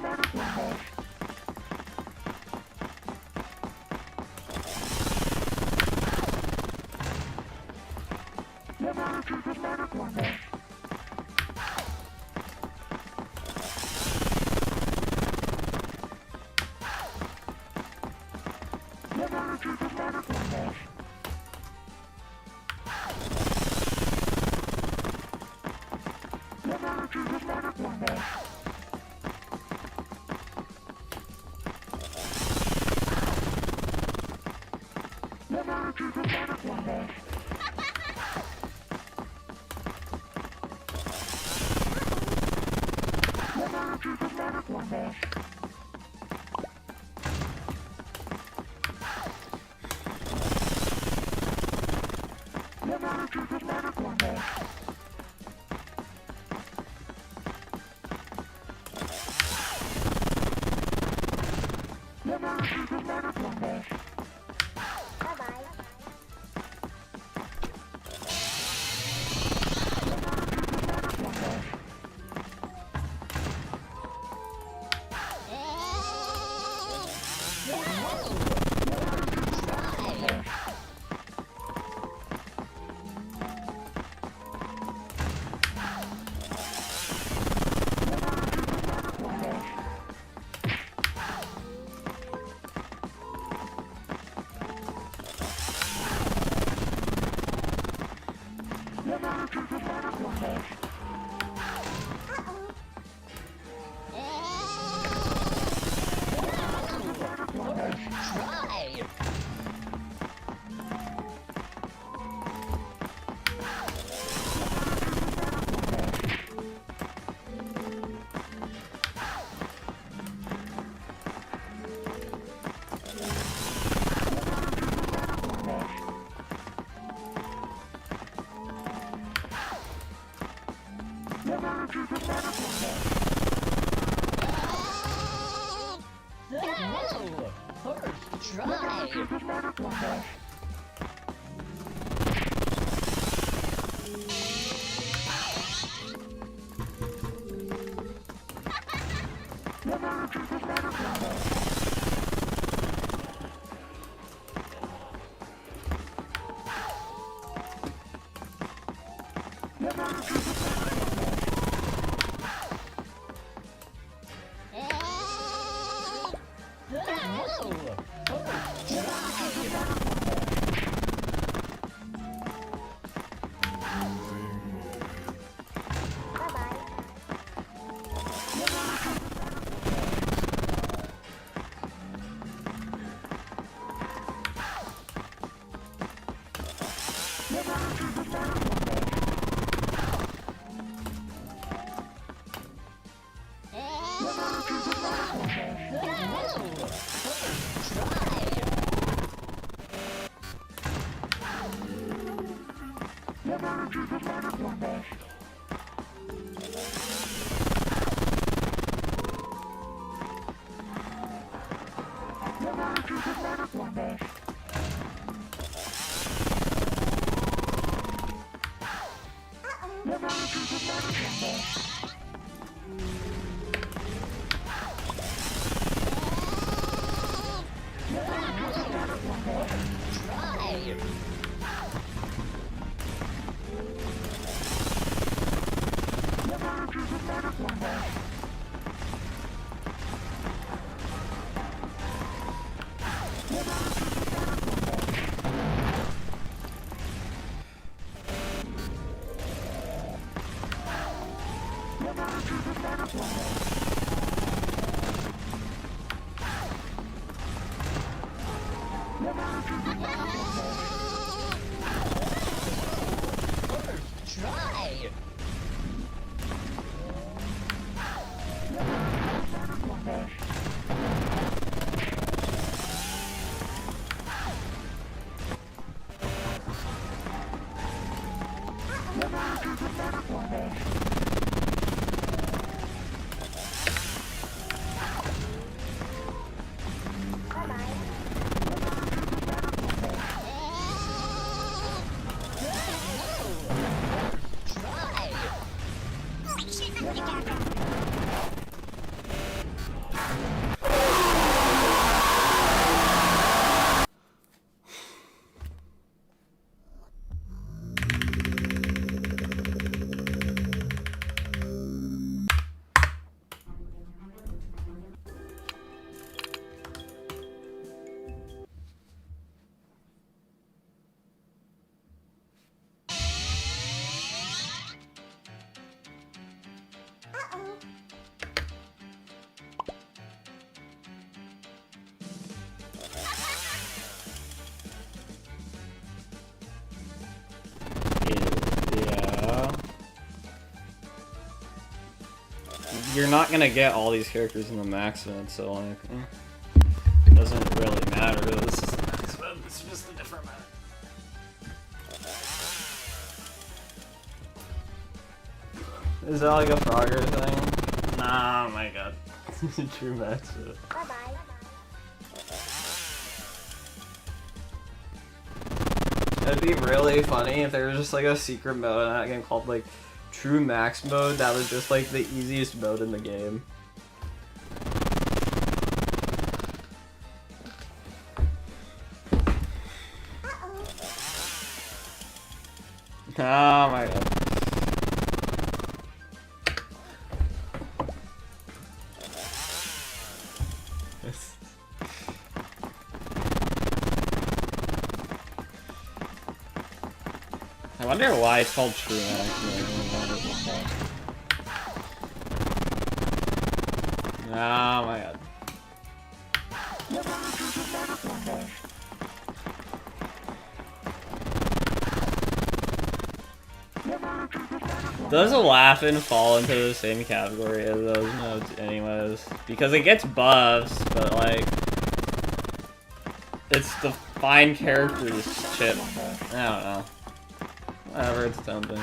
First try! Try! you're not gonna get all these characters in the max mode, so like, it doesn't really matter. This is the max mode. It's just a different mode. Is that like a Frogger thing? Nah, oh my god. True max mode. Bye-bye. It'd be really funny if there was just like a secret mode in that game called like True Max Mode that was just like the easiest mode in the game. Oh my god. I wonder why it's called True Max Mode. Oh my god. Does Laughing fall into the same category as those modes anyways? Because it gets buffs, but like it's the fine characters chip. I don't know. Whatever, it's something.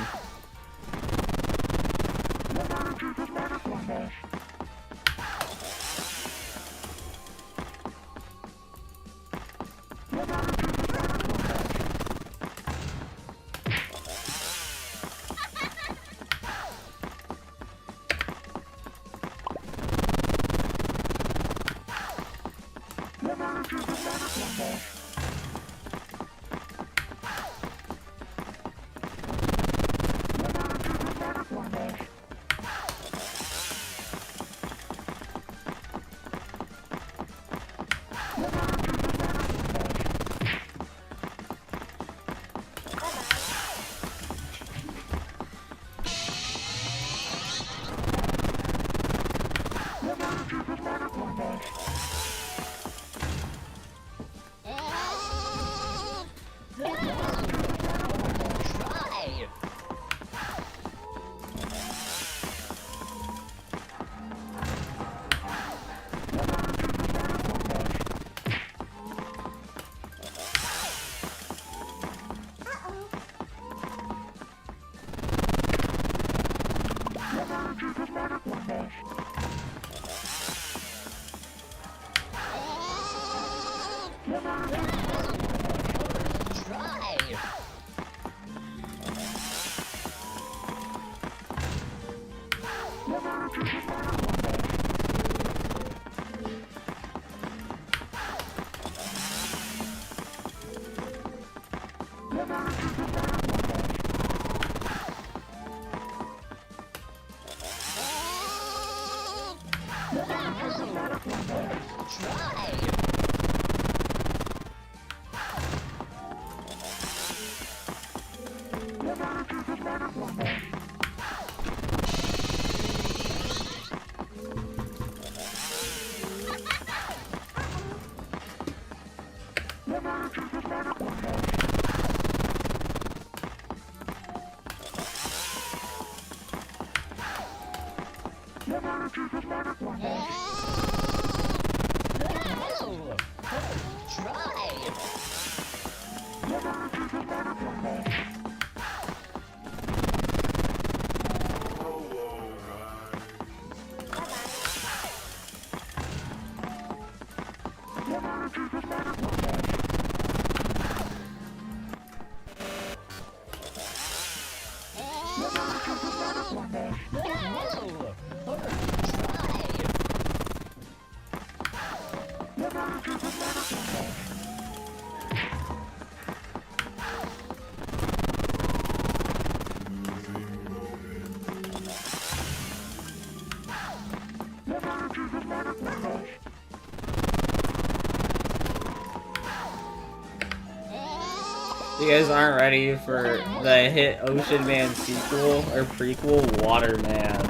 You guys aren't ready for the hit Ocean Man sequel or prequel, Water Man.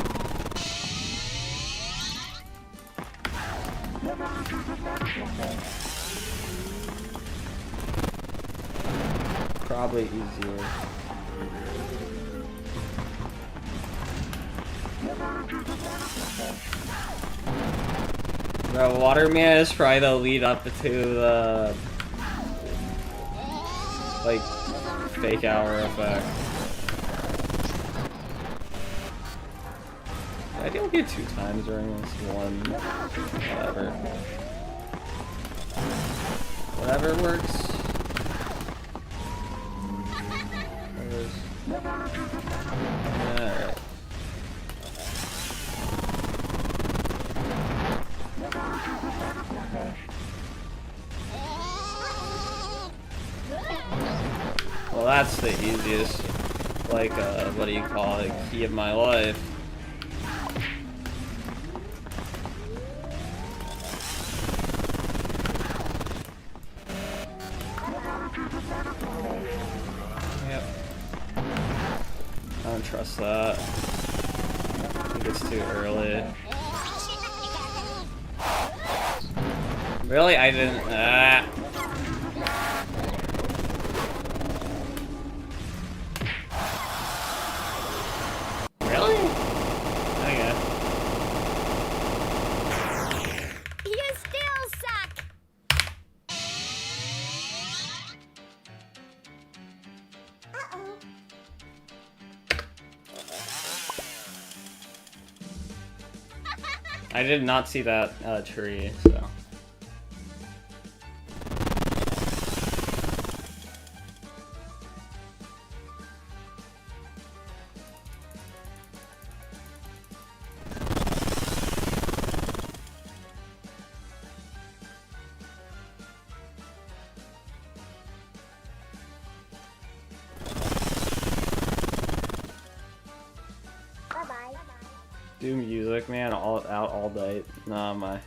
Probably easier. Bro, Waterman is probably the lead up to the like fake hour effect. I didn't get 2 times during this one. Whatever. Whatever works. Alright. Well, that's the easiest, like, what do you call it, key of my life. Yep. I don't trust that. I think it's too early. Really? I didn't. Really? Okay. You still suck. Uh-oh. I did not see that tree, so. Bye-bye. Do music, man, out all night. Nah, my.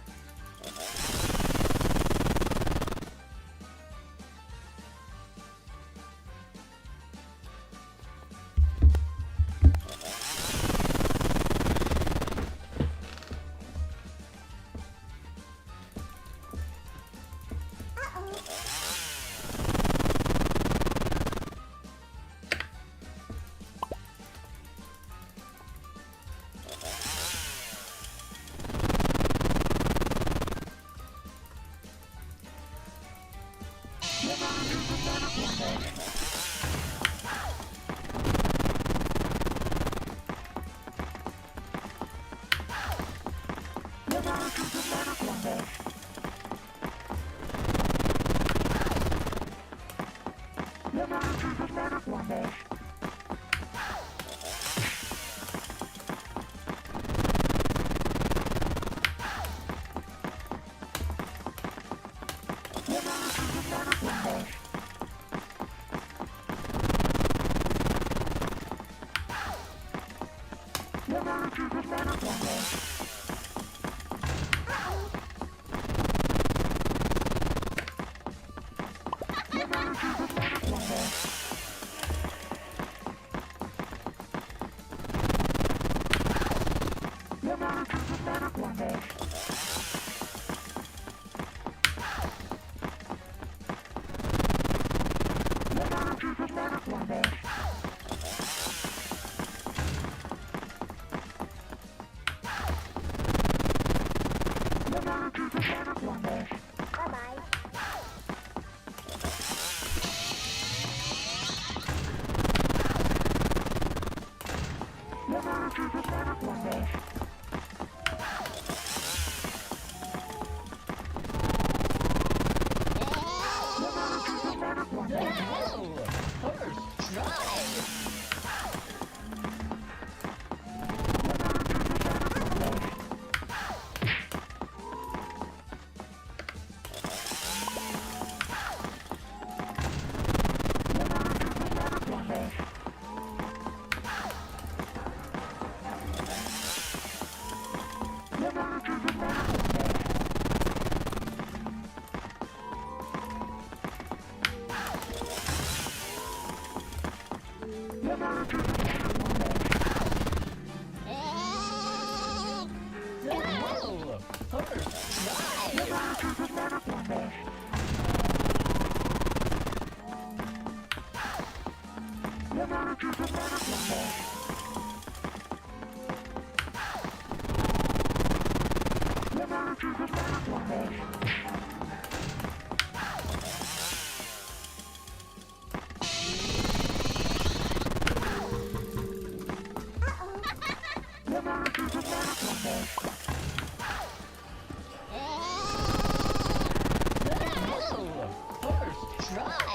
First try. First try.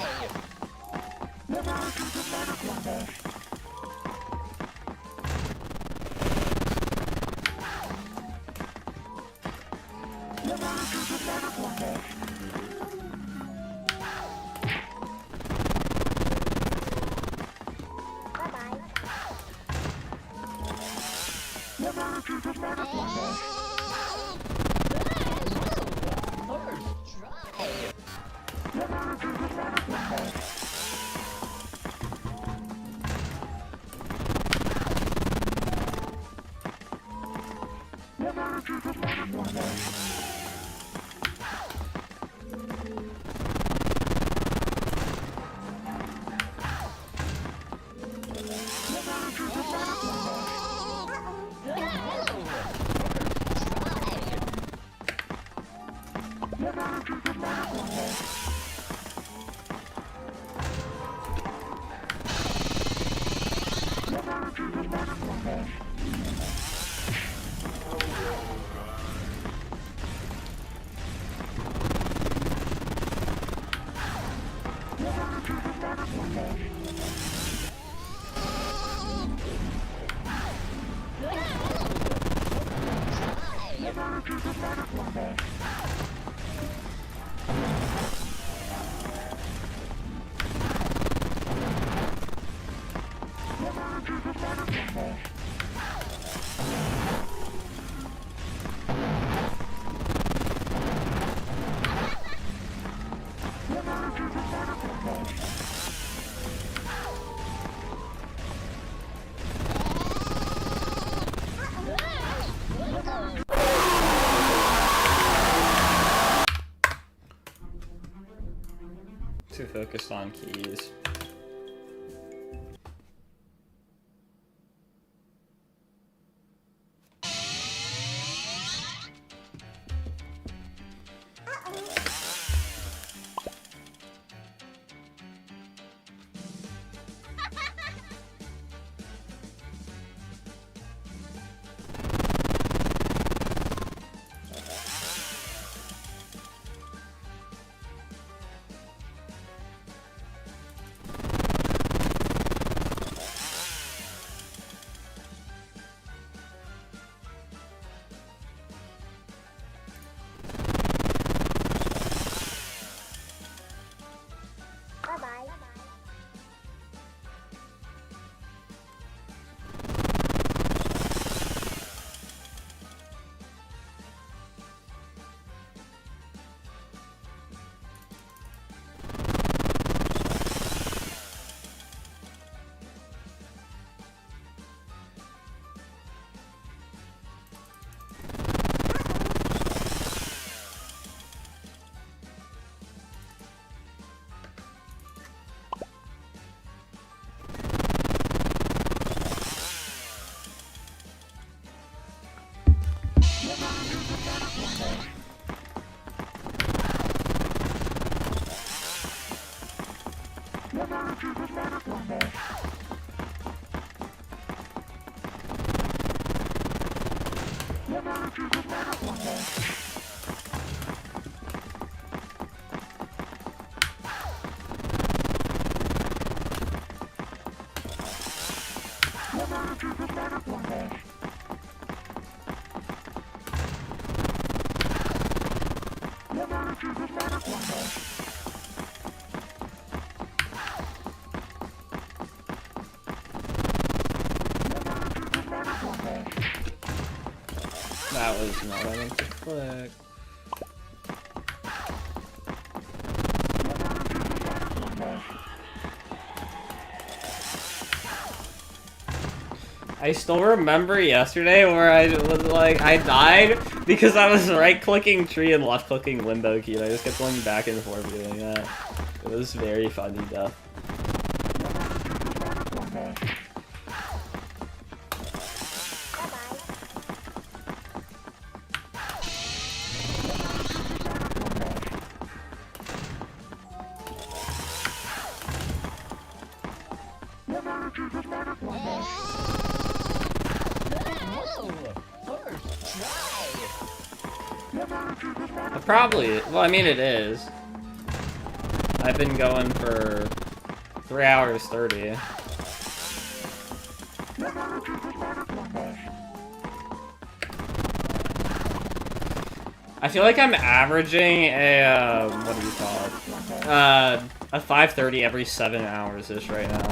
Too focused on keys. Bye-bye. That was not what I meant to click. I still remember yesterday where I was like, I died because I was right-clicking tree and left-clicking limbo key, and I just kept going back and forth doing that. It was very funny death. Probably. Well, I mean, it is. I've been going for 3 hours 30. I feel like I'm averaging a, what do you call it? A 5:30 every 7 hours-ish right now.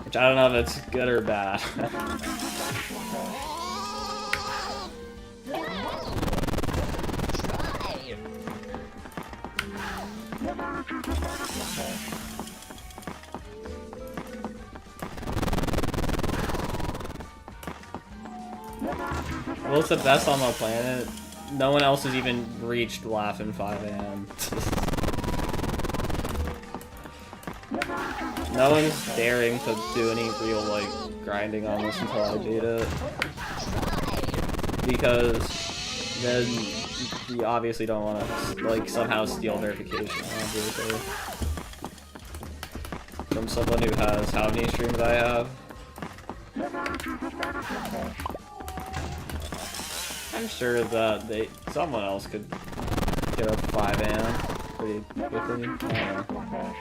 Which I don't know if it's good or bad. Well, it's the best on the planet. No one else has even reached laughing 5 a.m. No one's daring to do any real, like, grinding on this until I beat it. Because then you obviously don't want to, like, somehow steal verification, obviously. From someone who has how many streams I have? I'm sure that someone else could get up 5 a.m. pretty quickly. I don't know.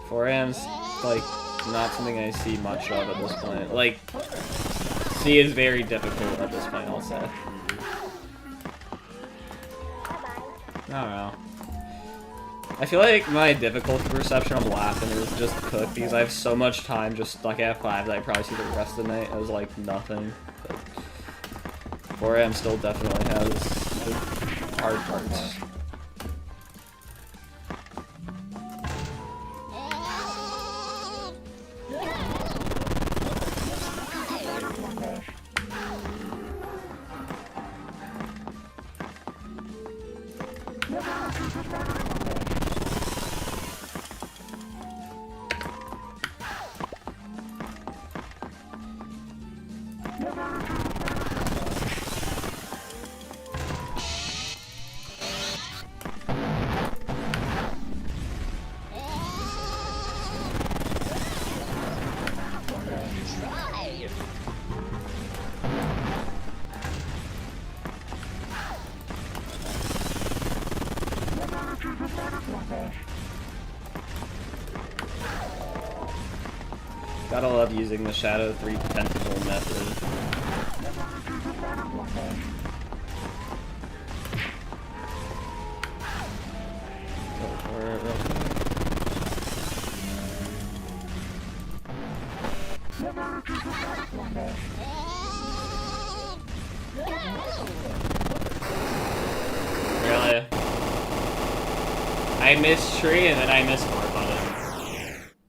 4 a.m.'s like not something I see much of at this point. Like, C is very difficult at this point, I'll say. I don't know. I feel like my difficulty perception of laughing is just cooked because I have so much time just stuck at 5 that I probably see the rest of the night as like nothing. But 4 a.m. still definitely has the hard parts. Gotta love using the Shadow 3 tentacle method. Go for it real quick. Really? I missed tree and then I missed more button.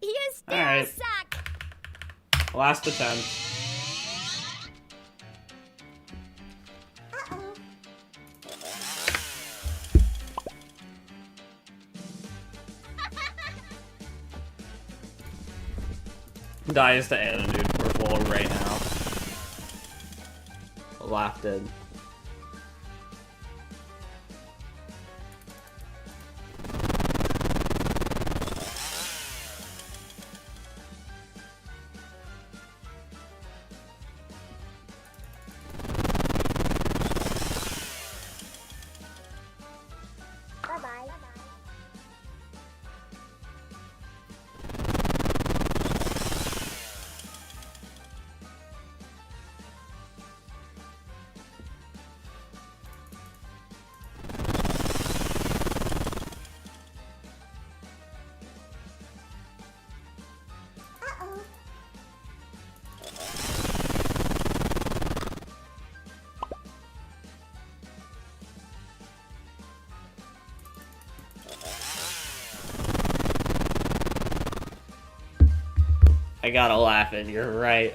You still Alright. suck. Last attempt. Dies to attitude for full right now. Laugh dead. Bye-bye. Uh-oh. I gotta laugh it, you're right.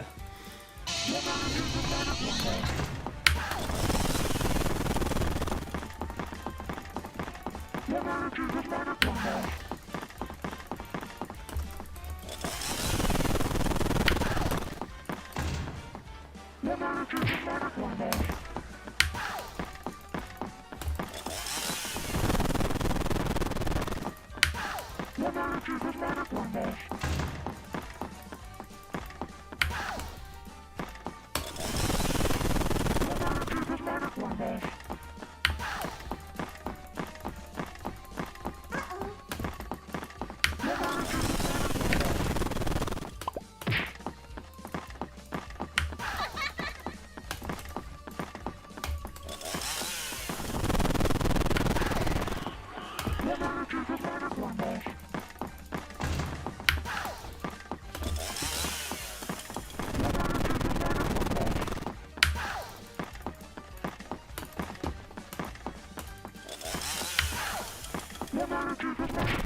Bye-bye.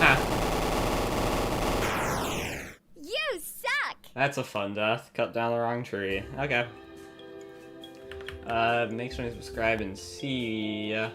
Ha! You suck! That's a fun death. Cut down the wrong tree. Okay. Make sure to subscribe and see ya.